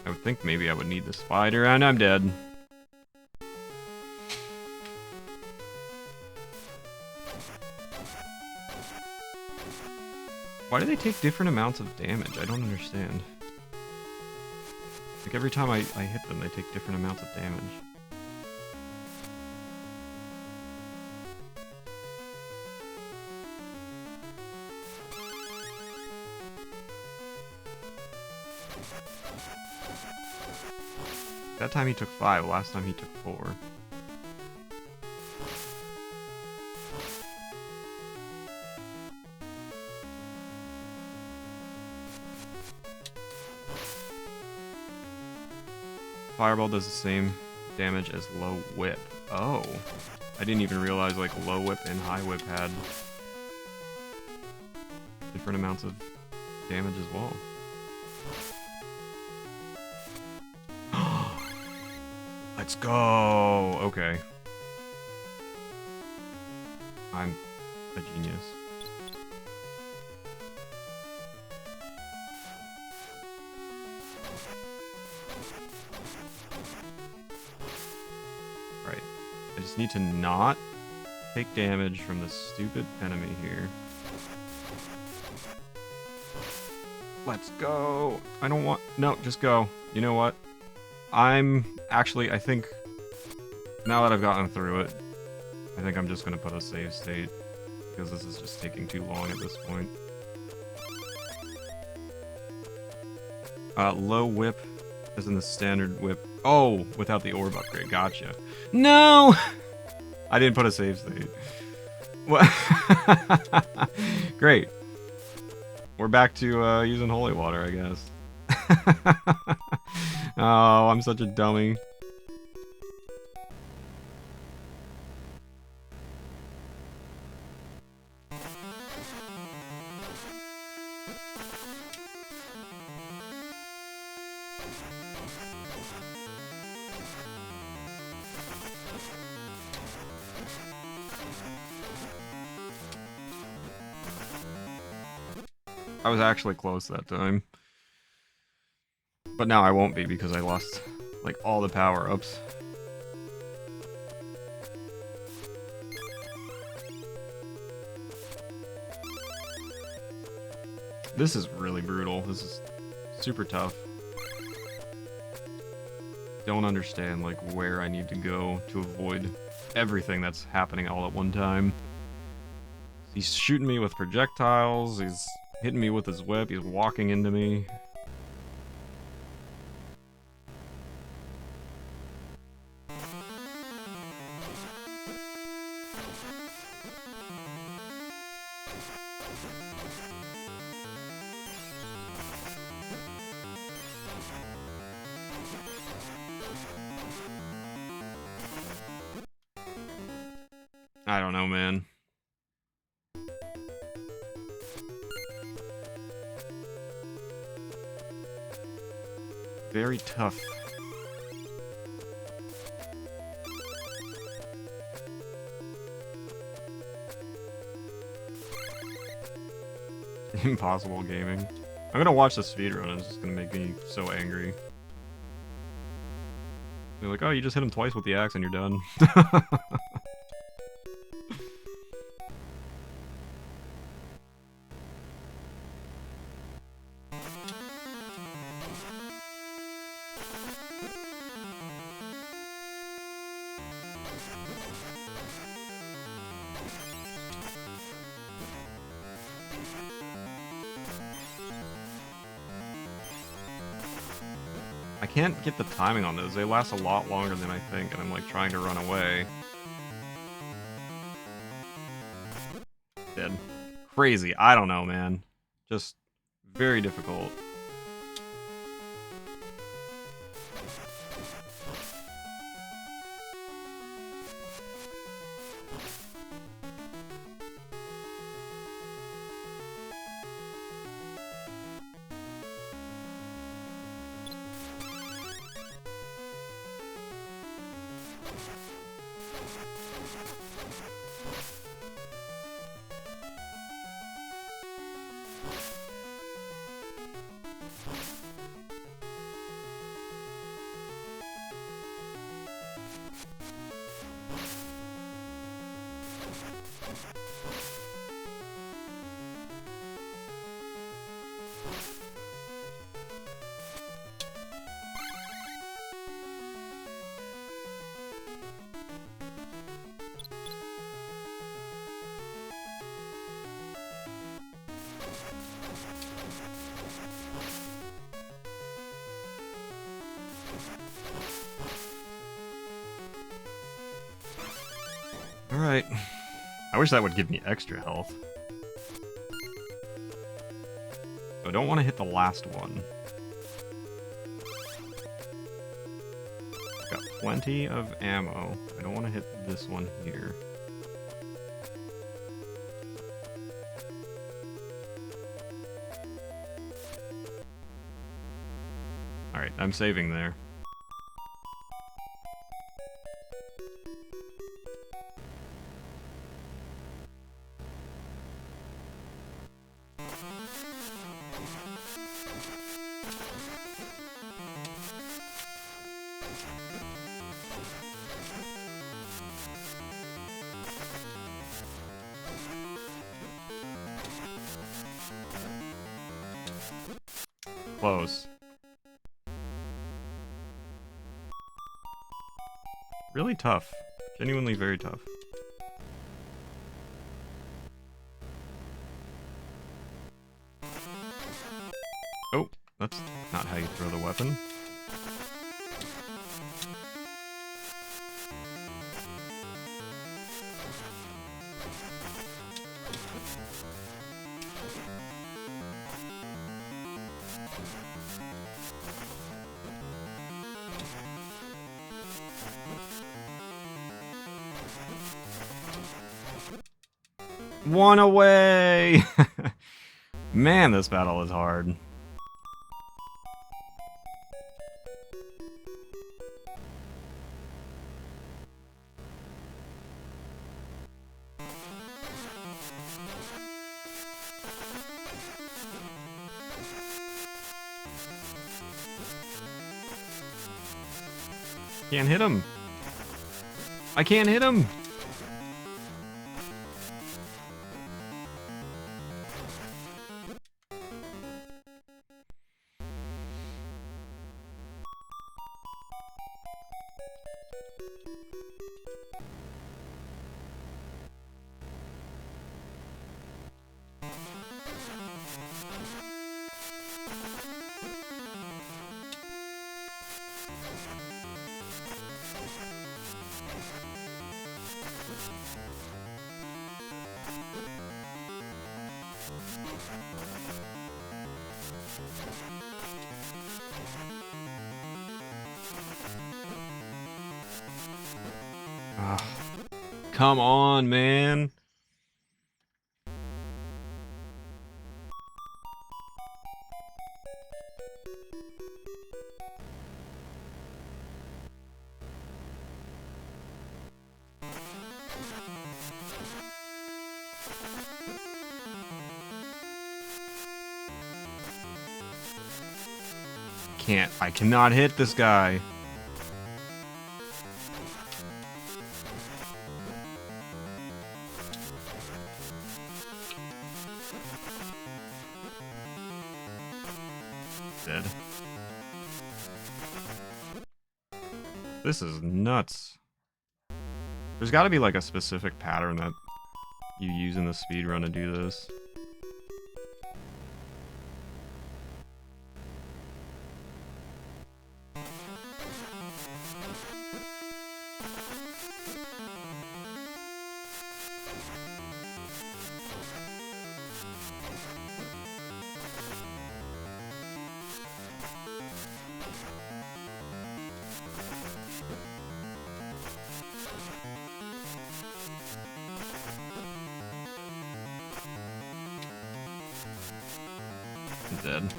I would think maybe I would need the spider, and I'm dead. Why do they take different amounts of damage? I don't understand. Like every time I hit them, they take different amounts of damage. That time he took 5, last time he took 4. Fireball does the same damage as low whip. Oh. I didn't even realize like low whip and high whip had different amounts of damage as well. Let's go! Okay. I'm a genius. Right. I just need to not take damage from the stupid enemy here. Let's go! I don't want... No, just go. You know what? I think, now that I've gotten through it, I think I'm just going to put a save state, because this is just taking too long at this point. Low whip, as in the standard whip. Oh, without the orb upgrade, gotcha. No! I didn't put a save state. What? Great. We're back to using holy water, I guess. Oh, I'm such a dummy. I was actually close that time. But now I won't be because I lost, like, all the power-ups. This is really brutal. This is super tough. Don't understand, like, where I need to go to avoid everything that's happening all at one time. He's shooting me with projectiles, he's hitting me with his whip, he's walking into me. I don't know, man. Very tough. Impossible gaming. I'm gonna watch the speedrun, and it's just gonna make me so angry. They're like, oh, you just hit him twice with the axe and you're done. I can't get the timing on those. They last a lot longer than I think, and I'm like trying to run away. Dead. Crazy. I don't know, man. Just very difficult. Alright. I wish that would give me extra health. So I don't want to hit the last one. I've got plenty of ammo. I don't want to hit this one here. Alright, I'm saving there. Close. Really tough. Genuinely very tough. Oh, that's not how you throw the weapon. One away! Man, this battle is hard. Can't hit him. I can't hit him. Ugh. Come on, man. I cannot hit this guy. Dead. This is nuts. There's got to be like a specific pattern that you use in the speedrun to do this. Dead.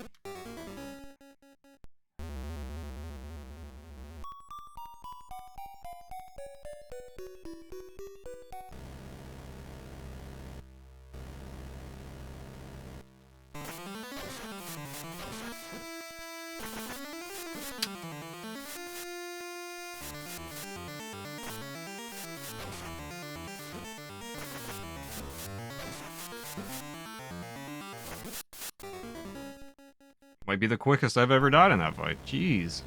Might be the quickest I've ever died in that fight. Jeez.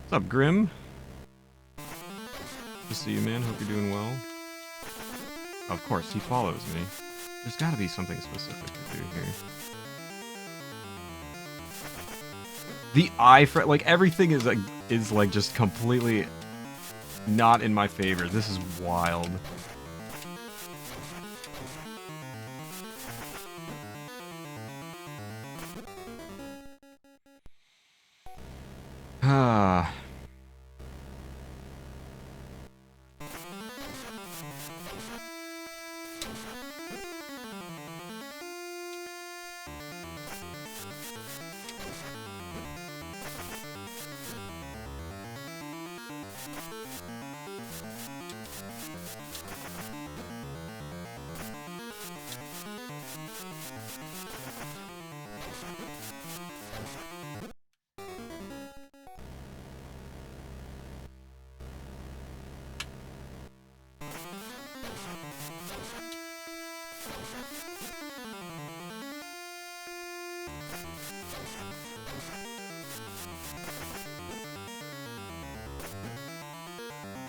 What's up, Grim? Good to see you, man. Hope you're doing well. Of course, he follows me. There's gotta be something specific to do here. The eye for like everything is like just completely not in my favor. This is wild. Ah.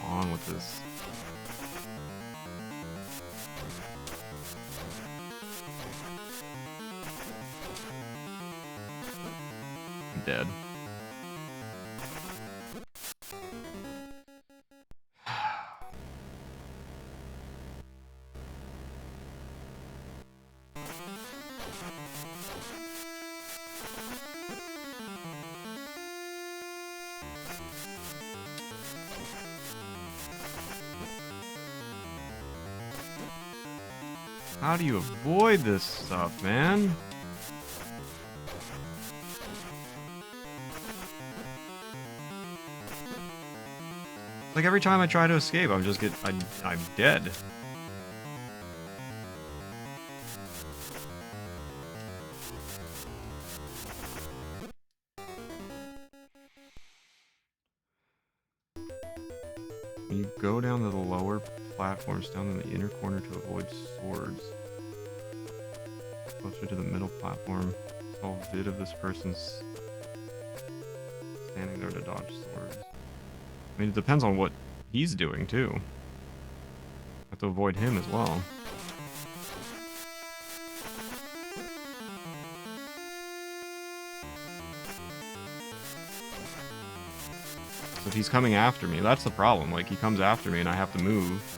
On with this. I'm dead. How do you avoid this stuff, man? Like every time I try to escape, I'm dead. You go down to the lower platforms down in the inner corner to avoid swords. Closer to the middle platform. Saw a vid of this person's standing there to dodge swords. I mean, it depends on what he's doing, too. Have to avoid him as well. So if he's coming after me, that's the problem. Like, he comes after me and I have to move.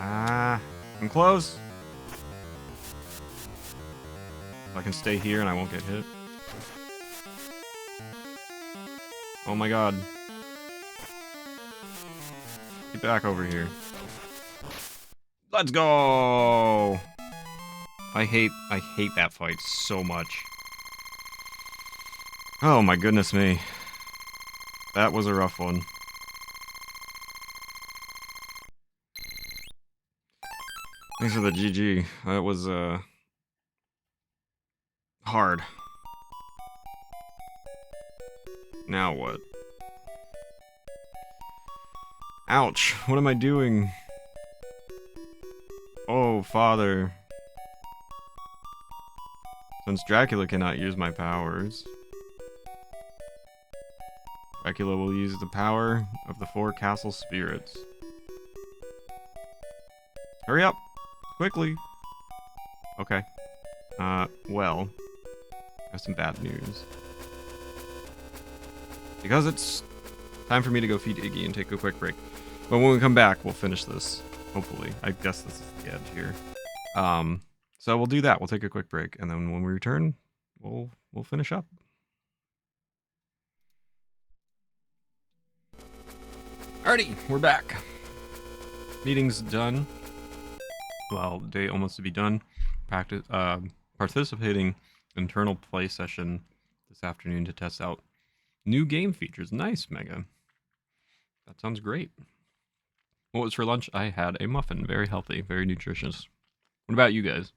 Ah, I'm close. I can stay here and I won't get hit. Oh my god. Get back over here. Let's go! I hate that fight so much. Oh my goodness me. That was a rough one. Thanks for the GG. That was, hard. Now what? Ouch! What am I doing? Oh, father. Since Dracula cannot use my powers, Dracula will use the power of the 4 castle spirits. Hurry up! Quickly! Okay. Well, I have some bad news. Because it's time for me to go feed Iggy and take a quick break. But when we come back, we'll finish this. Hopefully. I guess this is the end here. So we'll do that. We'll take a quick break, and then when we return, we'll finish up. Alrighty, we're back. Meeting's done. Well, day almost to be done. Participating internal play session this afternoon to test out new game features. Nice, Mega. That sounds great. What was for lunch? I had a muffin. Very healthy, very nutritious. What about you guys?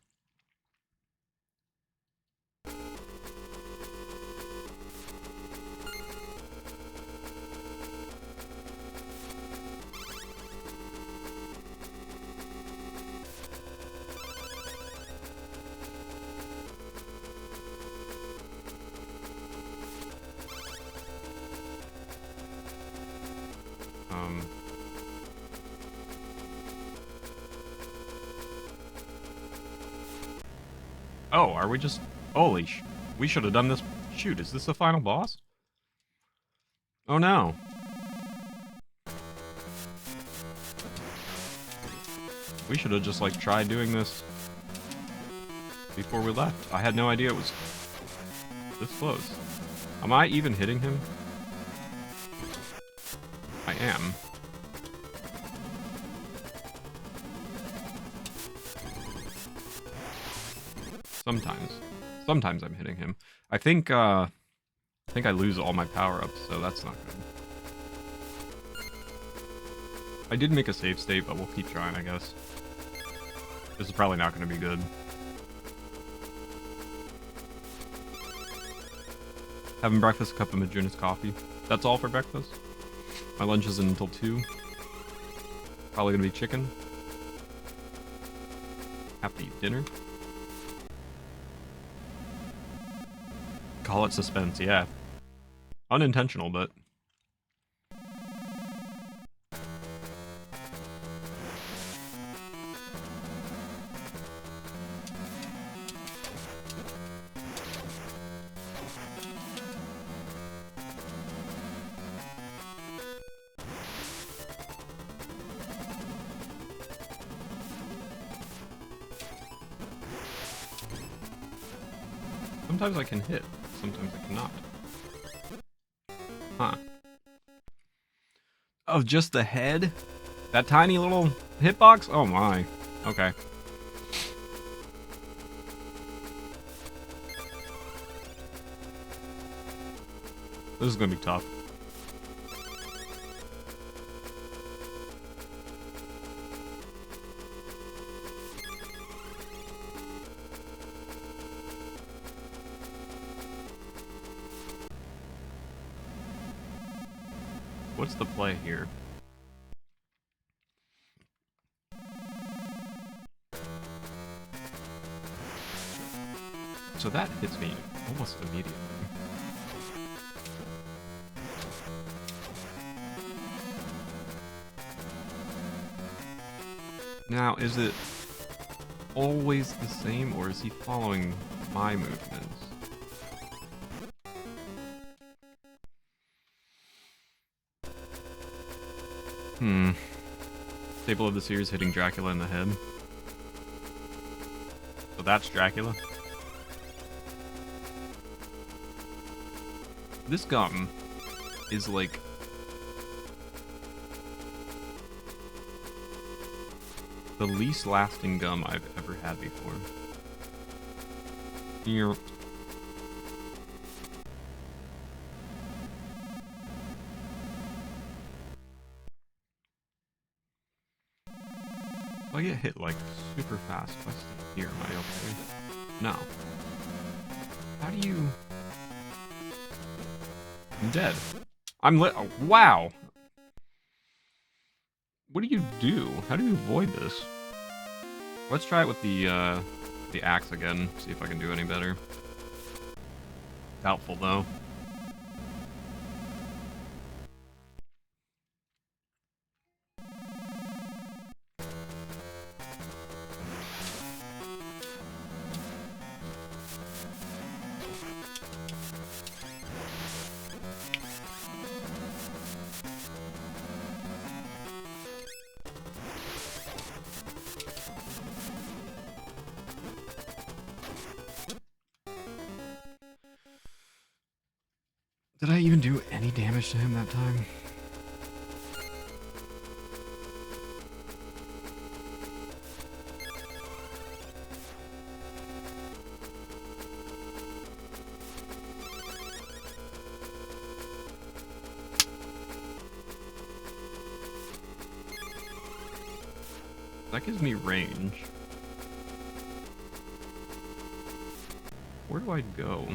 Oh, are we just... Holy we should have done this... Shoot, is this the final boss? Oh no. We should have just, like, tried doing this before we left. I had no idea it was this close. Am I even hitting him? I am. Sometimes I'm hitting him. I think I lose all my power-ups, so that's not good. I did make a save state, but we'll keep trying, I guess. This is probably not going to be good. Having breakfast, a cup of Majuna's coffee. That's all for breakfast. My lunch isn't until 2. Probably going to be chicken. Have to eat dinner. Call it suspense, yeah. Unintentional, but... Sometimes I can hit, sometimes I cannot. Huh. Oh, just the head? That tiny little hitbox? Oh my. Okay. This is gonna be tough. what's the play here? So that hits me almost immediately. Now, is it always the same, or is he following my movements? Staple of the series hitting Dracula in the head. So that's Dracula. This gum is like... the least lasting gum I've ever had before. Here. If I get hit like super fast, if I stay here, am I okay? No. How do you... I'm dead. I'm lit. Oh, wow. What do you do? How do you avoid this? Let's try it with the axe again. See if I can do any better. Doubtful though. Did I even do any damage to him that time? That gives me range. Where do I go?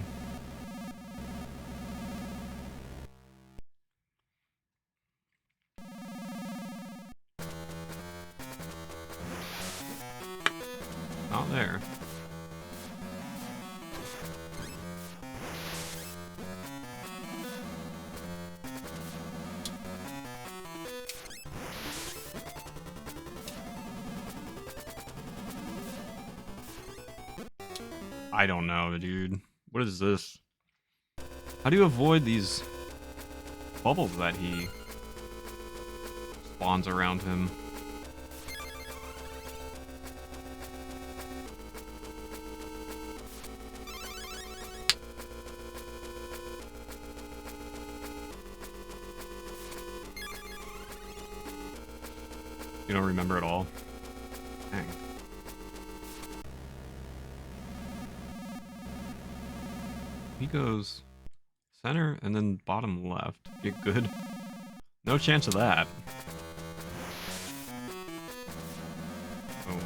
Not there. I don't know, dude. What is this? How do you avoid these bubbles that he spawns around him? You don't remember at all? Dang. He goes center and then bottom left. Get good. No chance of that. Oh.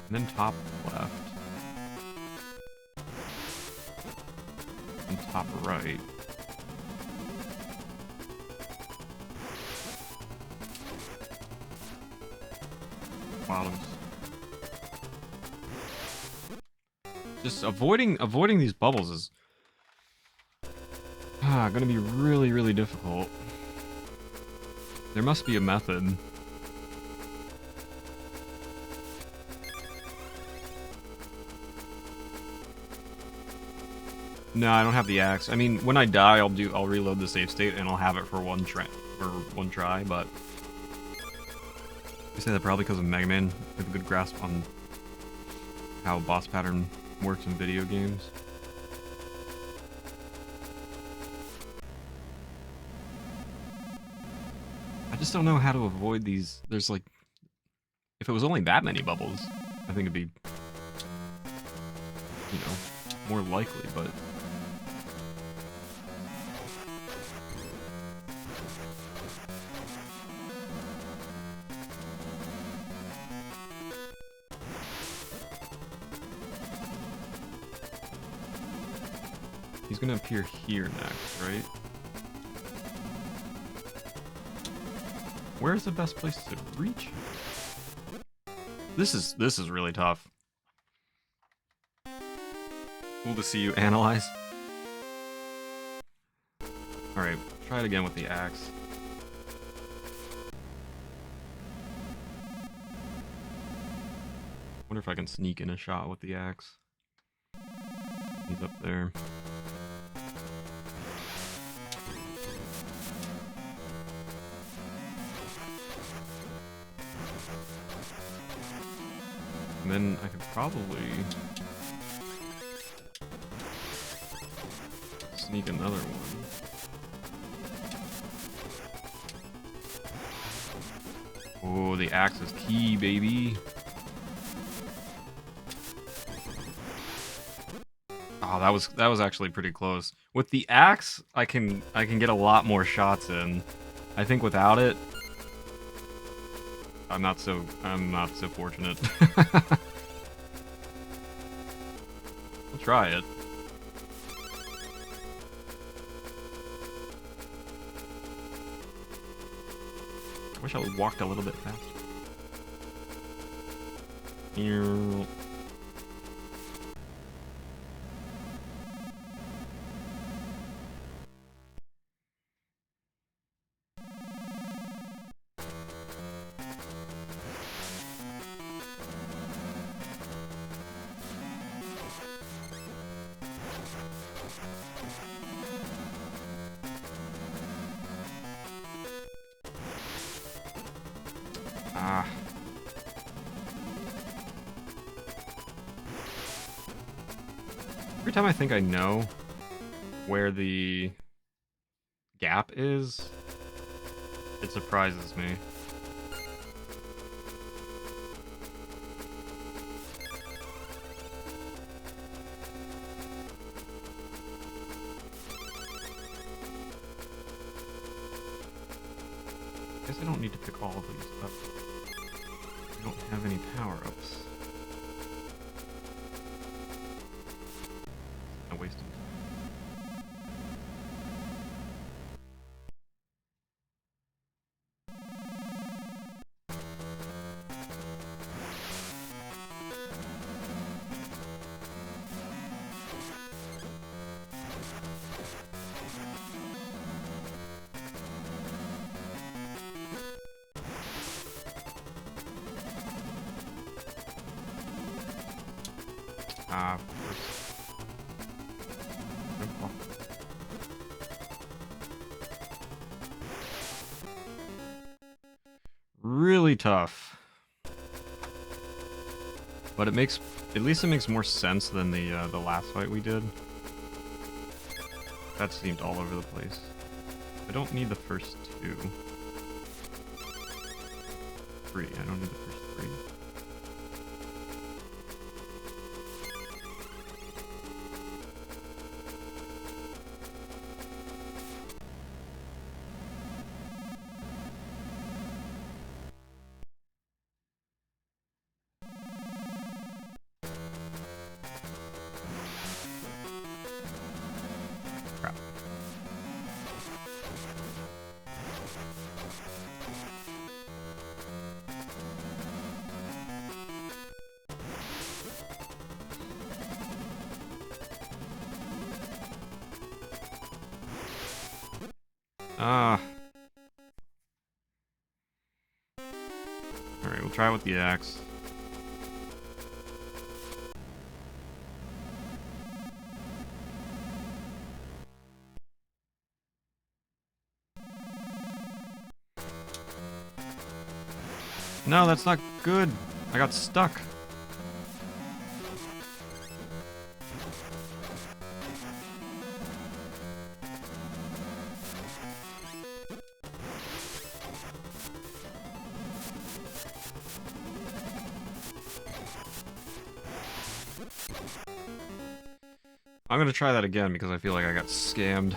And then top left. And top right. Bottoms. Just avoiding these bubbles is gonna be really, really difficult. There must be a method. No, I don't have the axe. I mean, when I die, I'll reload the save state and I'll have it for one try, but I say that probably because of Mega Man. I have a good grasp on how boss pattern works in video games. I just don't know how to avoid these. There's like, if it was only that many bubbles, I think it'd be, you know, more likely, but He's gonna appear here next, right? Where's the best place to reach him? This is really tough. Cool to see you analyze. Alright, try it again with the axe. Wonder if I can sneak in a shot with the axe. He's up there. And then I could probably sneak another one. Oh, the axe is key, baby. Oh, that was actually pretty close. With the axe, I can get a lot more shots in. I think without it, I'm not so fortunate. We'll try it. I wish I walked a little bit faster. Here. Ah. Every time I think I know where the gap is, it surprises me. I guess I don't need to pick all of these up. I don't have any power-ups. I'm wasting time. Ah, of course. Really tough. But at least it makes more sense than the last fight we did. That seemed all over the place. I don't need the first two. Three. I don't need the first three. Crap. Ah. Alright, we'll try with the axe. No, that's not good. I got stuck. I'm gonna try that again because I feel like I got scammed.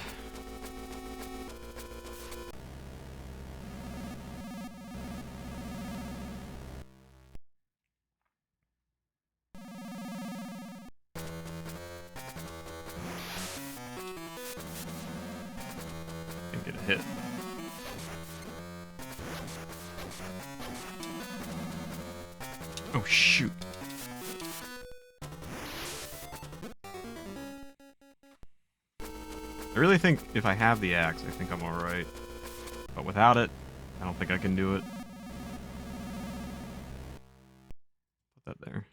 hit. Oh, shoot. I really think if I have the axe, I think I'm alright. But without it, I don't think I can do it. Put that there.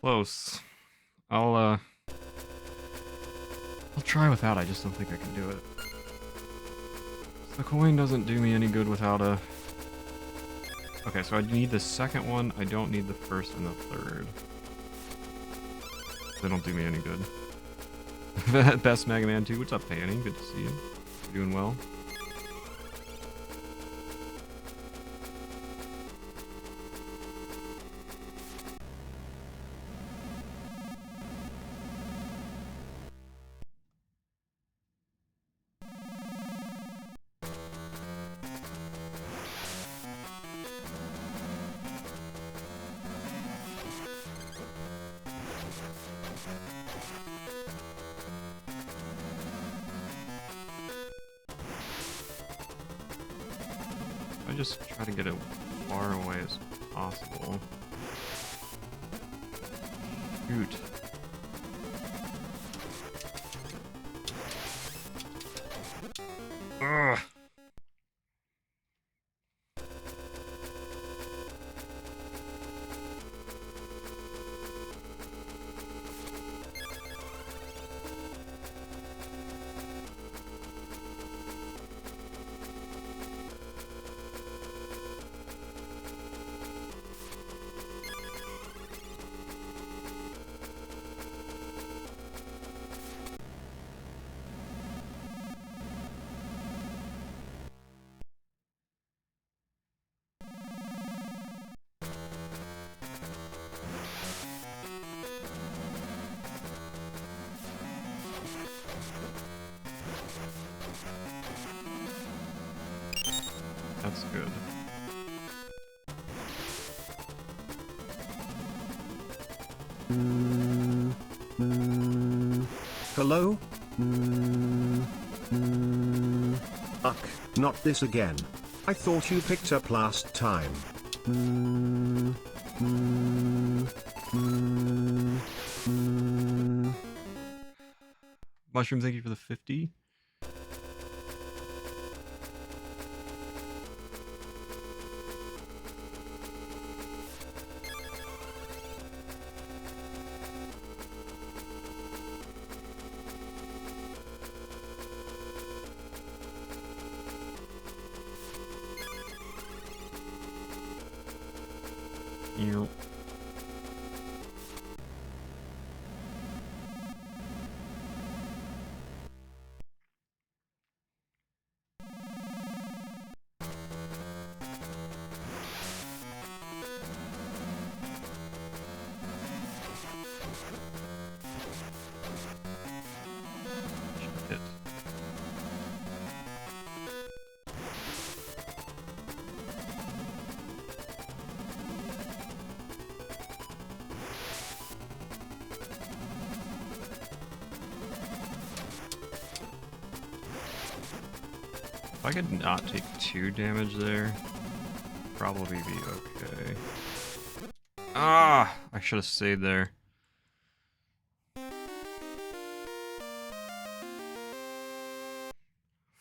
Close. I'll try without, I just don't think I can do it. The coin doesn't do me any good without a... Okay, so I need the second one, I don't need the first and the third. They don't do me any good. Best Mega Man 2, what's up, Fanny? Good to see you. You're doing well. I just try to get it far away as possible. Shoot. Ugh. That's good. Hello? Ugh, not this again. I thought you picked up last time. Mushroom, thank you for the 50. Yep. Hit. If I could not take 2 damage there, probably be okay. Ah! I should have stayed there.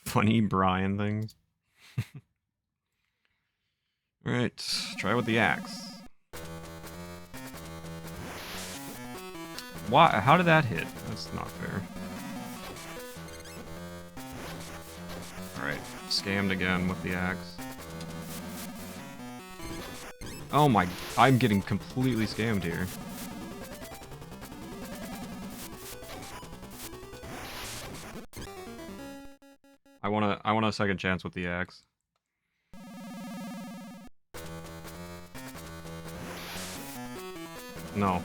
Funny Brian things. Alright, try with the axe. Why? How did that hit? That's not fair. Alright, scammed again with the axe. Oh my, I'm getting completely scammed here. I want a second chance with the axe. No.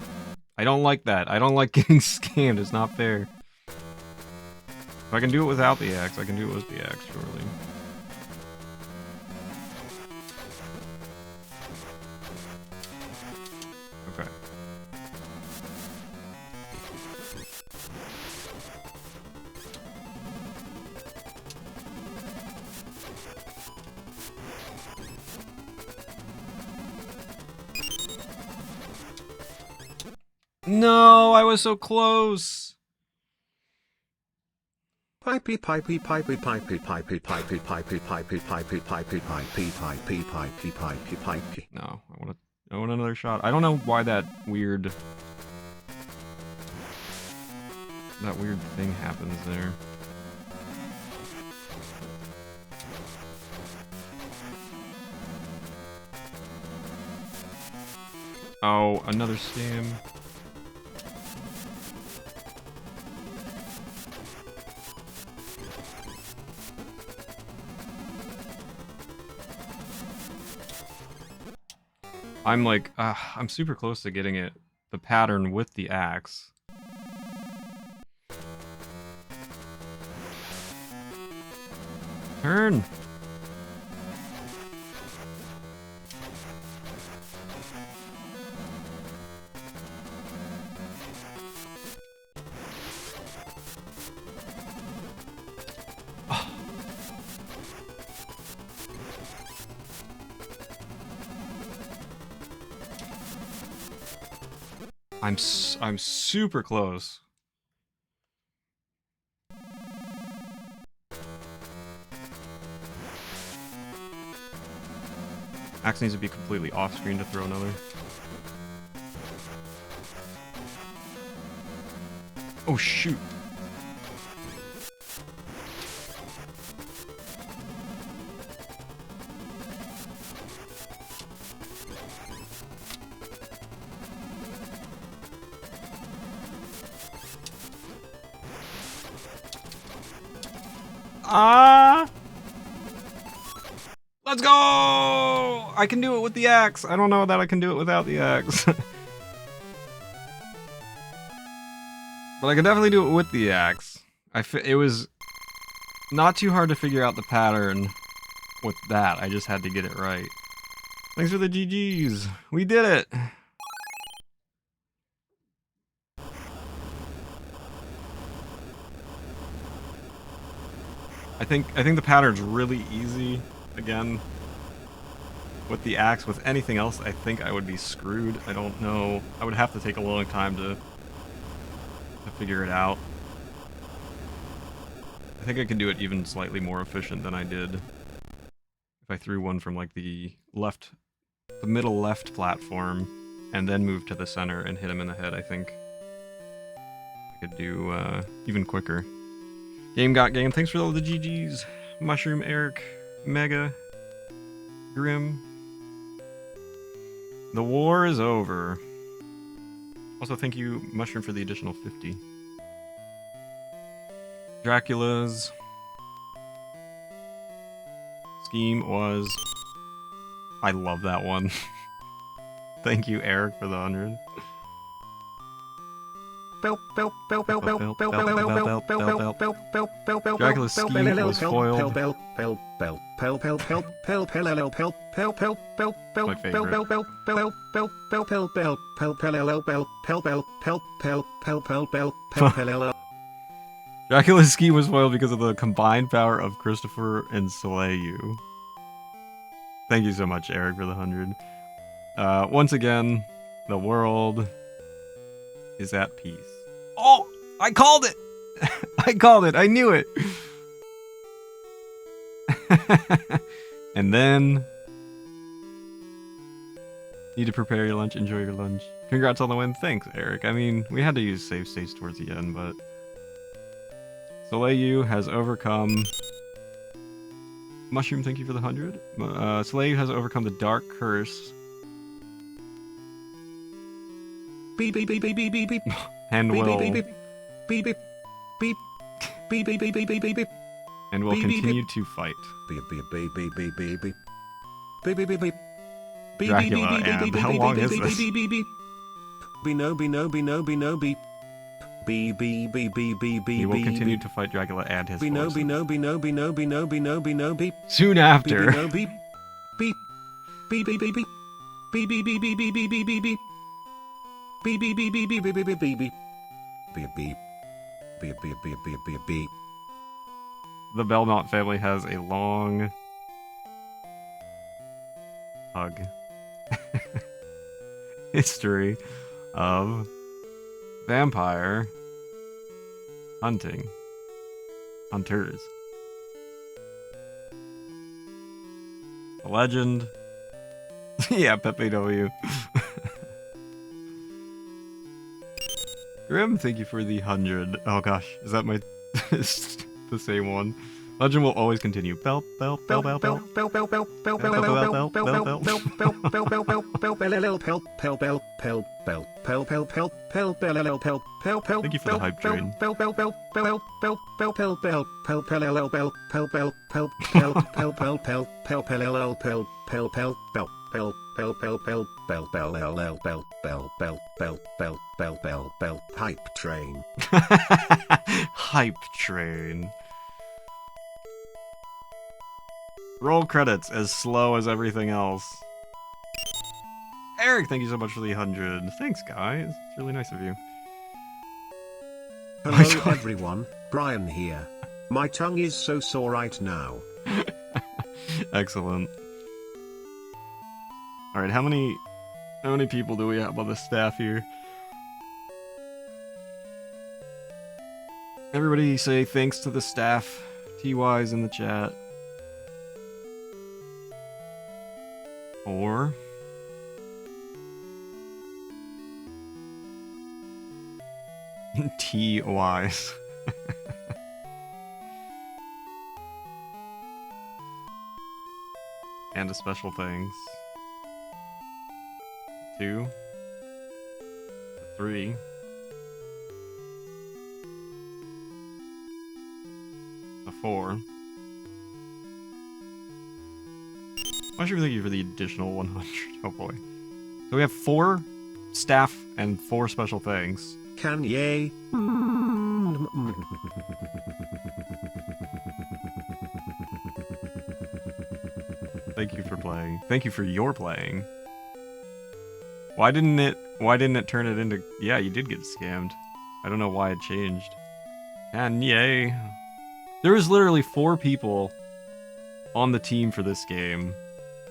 I don't like that. I don't like getting scammed. It's not fair. If I can do it without the axe, I can do it with the axe, surely. Okay. No, I was so close. Pipey pipey pipey pipey pipey pipey pipey pipey pipey pipey pipey pipey pipey pipey pipey. No, I want another shot. I don't know why that weird thing happens there. Oh, another scam. I'm like, I'm super close to getting it, the pattern with the axe. Turn! I'm super close. Axe needs to be completely off screen to throw another. Oh shoot. Let's go! I can do it with the axe. I don't know that I can do it without the axe. But I can definitely do it with the axe. It was not too hard to figure out the pattern with that. I just had to get it right. Thanks for the GGs. We did it. I think the pattern's really easy. Again, with the axe. With anything else, I think I would be screwed. I don't know. I would have to take a long time to figure it out. I think I can do it even slightly more efficient than I did if I threw one from like the middle left platform and then moved to the center and hit him in the head. I think I could do even quicker. Game got game. Thanks for all the GGs. Mushroom, Eric, Mega, Grim. The war is over. Also, thank you, Mushroom, for the additional 50. Dracula's scheme was... I love that one. Thank you, Eric, for the 100. Dracula's scheme was foiled. My favorite. Dracula's scheme was foiled because of the combined power of Christopher and Saleyu. Thank you so much, Eric, for the 100. Once again, the world is at peace. Oh! I called it! I called it! I knew it! And then... Need to prepare your lunch, enjoy your lunch. Congrats on the win. Thanks, Eric. I mean, we had to use save states towards the end, but Soleil has overcome. Mushroom, thank you for the 100. Soleil has overcome the dark curse. Beep beep beep beep beep beep beep. And Beep will beep beep beep beep beep beep beep beep beep beep beep beep. and will beep, beep, continue to fight. Beep beep beep beep beep beep beep. Beep beep beep beep. Dracula, and how long is this? Be no be no be no be no beep. Be be be be be be. He will continue to fight Dracula and his Be no forces. be no be no be no be no be no be no beep. Soon Beep after. no beep. Beep. Beep beep beep beep. Beep beep beep beep beep beep beep beep beep. Beep beep beep beep beep beep beep beep beep. Beep beep. Beep beep beep beep beep beep. The Belmont family has a long hug history of vampire hunting. Hunters. A legend. Yeah, Pepe W. Grim, thank you for the 100. Oh gosh, is that my the same one? Legend will always continue. Bell, bell, bell, bell, bell. Thank you for the hype train. Hype train. Hype train. Roll credits as slow as everything else. Eric, thank you so much for the 100. Thanks, guys. It's really nice of you. Hello everyone, Brian here. My tongue is so sore right now. Excellent. Alright, how many people do we have on the staff here? Everybody say thanks to the staff. TY's in the chat. 4. TY's. And a special thanks. 2. 3. 4. Mushroom, thank you for the additional 100. Oh boy. So we have 4 staff and 4 special things. Kanye. Thank you for playing. Thank you for your playing. Why didn't it turn it into... Yeah, you did get scammed. I don't know why it changed. Kanye. There was literally 4 people on the team for this game.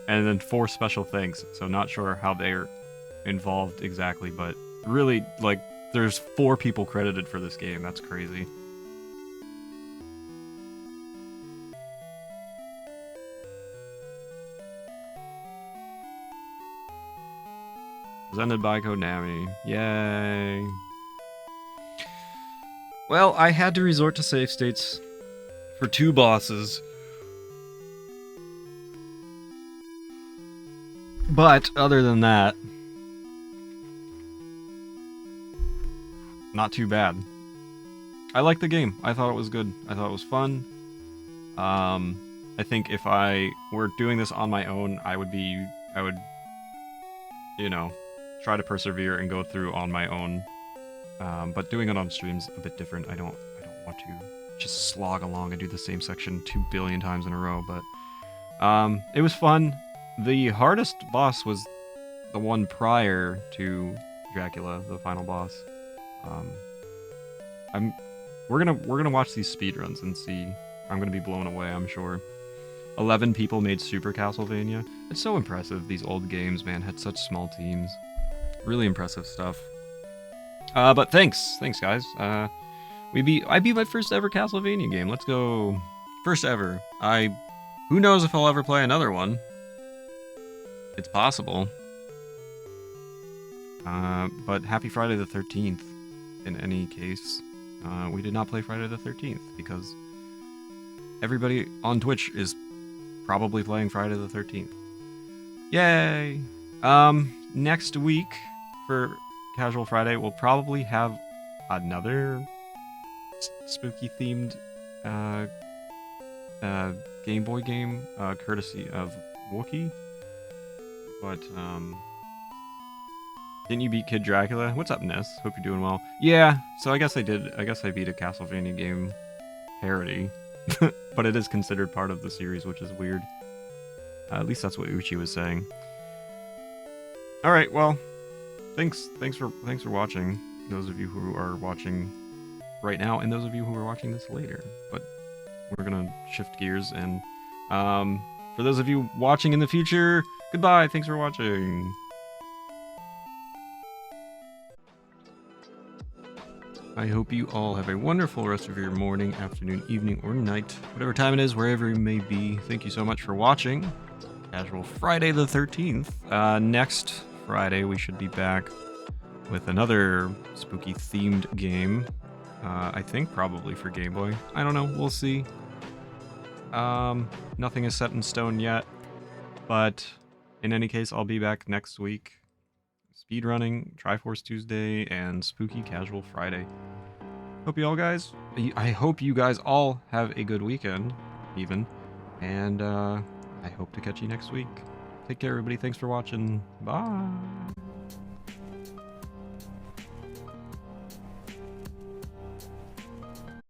And then 4 special things, so not sure how they're involved exactly, but really, like, there's 4 people credited for this game. That's crazy. Presented by Konami. Yay. Well, I had to resort to save states for 2 bosses. But, other than that, not too bad. I liked the game. I thought it was good. I thought it was fun. I think if I were doing this on my own, I would, you know, try to persevere and go through on my own. But doing it on stream's a bit different. I don't want to just slog along and do the same section 2 billion times in a row, but it was fun. The hardest boss was the one prior to Dracula, the final boss. We're gonna watch these speedruns and see. I'm gonna be blown away, I'm sure. 11 people made Super Castlevania. It's so impressive. These old games, man, had such small teams. Really impressive stuff. But thanks guys. I beat my first ever Castlevania game. Let's go. First ever. Who knows if I'll ever play another one. It's possible. But happy Friday the 13th, in any case. We did not play Friday the 13th, because everybody on Twitch is probably playing Friday the 13th. Yay! Next week, for Casual Friday, we'll probably have another spooky-themed, Game Boy game, courtesy of Wookie. But, didn't you beat Kid Dracula? What's up, Ness? Hope you're doing well. Yeah, so I guess I did. I guess I beat a Castlevania game parody. But it is considered part of the series, which is weird. At least that's what Uchi was saying. Alright, well, thanks for watching. Those of you who are watching right now, and those of you who are watching this later. But we're gonna shift gears, and for those of you watching in the future, goodbye, thanks for watching. I hope you all have a wonderful rest of your morning, afternoon, evening, or night, whatever time it is, wherever you may be. Thank you so much for watching Casual Friday the 13th. Next Friday, we should be back with another spooky-themed game. I think probably for Game Boy. I don't know, we'll see. Nothing is set in stone yet, but in any case, I'll be back next week. Speedrunning, Triforce Tuesday, and Spooky Casual Friday. I hope you guys all have a good weekend, even. And I hope to catch you next week. Take care, everybody. Thanks for watching. Bye.